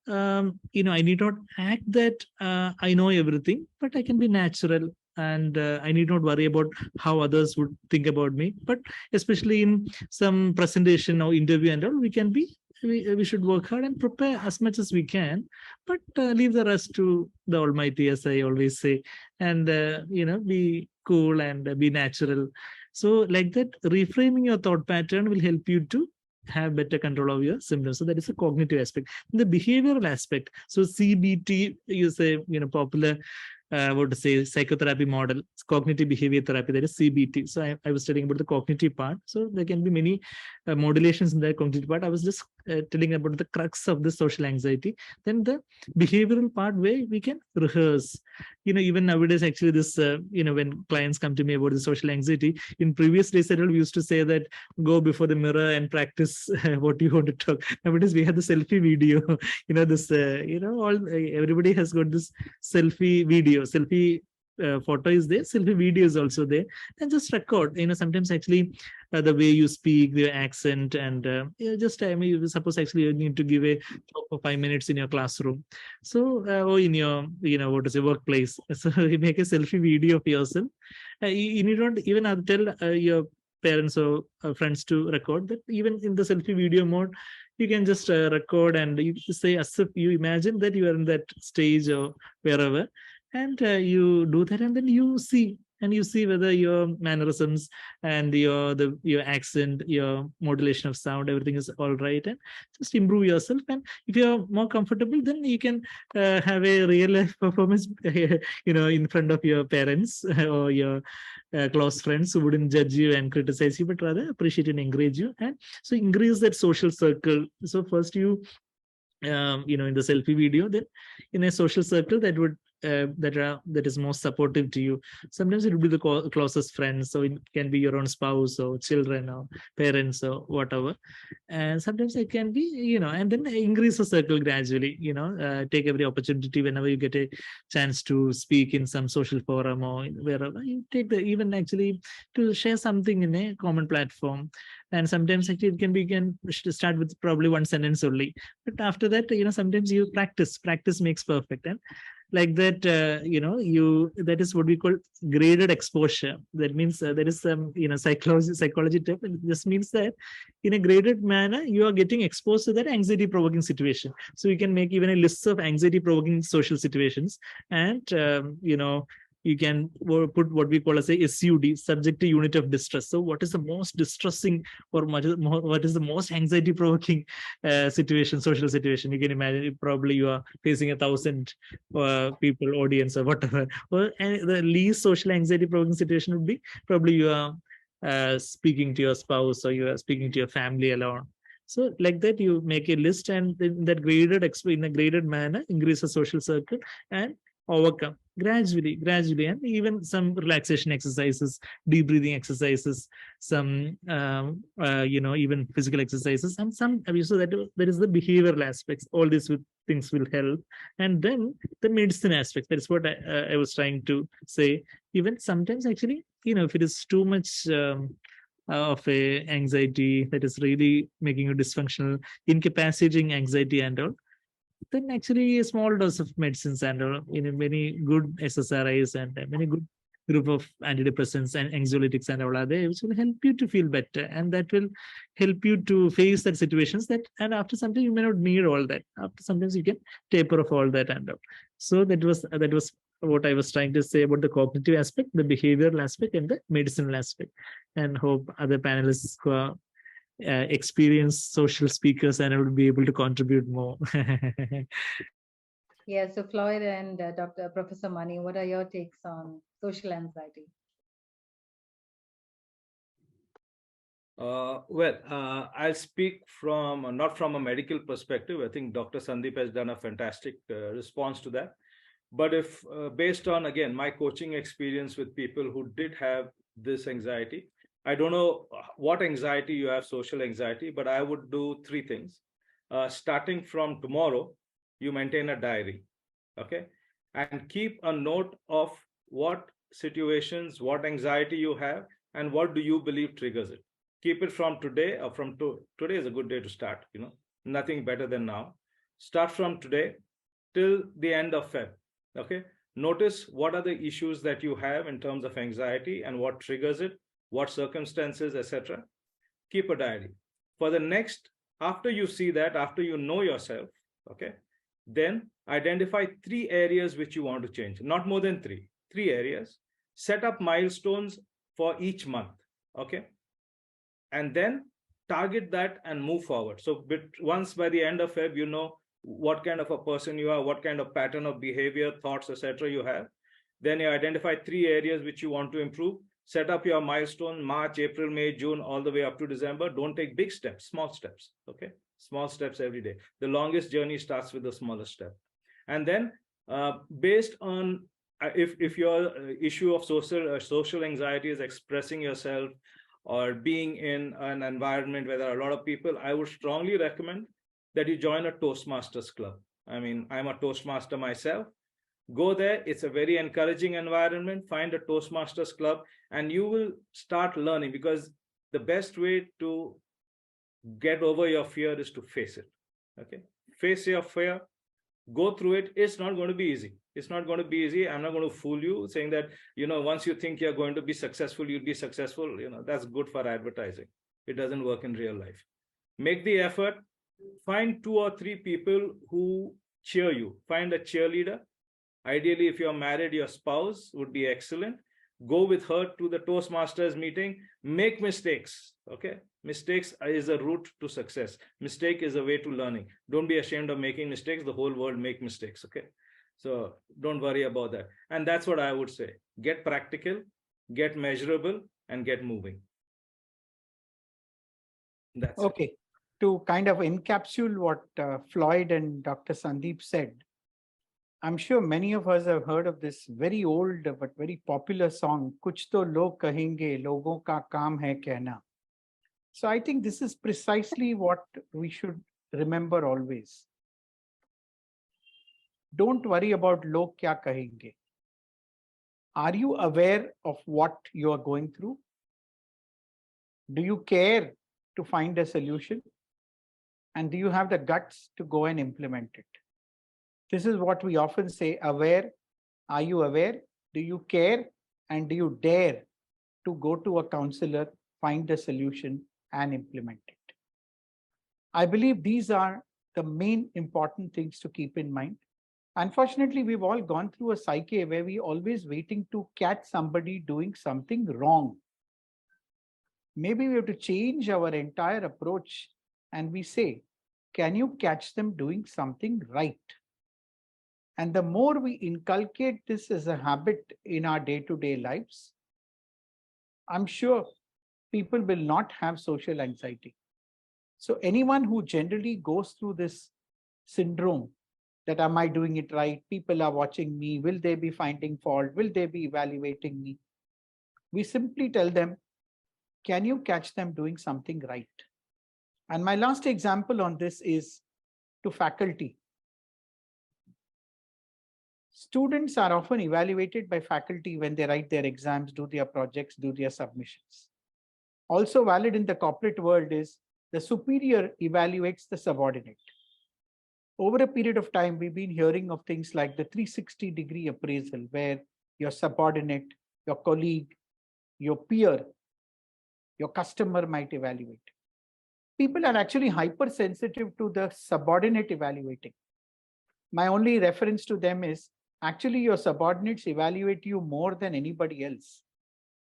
I need not act that I know everything, but I can be natural, and I need not worry about how others would think about me. But especially in some presentation or interview and all, we should work hard and prepare as much as we can, but leave the rest to the Almighty, as I always say, and be cool and be natural. So like that, reframing your thought pattern will help you to have better control of your symptoms. So that is a cognitive aspect. The behavioral aspect, so CBT, you say, popular psychotherapy model, cognitive behavior therapy, that is CBT. So I was studying about the cognitive part. So there can be many modulations in the cognitive part. I was just telling about the crux of the social anxiety. Then the behavioral part, where we can rehearse. Even nowadays, actually, this, when clients come to me about the social anxiety, in previous days, we used to say that go before the mirror and practice what you want to talk. Nowadays, we have the selfie video. Everybody has got this selfie video. Selfie photo is there, selfie video is also there, and just record. Sometimes actually the way you speak, the accent, and suppose actually you need to give a talk for 5 minutes in your classroom, so or in your workplace. So you make a selfie video of yourself. You need not even tell your parents or friends to record that. Even in the selfie video mode, you can just record, and you say as if you imagine that you are in that stage or wherever, and you do that, and then you see whether your mannerisms and your accent, your modulation of sound, everything is all right, and just improve yourself. And if you're more comfortable, then you can have a real life performance in front of your parents or your close friends, who wouldn't judge you and criticize you, but rather appreciate and encourage you. And so increase that social circle. So first you in the selfie video, then in a social circle that would that is most supportive to you. Sometimes it will be the closest friends, so it can be your own spouse or children or parents or whatever. And sometimes it can be, and then increase the circle gradually. Take every opportunity whenever you get a chance to speak in some social forum or wherever, you take the even actually to share something in a common platform. And sometimes actually it can be, start with probably one sentence only, but after that, sometimes you practice makes perfect. And like that, that is what we call graded exposure. That means there is some psychology tip, and this means that in a graded manner you are getting exposed to that anxiety provoking situation. So you can make even a list of anxiety provoking social situations, and you can put what we call as a SUD, subjective unit of distress. So what is the most distressing, or what is the most anxiety provoking social situation? You can imagine probably you are facing 1,000 people audience or whatever. Or the least social anxiety provoking situation would be probably you are speaking to your spouse, or you are speaking to your family alone. So like that, you make a list, and in that in a graded manner, increase the social circle and overcome gradually, and even some relaxation exercises, deep breathing exercises, some even physical exercises, and some, so that there is the behavioral aspects. All these things will help. And then the medicine aspect, that's what I was trying to say. Even sometimes actually, if it is too much of a anxiety that is really making you dysfunctional, incapacitating anxiety and all, then actually a small dose of medicines and many good SSRIs and many good group of antidepressants and anxiolytics and all are there, which will help you to feel better, and that will help you to face that situations that, and after some time you may not need all that. After sometimes you can taper off all that and all. So that was what I was trying to say about the cognitive aspect, the behavioral aspect, and the medicinal aspect, and hope other panelists who are experienced social speakers and I will be able to contribute more. Yeah, so Floyd and Dr. Professor Mani, what are your takes on social anxiety? I'll speak from not from a medical perspective. I think Dr. Sandeep has done a fantastic response to that. But if based on, again, my coaching experience with people who did have this anxiety, I don't know what anxiety you have, social anxiety, but I would do three things. Starting from tomorrow, you maintain a diary, okay? And keep a note of what situations, what anxiety you have, and what do you believe triggers it. Keep it from today, or today is a good day to start, nothing better than now. Start from today till the end of Feb, okay? Notice what are the issues that you have in terms of anxiety and what triggers it, what circumstances, etc. Keep a diary. For the next, after you see that, after you know yourself, okay, then identify 3 areas which you want to change, not more than 3 areas. Set up milestones for each month, okay? And then target that and move forward. So once by the end of Feb, you know what kind of a person you are, what kind of pattern of behavior, thoughts, etc. you have. Then you identify 3 areas which you want to improve. Set up your milestone, March, April, May, June, all the way up to December. Don't take big steps, small steps, okay? Small steps every day. The longest journey starts with the smallest step. And then based on, if your issue of social anxiety is expressing yourself or being in an environment where there are a lot of people, I would strongly recommend that you join a Toastmasters club. I mean, I'm a Toastmaster myself. Go there. It's a very encouraging environment. Find a Toastmasters club and you will start learning, because the best way to get over your fear is to face it. Okay. Face your fear, go through it. It's not going to be easy. It's not going to be easy. I'm not going to fool you saying that, once you think you're going to be successful, you'll be successful. That's good for advertising. It doesn't work in real life. Make the effort. Find 2 or 3 people who cheer you. Find a cheerleader. Ideally, if you're married, your spouse would be excellent. Go with her to the Toastmasters meeting. Make mistakes, okay? Mistakes is a route to success. Mistake is a way to learning. Don't be ashamed of making mistakes. The whole world make mistakes, okay? So don't worry about that. And that's what I would say. Get practical, get measurable, and get moving. That's okay. it. To kind of encapsulate what Floyd and Dr. Sandeep said, I'm sure many of us have heard of this very old but very popular song, Kuch to log kahenge, logon ka kaam hai kehna. So I think this is precisely what we should remember always. Don't worry about log kya kahenge. Are you aware of what you are going through? Do you care to find a solution? And do you have the guts to go and implement it? This is what we often say, aware. Are you aware? Do you care? And do you dare to go to a counselor, find a solution and implement it? I believe these are the main important things to keep in mind. Unfortunately, we've all gone through a psyche where we're always waiting to catch somebody doing something wrong. Maybe we have to change our entire approach and we say, can you catch them doing something right? And the more we inculcate this as a habit in our day-to-day lives, I'm sure people will not have social anxiety. So anyone who generally goes through this syndrome that am I doing it right? People are watching me. Will they be finding fault? Will they be evaluating me? We simply tell them, can you catch them doing something right? And my last example on this is to faculty. Students are often evaluated by faculty when they write their exams, do their projects, do their submissions. Also valid in the corporate world is the superior evaluates the subordinate. Over a period of time, we've been hearing of things like the 360-degree appraisal, where your subordinate, your colleague, your peer, your customer might evaluate. People are actually hypersensitive to the subordinate evaluating. My only reference to them is actually your subordinates evaluate you more than anybody else.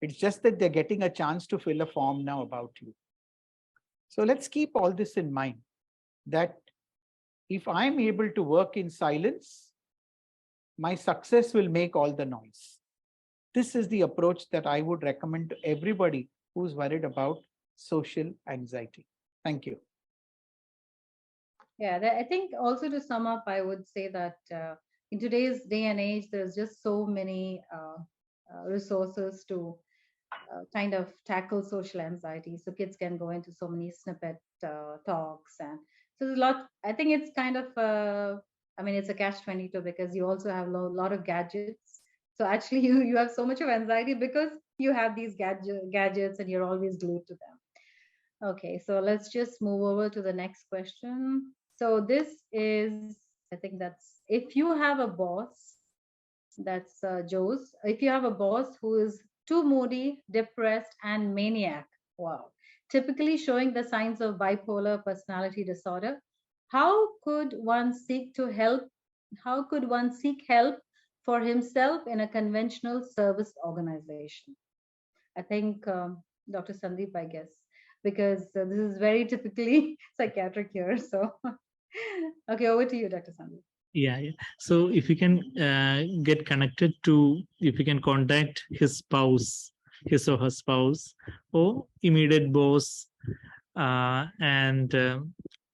It's just that they're getting a chance to fill a form now about you. So let's keep all this in mind, that if I'm able to work in silence, my success will make all the noise. This is the approach that I would recommend to everybody who's worried about social anxiety. Thank you. Yeah, I think also to sum up, I would say that in today's day and age, there's just so many resources to kind of tackle social anxiety. So kids can go into so many snippet talks, and so there's a lot. I think it's kind of I mean, it's a catch-22 because you also have a lot of gadgets. So actually, you have so much of anxiety because you have these gadgets and you're always glued to them. Okay, so let's just move over to the next question. So this is, I think that's, if you have a boss, that's Joe's. If you have a boss who is too moody, depressed, and maniac, wow, typically showing the signs of bipolar personality disorder, how could one seek to help? How could one seek help for himself in a conventional service organization? I think Dr. Sandeep, I guess, because this is very typically psychiatric here. So, okay, over to you, Dr. Sandeep. Yeah. So if you can get connected to, if you can contact his spouse, his or her spouse, or immediate boss, and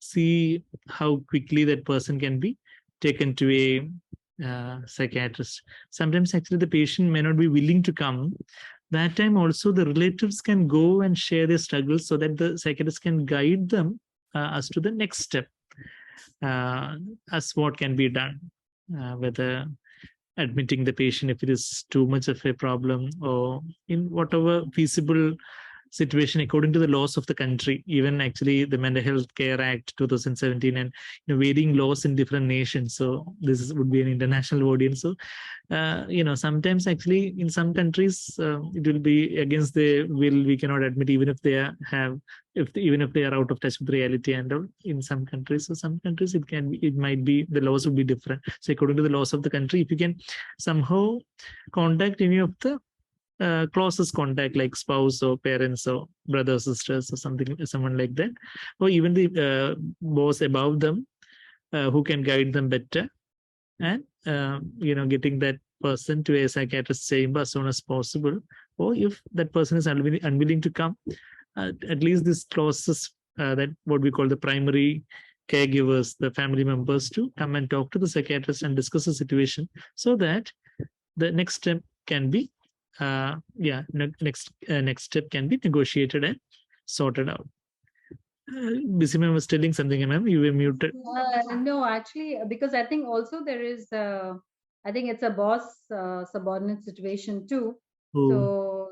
see how quickly that person can be taken to a psychiatrist. Sometimes actually the patient may not be willing to come. That time also the relatives can go and share their struggles so that the psychiatrist can guide them as to the next step. As what can be done, whether admitting the patient if it is too much of a problem, or in whatever feasible situation according to the laws of the country. Even actually the Mental Health Care Act 2017 and varying laws in different nations. So this would be an international audience. So sometimes actually in some countries it will be against their will. We cannot admit even if they even if they are out of touch with reality and all in some countries. So some countries it might be the laws would be different. So according to the laws of the country, if you can somehow contact any of the closest contact like spouse or parents or brothers, sisters or someone like that, or even the boss above them who can guide them better, and getting that person to a psychiatrist chamber as soon as possible. Or if that person is unwilling to come, at least this closest that what we call the primary caregivers, the family members to come and talk to the psychiatrist and discuss the situation so that the next step can be, next step can be negotiated and sorted out. Bissy ma'am was telling something, ma'am. You were muted. No, actually, because I think also there is, I think it's a boss subordinate situation too. Oh.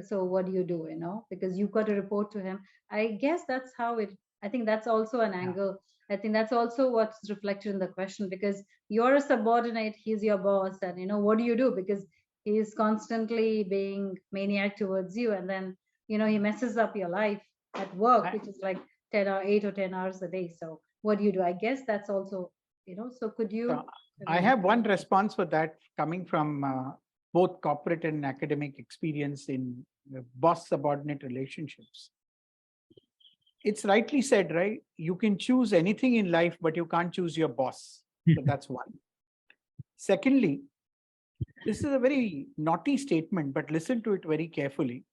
So what do you do? You know, because you've got to report to him. I guess that's how it. I think that's also an angle. I think that's also what's reflected in the question, because you're a subordinate, he's your boss, and you know, what do you do? Because he's constantly being maniac towards you, and then you know he messes up your life at work, which is like 8 or 10 hours a day. So what do you do? I guess that's also, you know, so could you? I have one response for that coming from both corporate and academic experience in boss subordinate relationships. It's rightly said, right? You can choose anything in life, but you can't choose your boss. So that's one. Secondly, this is a very naughty statement, but listen to it very carefully.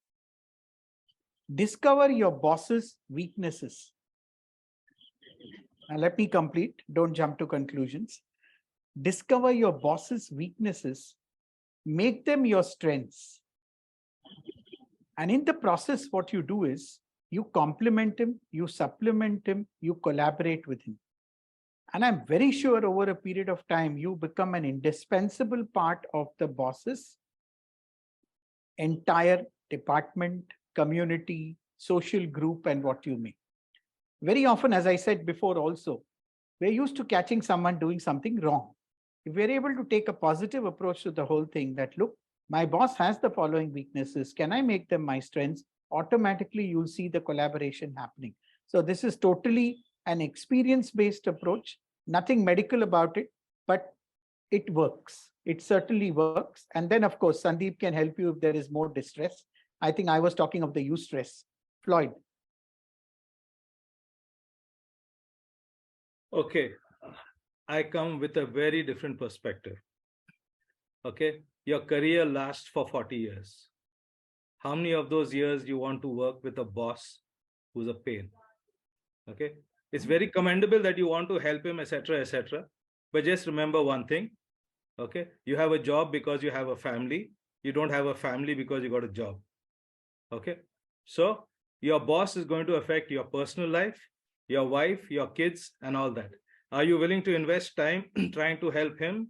Discover your boss's weaknesses. Now, let me complete. Don't jump to conclusions. Discover your boss's weaknesses. Make them your strengths. And in the process, what you do is you complement him, you supplement him, you collaborate with him. And I'm very sure over a period of time, you become an indispensable part of the boss's entire department, community, social group, and what you may. Very often, as I said before also, we're used to catching someone doing something wrong. If we're able to take a positive approach to the whole thing, that look, my boss has the following weaknesses, can I make them my strengths? Automatically, you'll see the collaboration happening. So this is totally an experience-based approach, nothing medical about it, but it works. It certainly works. And then, of course, Sandeep can help you if there is more distress. I think I was talking of the eustress. Floyd. Okay. I come with a very different perspective. Okay. Your career lasts for 40 years. How many of those years you want to work with a boss who's a pain? Okay. It's very commendable that you want to help him, etc., etc. But just remember one thing. Okay. You have a job because you have a family. You don't have a family because you got a job. Okay. So your boss is going to affect your personal life, your wife, your kids, and all that. Are you willing to invest time trying to help him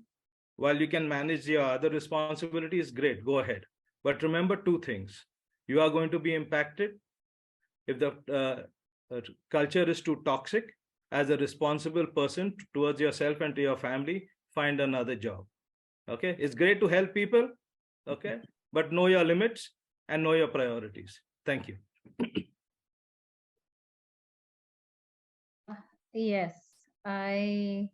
while you can manage your other responsibilities? Great, go ahead. But remember two things. You are going to be impacted if the culture is too toxic. As a responsible person towards yourself and to your family, find another job. Okay, it's great to help people. Okay, but know your limits and know your priorities. Thank you. Yes, there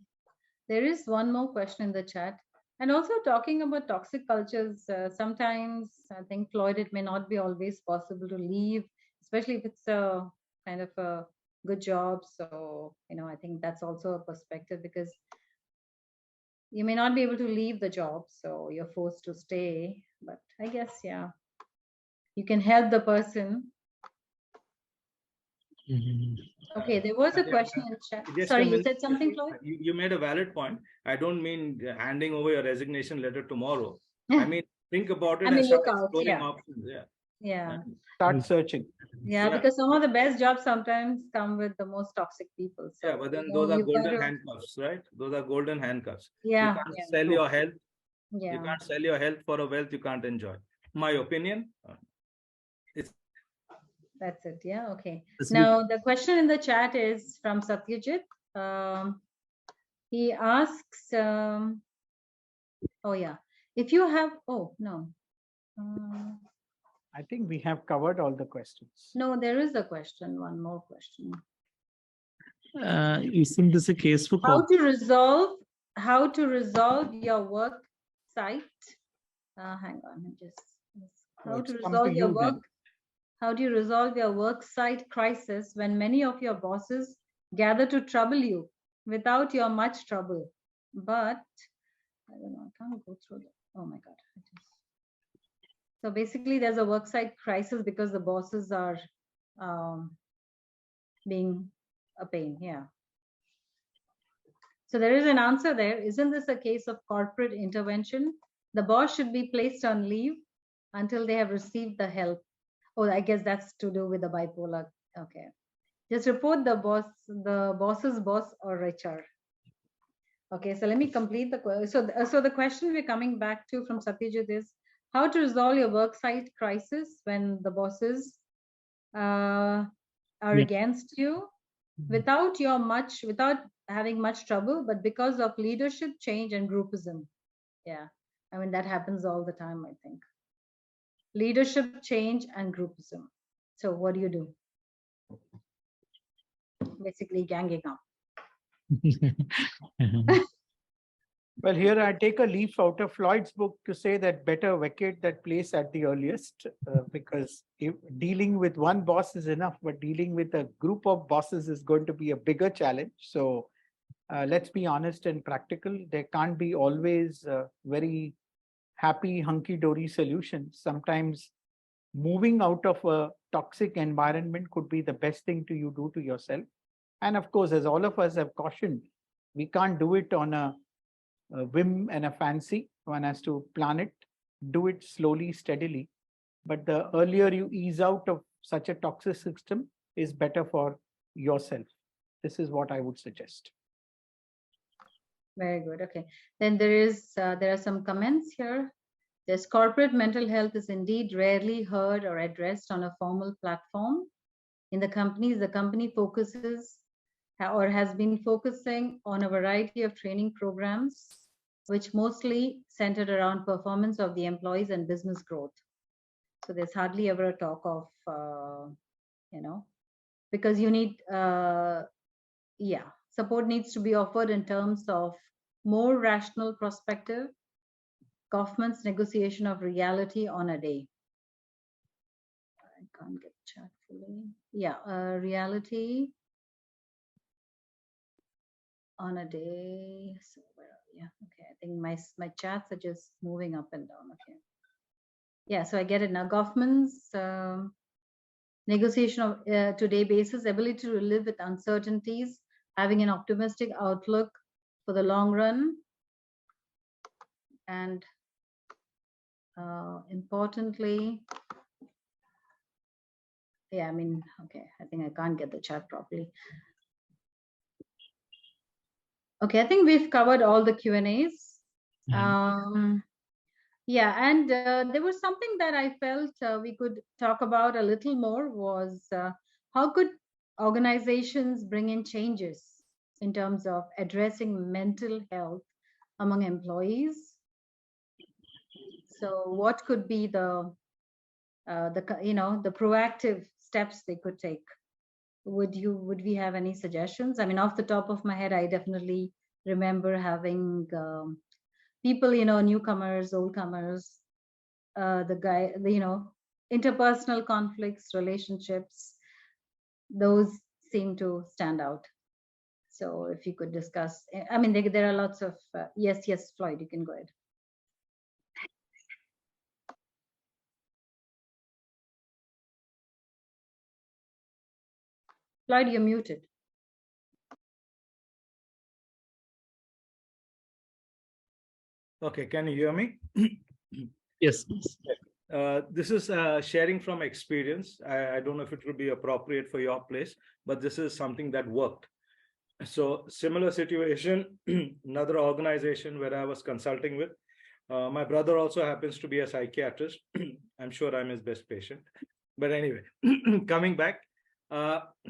is one more question in the chat. And also talking about toxic cultures, sometimes I think, Floyd, it may not be always possible to leave, especially if it's a kind of a good job. So, you know, I think that's also a perspective, because you may not be able to leave the job, so you're forced to stay. But I guess, yeah, you can help the person. Okay, there was a question in chat. Sorry, you said something, Floyd? You made a valid point. I don't mean handing over your resignation letter tomorrow. I mean, think about it and start exploring options. Yeah. Start searching. Yeah, because some of the best jobs sometimes come with the most toxic people. So, yeah, but then those are golden handcuffs, right? Those are golden handcuffs. Yeah. You can't sell your health. Yeah. You can't sell your health for a wealth you can't enjoy. My opinion. That's it. Yeah. Okay. Now the question in the chat is from Satyajit. He asks, oh yeah, if you have, oh no. I think we have covered all the questions. No, there is a question, one more question. Isn't this a case for how to resolve your work site? Hang on, how do you resolve your work site crisis when many of your bosses gather to trouble you without your much trouble? But I don't know, I can't go through that. Oh my God. So basically there's a work site crisis because the bosses are being a pain. Yeah. So there is an answer there. Isn't this a case of corporate intervention? The boss should be placed on leave until they have received the help. Oh, I guess that's to do with the bipolar. Okay. Just report the boss's boss or HR. Okay, so let me complete the question. So the question we're coming back to from Satyajit is how to resolve your worksite crisis when the bosses are against you without having much trouble, but because of leadership change and groupism. Yeah, I mean, that happens all the time, I think. Leadership change and groupism. So what do you do? Basically ganging up. Well, here I take a leaf out of Floyd's book to say that better vacate that place at the earliest, because if dealing with one boss is enough, but dealing with a group of bosses is going to be a bigger challenge. So let's be honest and practical. There can't be always very happy, hunky-dory solutions. Sometimes moving out of a toxic environment could be the best thing you do to yourself. And of course, as all of us have cautioned, we can't do it on a whim and a fancy. One has to plan it, do it slowly, steadily. But the earlier you ease out of such a toxic system is better for yourself. This is what I would suggest. Very good. Okay. Then there are some comments here. There's corporate mental health is indeed rarely heard or addressed on a formal platform. In the companies, the company focuses or has been focusing on a variety of training programs, which mostly centered around performance of the employees and business growth. So there's hardly ever a talk of, because you need, support needs to be offered in terms of more rational perspective, Kaufman's negotiation of reality on a day. I can't get chat fully. Yeah, reality on a day. So where are we? Yeah, okay. I think my chats are just moving up and down. Okay. Yeah, so I get it now. Kaufman's negotiation of today basis, ability to live with uncertainties, having an optimistic outlook for the long run, and importantly, yeah, I mean, okay, I think I can't get the chat properly. Okay, I think we've covered all the Q&As. Yeah, and there was something that I felt we could talk about a little more was how could organizations bring in changes in terms of addressing mental health among employees? So what could be the proactive steps they could take? Would we have any suggestions? I mean, off the top of my head, I definitely remember having people, newcomers, oldcomers, interpersonal conflicts, relationships, those seem to stand out. So if you could discuss, I mean, there are lots of, yes, Floyd, you can go ahead. Floyd, you're muted. Okay, can you hear me? Yes. This is sharing from experience. I don't know if it would be appropriate for your place, but this is something that worked. So similar situation, another organization where I was consulting with. My brother also happens to be a psychiatrist. I'm sure I'm his best patient. But anyway, coming back,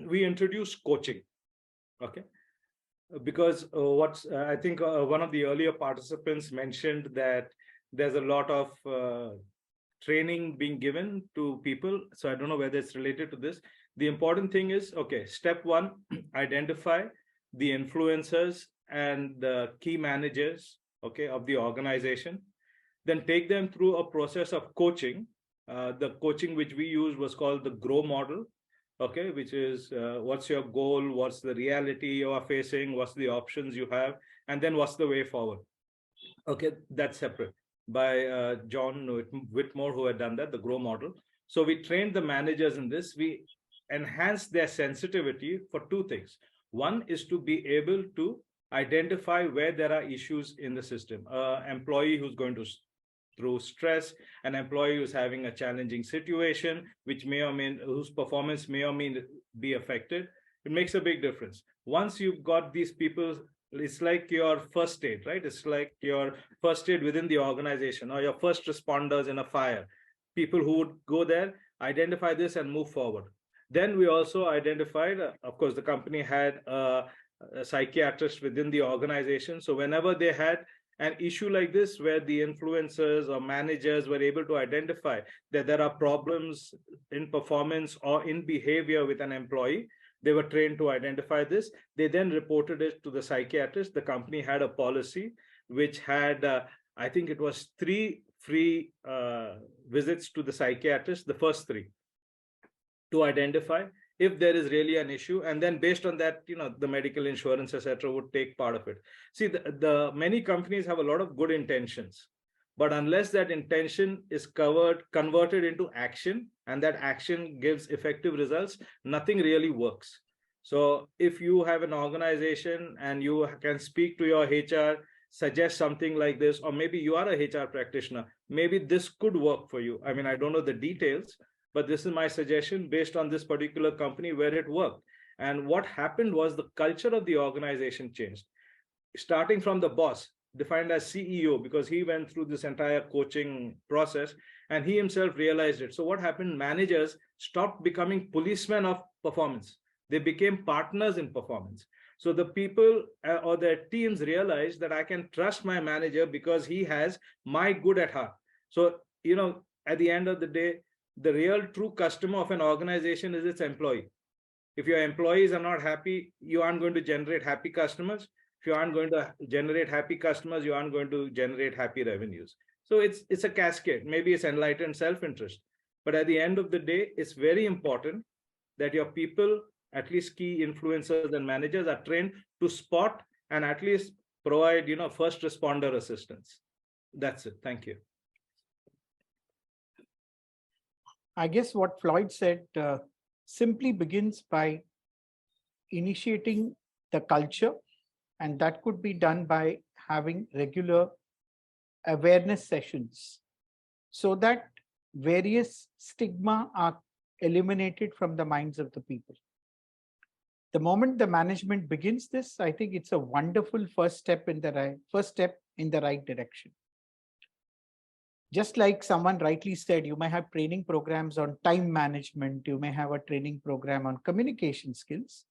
we introduced coaching. Okay. Because I think one of the earlier participants mentioned that there's a lot of training being given to people. So I don't know whether it's related to this. The important thing is, okay, step one, identify the influencers and the key managers, okay, of the organization. Then take them through a process of coaching. The coaching which we used was called the GROW model. Okay, which is what's your goal, what's the reality you are facing, what's the options you have, and then what's the way forward. Okay, that's separate by John Whitmore, who had done that, the GROW model. So we trained the managers in this. We enhanced their sensitivity for two things. One is to be able to identify where there are issues in the system. Employee who's going through stress, an employee who's having a challenging situation, which may or may, whose performance may or may be affected. It makes a big difference. Once you've got these people, it's like your first aid, right? It's like your first aid within the organization, or your first responders in a fire. People who would go there, identify this and move forward. Then we also identified, of course, the company had a psychiatrist within the organization. So whenever they had an issue like this, where the influencers or managers were able to identify that there are problems in performance or in behavior with an employee, they were trained to identify this. They then reported it to the psychiatrist. The company had a policy which had, I think it was 3 free visits to the psychiatrist, the first 3, to identify if there is really an issue, and then based on that, the medical insurance, etc., would take part of it. See, the many companies have a lot of good intentions, but unless that intention is converted into action, and that action gives effective results, nothing really works. So if you have an organization and you can speak to your HR, suggest something like this, or maybe you are a HR practitioner, maybe this could work for you. I mean, I don't know the details, but this is my suggestion based on this particular company where it worked. And what happened was the culture of the organization changed, starting from the boss, defined as CEO, because he went through this entire coaching process and he himself realized it. So what happened? Managers stopped becoming policemen of performance. They became partners in performance. So the people or their teams realized that I can trust my manager because he has my good at heart. So, at the end of the day, the real true customer of an organization is its employee. If your employees are not happy, you aren't going to generate happy customers. If you aren't going to generate happy customers, you aren't going to generate happy revenues. So it's a cascade. Maybe it's enlightened self-interest. But at the end of the day, it's very important that your people, at least key influencers and managers, are trained to spot and at least provide, first responder assistance. That's it. Thank you. I guess what Floyd said simply begins by initiating the culture, and that could be done by having regular awareness sessions so that various stigma are eliminated from the minds of the people. The moment the management begins this, I think it's a wonderful first step in the right direction. Just like someone rightly said, you may have training programs on time management, you may have a training program on communication skills.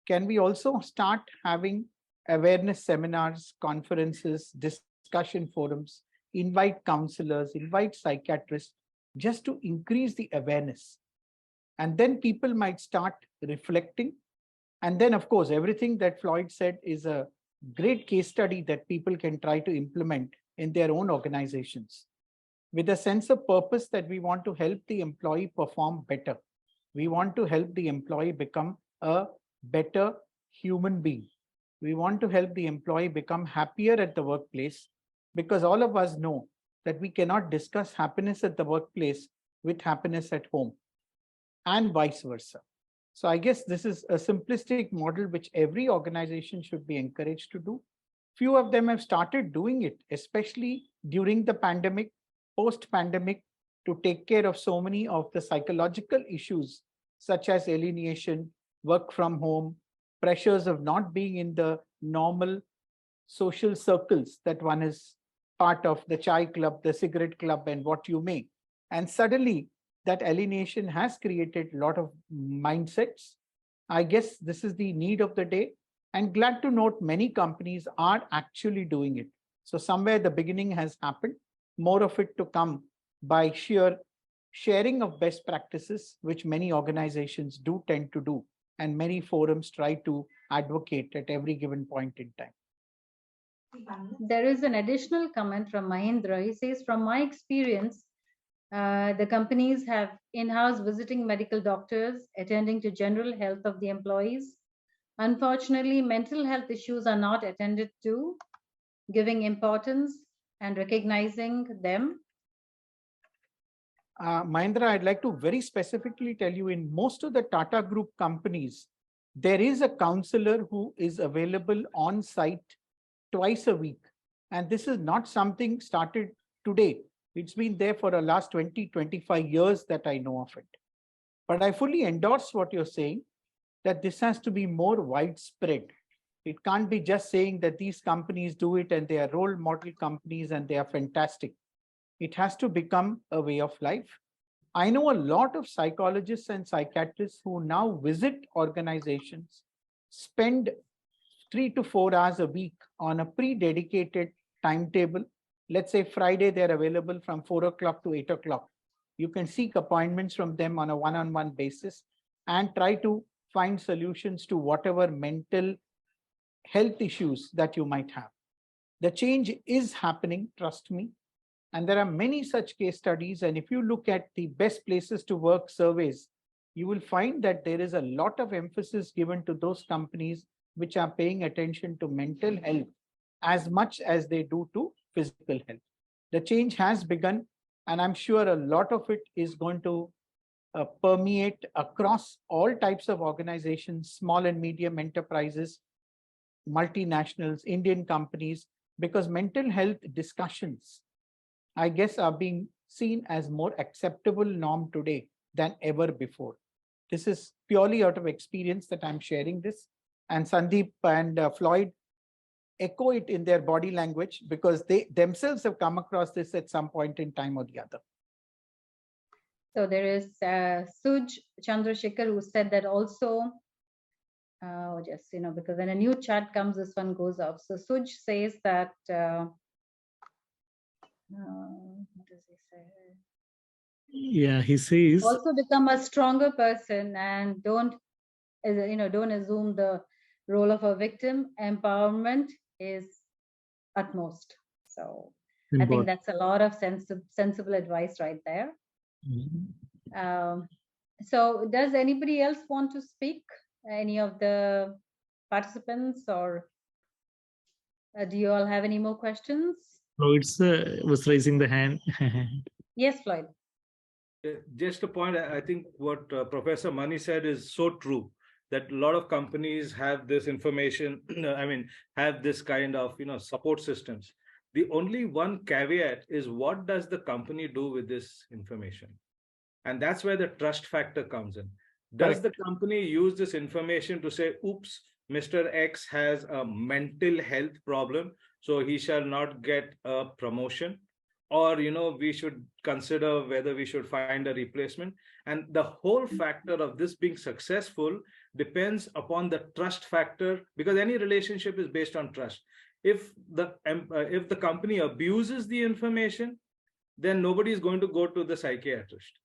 Can we also start having awareness seminars, conferences, discussion forums, invite counselors, invite psychiatrists, just to increase the awareness? And then people might start reflecting. And then, of course, everything that Floyd said is a great case study that people can try to implement in their own organizations, with a sense of purpose that we want to help the employee perform better. We want to help the employee become a better human being. We want to help the employee become happier at the workplace, because all of us know that we cannot discuss happiness at the workplace with happiness at home, and vice versa. So I guess this is a simplistic model which every organization should be encouraged to do. Few of them have started doing it, especially during the pandemic, post-pandemic, to take care of so many of the psychological issues such as alienation, work from home, pressures of not being in the normal social circles that one is part of, the chai club, the cigarette club, and what you may. And suddenly that alienation has created a lot of mindsets. I guess this is the need of the day, and glad to note many companies are actually doing it. So somewhere the beginning has happened, more of it to come by sheer sharing of best practices, which many organizations do tend to do, and many forums try to advocate at every given point in time. There is an additional comment from Mahindra. He says, from my experience, the companies have in-house visiting medical doctors, attending to general health of the employees. Unfortunately, mental health issues are not attended to, giving importance and recognizing them. Mahindra, I'd like to very specifically tell you, in most of the Tata Group companies, There is a counselor who is available on site twice a week. And this is not something started today. It's been there for the last 20, 25 years that I know of it. But I fully endorse what you're saying, that this has to be more widespread. It can't be just saying that these companies do it and they are role model companies and they are fantastic. It has to become a way of life. I know a lot of psychologists and psychiatrists who now visit organizations, spend 3 to 4 hours a week on a pre-dedicated timetable. Let's say Friday, they're available from 4 o'clock to 8 o'clock. You can seek appointments from them on a one-on-one basis and try to find solutions to whatever mental health issues that you might have. The change is happening, trust me. And there are many such case studies. And if you look at the best places to work surveys, you will find that there is a lot of emphasis given to those companies which are paying attention to mental health as much as they do to physical health. The change has begun, and I'm sure a lot of it is going to permeate across all types of organizations, small and medium enterprises, multinationals, Indian companies, because mental health discussions, I guess, are being seen as more acceptable norm today than ever before. This is purely out of experience that I'm sharing this. And Sandeep and Floyd echo it in their body language because they themselves have come across this at some point in time or the other. So there is Suj Chandrasekhar who said that also, just, because when a new chat comes, this one goes off. So Suj says that, what does he say? Yeah, he says Also become a stronger person and don't assume the role of a victim. Empowerment is utmost. So I think that's a lot of sensible advice right there. So does anybody else want to speak? Any of the participants, or do you all have any more questions? Floyd was raising the hand. Yes, Floyd. Just a point, I think what Professor Mani said is so true, that a lot of companies have this information, have this kind of, support systems. The only one caveat is, what does the company do with this information? And that's where the trust factor comes in. Does the company use this information to say, oops, Mr. X has a mental health problem, so he shall not get a promotion? Or, we should consider whether we should find a replacement. And the whole factor of this being successful depends upon the trust factor, because any relationship is based on trust. If the company abuses the information, then nobody is going to go to the psychiatrist,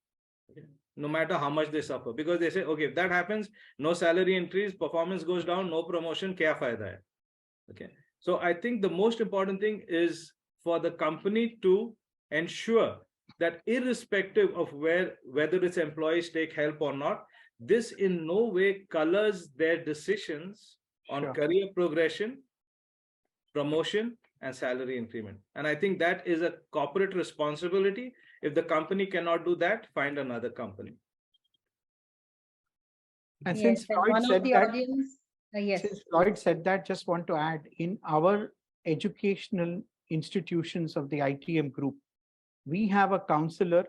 no matter how much they suffer, because they say, okay, if that happens, no salary increase, performance goes down, no promotion, kya fayda hai? Okay. So I think the most important thing is for the company to ensure that irrespective of whether its employees take help or not, this in no way colors their decisions on career progression, promotion, and salary increment. And I think that is a corporate responsibility. If the company cannot do that, find another company. And since Floyd said that, since Floyd said that, just want to add, in our educational institutions of the ITM group, we have a counselor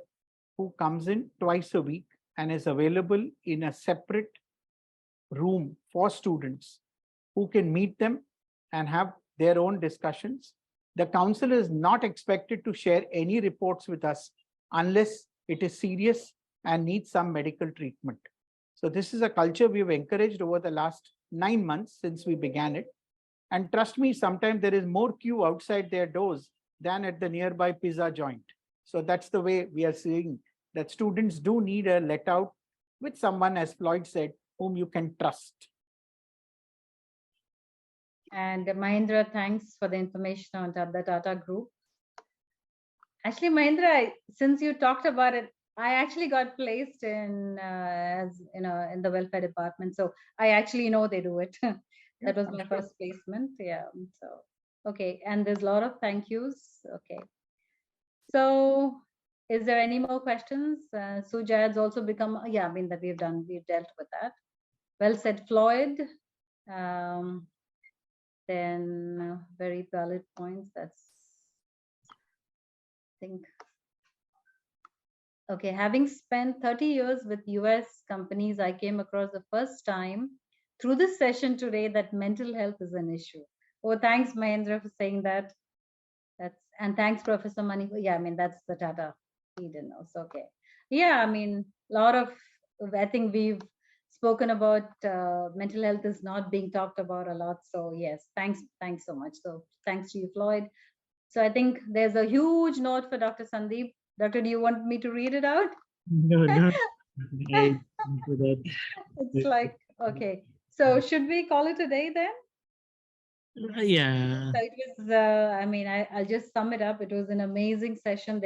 who comes in twice a week and is available in a separate room for students who can meet them and have their own discussions. The counselor is not expected to share any reports with us unless it is serious and needs some medical treatment. So this is a culture we've encouraged over the last 9 months since we began it. And trust me, sometimes there is more queue outside their doors than at the nearby pizza joint. So that's the way we are seeing that students do need a let out with someone, as Floyd said, whom you can trust. And Mahindra, thanks for the information on the Tata Group. Actually, Mahindra, since you talked about it, I actually got placed in in the welfare department. So I actually know they do it. That was my first placement. Yeah. So okay. And there's a lot of thank yous. Okay. So is there any more questions? Suja has also become, that we've dealt with that. Well said, Floyd. Then very valid points. That's, I think. Okay, having spent 30 years with US companies, I came across the first time through this session today that mental health is an issue. Oh, thanks, Mahendra, for saying that. And thanks, Professor Mani. Yeah, I mean, that's the Tata. He didn't know. So, okay. Yeah, I mean, a lot of, I think we've spoken about mental health is not being talked about a lot. So yes, thanks so much. So thanks to you, Floyd. So I think there's a huge note for Dr. Sandeep. Doctor, do you want me to read it out? No. It's like, okay. So should we call it a day then? Yeah. So it was, I mean, I'll just sum it up. It was an amazing session.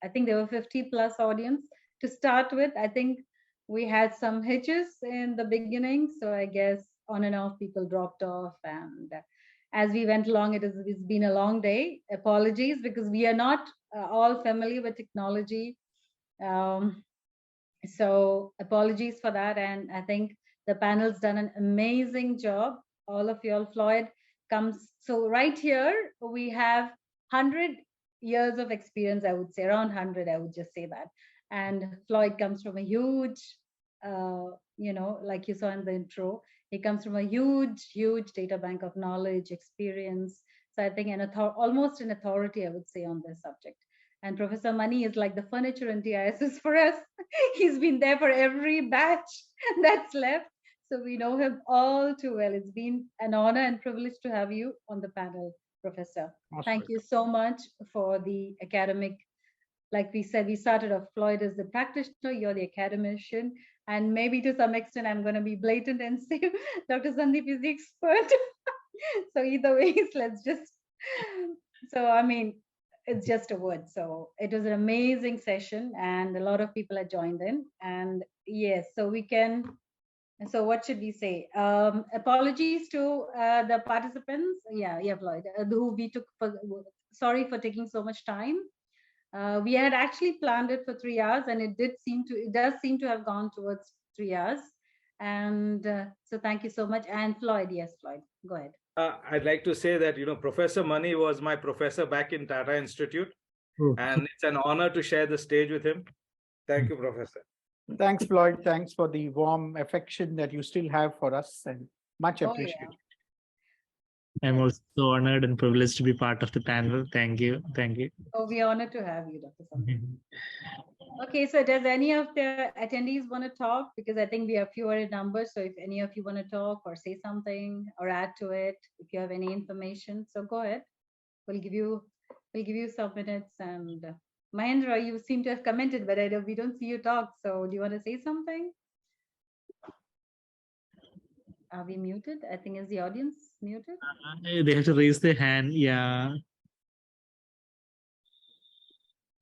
I think there were 50 plus audience to start with. I think we had some hitches in the beginning. So I guess on and off people dropped off. And as we went along, it's been a long day. Apologies because we are not all familiar with technology. So apologies for that. And I think the panel's done an amazing job. All of you all, Floyd comes. So right here, we have 100 years of experience, I would say, around 100, I would just say that. And Floyd comes from a huge, like you saw in the intro, he comes from a huge, huge data bank of knowledge, experience. So I think almost an authority, I would say, on this subject. And Professor Mani is like the furniture in TISS for us. He's been there for every batch that's left. So we know him all too well. It's been an honor and privilege to have you on the panel, Professor. Thank you so much for the academic. Like we said, we started off, Floyd is the practitioner, you're the academician. And maybe to some extent, I'm going to be blatant and say Dr. Sandeep is the expert. So either way, let's just, so I mean, it's just a word. So it was an amazing session and a lot of people had joined in. And yes, so we can, so what should we say? Apologies to the participants. Yeah, Floyd, who we took for, sorry for taking so much time. We had actually planned it for 3 hours and it does seem to have gone towards 3 hours. And so thank you so much. And Floyd, yes, Floyd, go ahead. I'd like to say that, Professor Mani was my professor back in Tata Institute. And it's an honor to share the stage with him. Thank you, Professor. Thanks, Floyd. Thanks for the warm affection that you still have for us and much appreciated. Yeah. I'm also honored and privileged to be part of the panel. Thank you. Thank you. Oh, we're honored to have you, Dr. Sandeep. Okay, so does any of the attendees want to talk? Because I think we have fewer in numbers. So if any of you want to talk or say something or add to it, if you have any information, so go ahead. We'll give you some minutes. And Mahendra, you seem to have commented, but we don't see you talk. So do you want to say something? Are we muted? I think is the audience muted? They have to raise their hand. Yeah.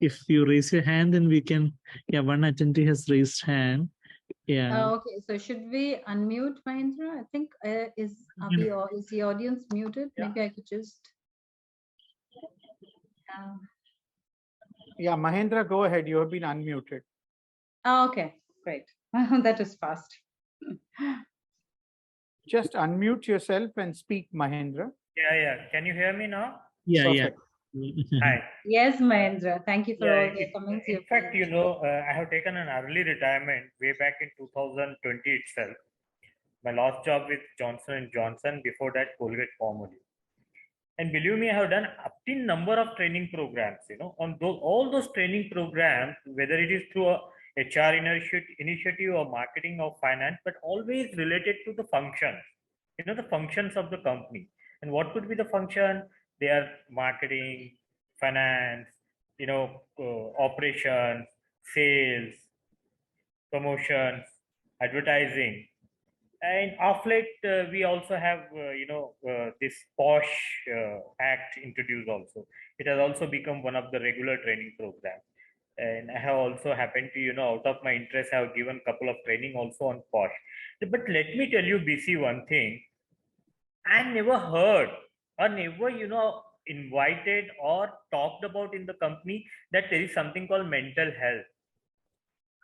If you raise your hand, then we can. Yeah, one attendee has raised hand. Yeah. Okay, so should we unmute Mahendra? I think is the audience muted? Yeah. Maybe I could just. Yeah, Mahendra, go ahead. You have been unmuted. Oh, okay, great. That is fast. Just unmute yourself and speak, Mahendra. Yeah. Can you hear me now? Yeah, Perfect. yeah. Hi. Yes, Mahendra. Thank you for all the comments. In fact, I have taken an early retirement way back in 2020 itself. My last job with Johnson & Johnson, before that Colgate-Palmolive. And believe me, I have done up to number of training programs, on all those training programs, whether it is through a HR initiative or marketing or finance, but always related to the functions, the functions of the company. And what could be the function? They are marketing, finance, operations, sales, promotions, advertising. And of late, we also have, this POSH Act introduced also. It has also become one of the regular training programs. And I have also happened to, out of my interest, I have given a couple of training also on POSH. But let me tell you, BC, one thing. I never heard or never, invited or talked about in the company that there is something called mental health.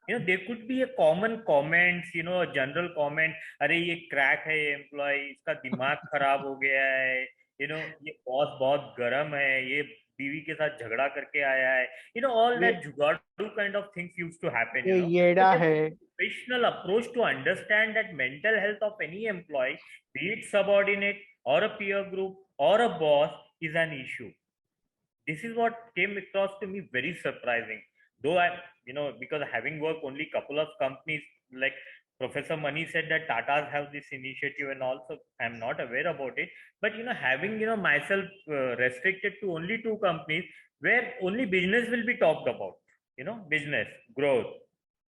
there could be a common comments, a general comment, अरे ये crack है ये employee, इसका दिमाग खराब हो गया है, ये boss बहुत गरम है, ये बीवी के साथ झगड़ा करके आया है, all that जुगाड़ू kind of things used to happen, ये येड़ा है. Professional approach to understand that mental health of any employee, be it subordinate or a peer group or a boss, is an issue. This is what came across to me very surprising. Though because having worked only couple of companies, like Professor Mani said that Tatas have this initiative and also I'm not aware about it. But having myself restricted to only 2 companies where only business will be talked about, business, growth,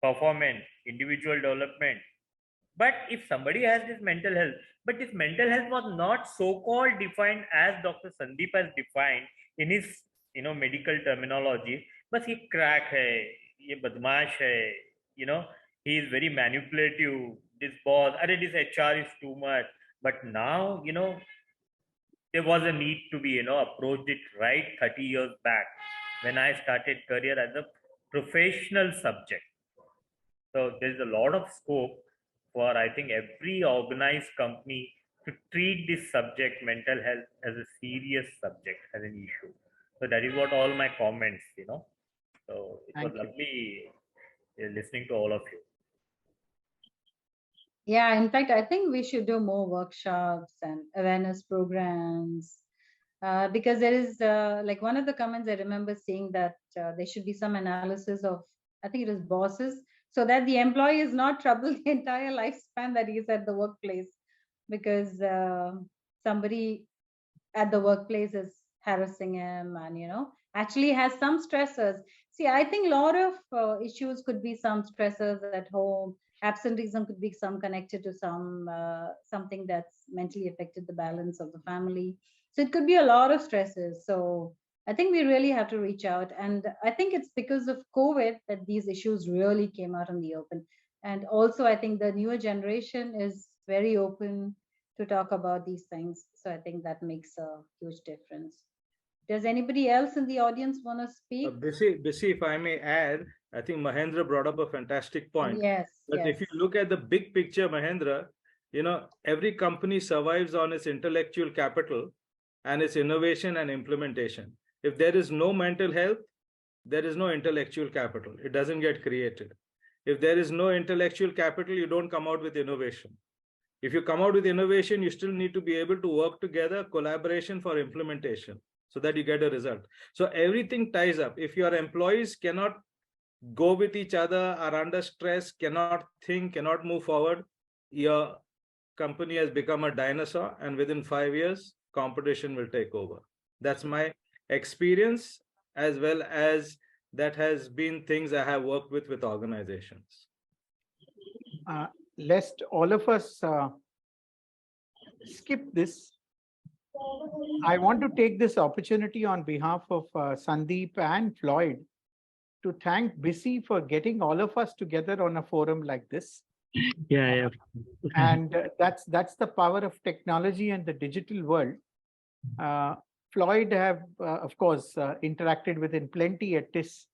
performance, individual development. But if somebody has this mental health, but this mental health was not so-called defined as Dr. Sandeep has defined in his medical terminology, but he crack hai, ye badmash hai, he is very manipulative, this boss, this HR is too much. But now, there was a need to be, approached it right 30 years back when I started career as a professional subject. So there's a lot of scope for, I think, every organized company to treat this subject, mental health, as a serious subject, as an issue. So that is what all my comments, So it was lovely listening to all of you. Yeah, in fact, I think we should do more workshops and awareness programs because there is like one of the comments I remember seeing that there should be some analysis of, I think it is bosses, so that the employee is not troubled the entire lifespan that he's at the workplace because somebody at the workplace is harassing him and, actually has some stressors. See, I think a lot of issues could be some stressors at home. Absenteeism could be some connected to some something that's mentally affected the balance of the family. So it could be a lot of stresses. So I think we really have to reach out. And I think it's because of COVID that these issues really came out in the open. And also, I think the newer generation is very open to talk about these things. So I think that makes a huge difference. Does anybody else in the audience want to speak? Bissy, if I may add, I think Mahendra brought up a fantastic point. Yes. But if you look at the big picture, Mahendra, every company survives on its intellectual capital and its innovation and implementation. If there is no mental health, there is no intellectual capital. It doesn't get created. If there is no intellectual capital, you don't come out with innovation. If you come out with innovation, you still need to be able to work together, collaboration for implementation, so that you get a result. So everything ties up. If your employees cannot go with each other, are under stress, cannot think, cannot move forward, your company has become a dinosaur, and within 5 years, competition will take over. That's my experience, as well as that has been things I have worked with organizations. Lest all of us skip this, I want to take this opportunity on behalf of Sandeep and Floyd to thank Bissy for getting all of us together on a forum like this. Yeah. And that's the power of technology and the digital world. Floyd have, of course, interacted with in plenty at this.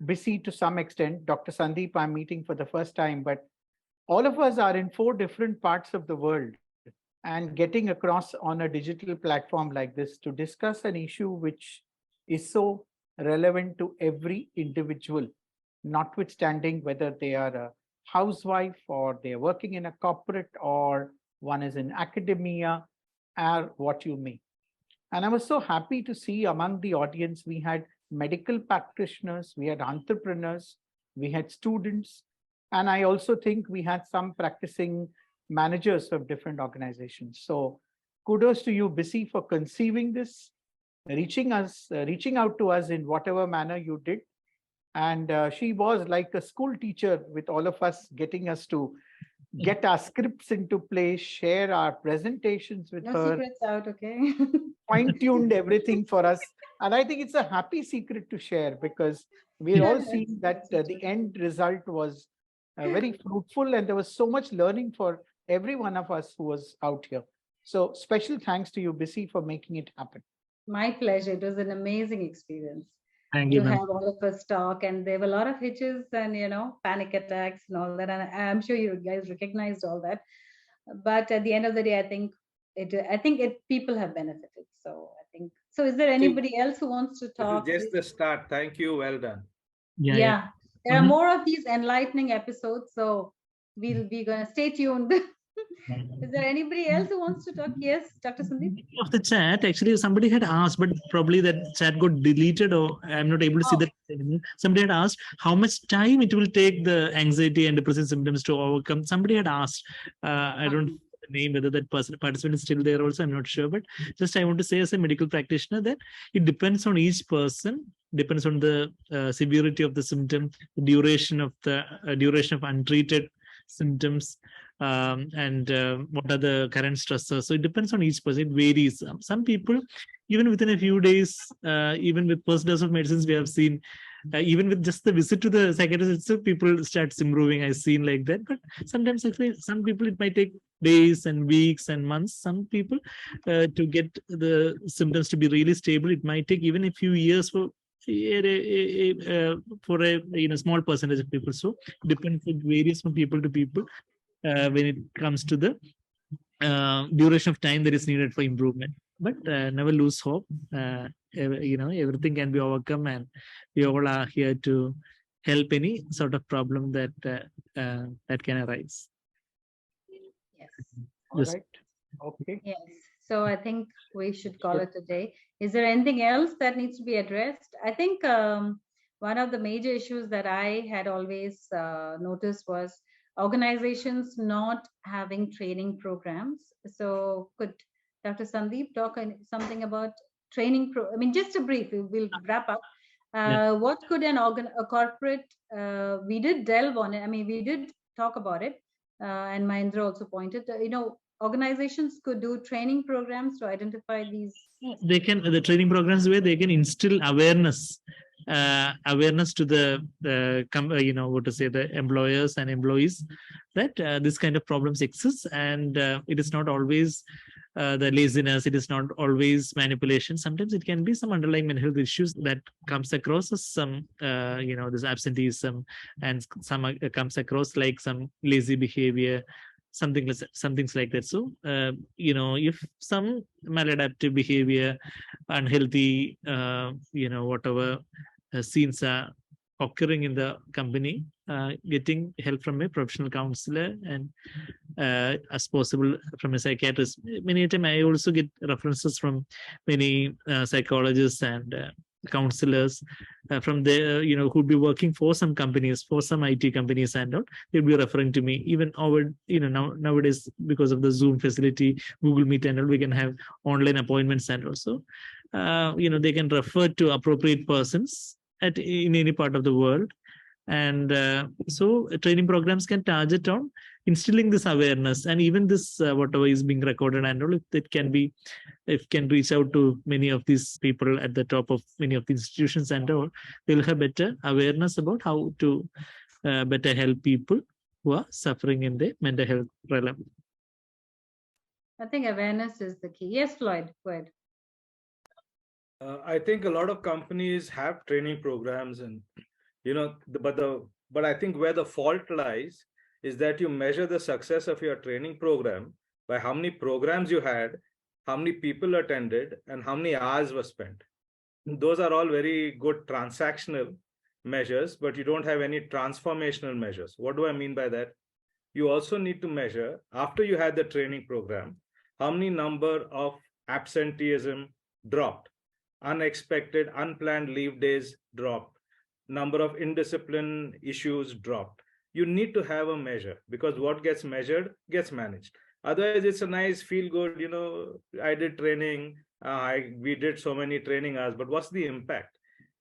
Bissy to some extent. Dr. Sandeep, I'm meeting for the first time, but all of us are in 4 different parts of the world and getting across on a digital platform like this to discuss an issue which is so relevant to every individual, notwithstanding whether they are a housewife or they're working in a corporate or one is in academia or what you may. And I was so happy to see among the audience, we had medical practitioners, we had entrepreneurs, we had students, and I also think we had some practicing managers of different organizations. So kudos to you, Bissy, for conceiving this, reaching out to us in whatever manner you did. And she was like a school teacher with all of us, getting us to get our scripts into place, share our presentations with her. No secrets out, okay? Fine-tuned everything for us. And I think it's a happy secret to share because we're all seeing that the end result was very fruitful and there was so much learning for every one of us who was out here. So special thanks to you, Bissy, for making it happen. My pleasure. It was an amazing experience. Thank to you, ma'am. have all of us talk. And there were a lot of hitches and, panic attacks and all that. And I'm sure you guys recognized all that. But at the end of the day, I think people have benefited. So I think, so is there anybody else who wants to This is talk? just the start. Thank you. Well done. Yeah. There are Mhm. more of these enlightening episodes. So we'll be going to stay tuned. Is there anybody else who wants to talk? Yes, Dr. Sandeep? Of the chat, actually, somebody had asked, but probably that chat got deleted, or I'm not able to see Oh. that anymore. Somebody had asked how much time it will take the anxiety and depressive symptoms to overcome. Somebody had asked. I don't know the name, whether that participant is still there also, I'm not sure. But just I want to say as a medical practitioner that it depends on each person, depends on the severity of the symptom, the duration of untreated symptoms, and what are the current stressors. So it depends on each person. It varies. Some people, even within a few days, even with first dose of medicines, we have seen, even with just the visit to the psychiatrist itself, people start improving. I've seen like that. But sometimes, actually, some people it might take days and weeks and months. Some people, to get the symptoms to be really stable, it might take even a few years for a small percentage of people. So depends, it varies from people to people when it comes to the duration of time that is needed for improvement. But never lose hope. Everything can be overcome, and we all are here to help any sort of problem that can arise. Yes. All right. Okay. Yes. So I think we should call it a day. Is there anything else that needs to be addressed? I think one of the major issues that I had always noticed was organizations not having training programs. So could Dr. Sandeep talk something about training? I mean, just a brief, we'll wrap up. What could a corporate, we did delve on it. I mean, we did talk about it. And Mahindra also pointed, organizations could do training programs to identify these. They can, the training programs where they can instill awareness to the the employers and employees that this kind of problems exist, and it is not always the laziness, it is not always manipulation. Sometimes it can be some underlying mental health issues that comes across as some this absenteeism, and some comes across like some lazy behavior, some things like that. So if some maladaptive behavior, unhealthy whatever scenes are occurring in the company, getting help from a professional counselor, and as possible from a psychiatrist. Many a time I also get references from many psychologists and counselors from the who'd be working for some companies, for some IT companies, and all. They'll be referring to me. Even over nowadays, because of the Zoom facility, Google Meet and all, we can have online appointments, and also they can refer to appropriate persons in any part of the world. And so training programs can target on instilling this awareness, and even this whatever is being recorded and all, it can reach out to many of these people at the top of many of the institutions and all. They'll have better awareness about how to better help people who are suffering in the mental health realm. I think awareness is the key. Yes, Floyd, go ahead. I think a lot of companies have training programs, and but I think where the fault lies is that you measure the success of your training program by how many programs you had, how many people attended, and how many hours were spent. Those are all very good transactional measures, but you don't have any transformational measures. What do I mean by that? You also need to measure, after you had the training program, how many number of absenteeism dropped, unexpected, unplanned leave days dropped, number of indiscipline issues dropped. You need to have a measure, because what gets measured gets managed. Otherwise, it's a nice feel good, I did training, we did so many training hours, but what's the impact?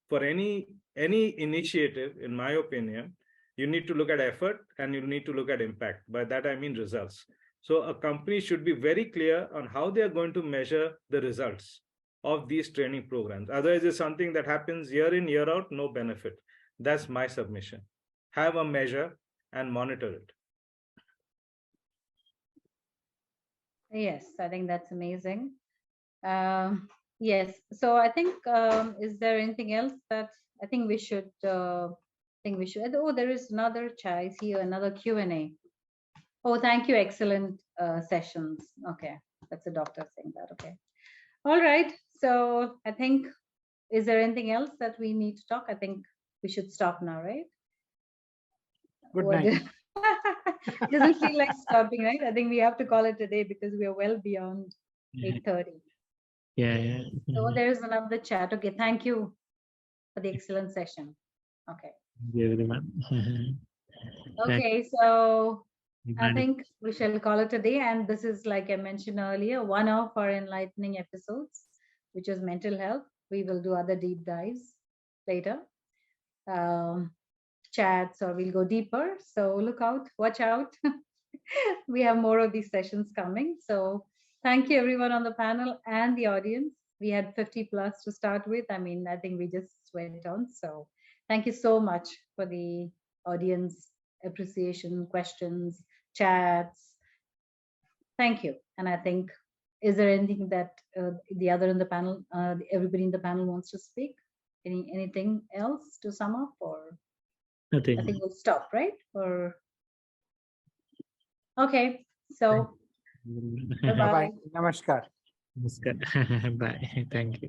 For any initiative, in my opinion, you need to look at effort and you need to look at impact. By that, I mean results. So a company should be very clear on how they are going to measure the results of these training programs. Otherwise, it's something that happens year in, year out, no benefit. That's my submission. Have a measure and monitor it. Yes, I think that's amazing. Yes. So I think, is there anything else that I think we should, oh, there is another chat. I see another Q&A. Oh, thank you. Excellent sessions. Okay. That's a doctor saying that. Okay. All right. So I think, is there anything else that we need to talk? I think we should stop now, right? Good What night. doesn't feel like stopping, right? I think we have to call it a day because we are well beyond Yeah. 8:30. Yeah. So there is another chat. Okay. Thank you for the excellent session. Okay. Thank you very much. Okay. So I Bye. think we shall call it a day. And this is, like I mentioned earlier, one of our enlightening episodes, which is mental health. We will do other deep dives later, chats, or we'll go deeper. So look out, watch out. We have more of these sessions coming. So thank you everyone on the panel and the audience. We had 50 plus to start with. I mean, I think we just went on. So thank you so much for the audience appreciation, questions, chats. Thank you. And I think, is there anything that the other in the panel, everybody in the panel wants to speak? Anything else to sum up, or Nothing. I think we'll stop, right? Or okay, so Bye-bye. bye-bye. Namaskar. Namaskar. Bye. Thank you.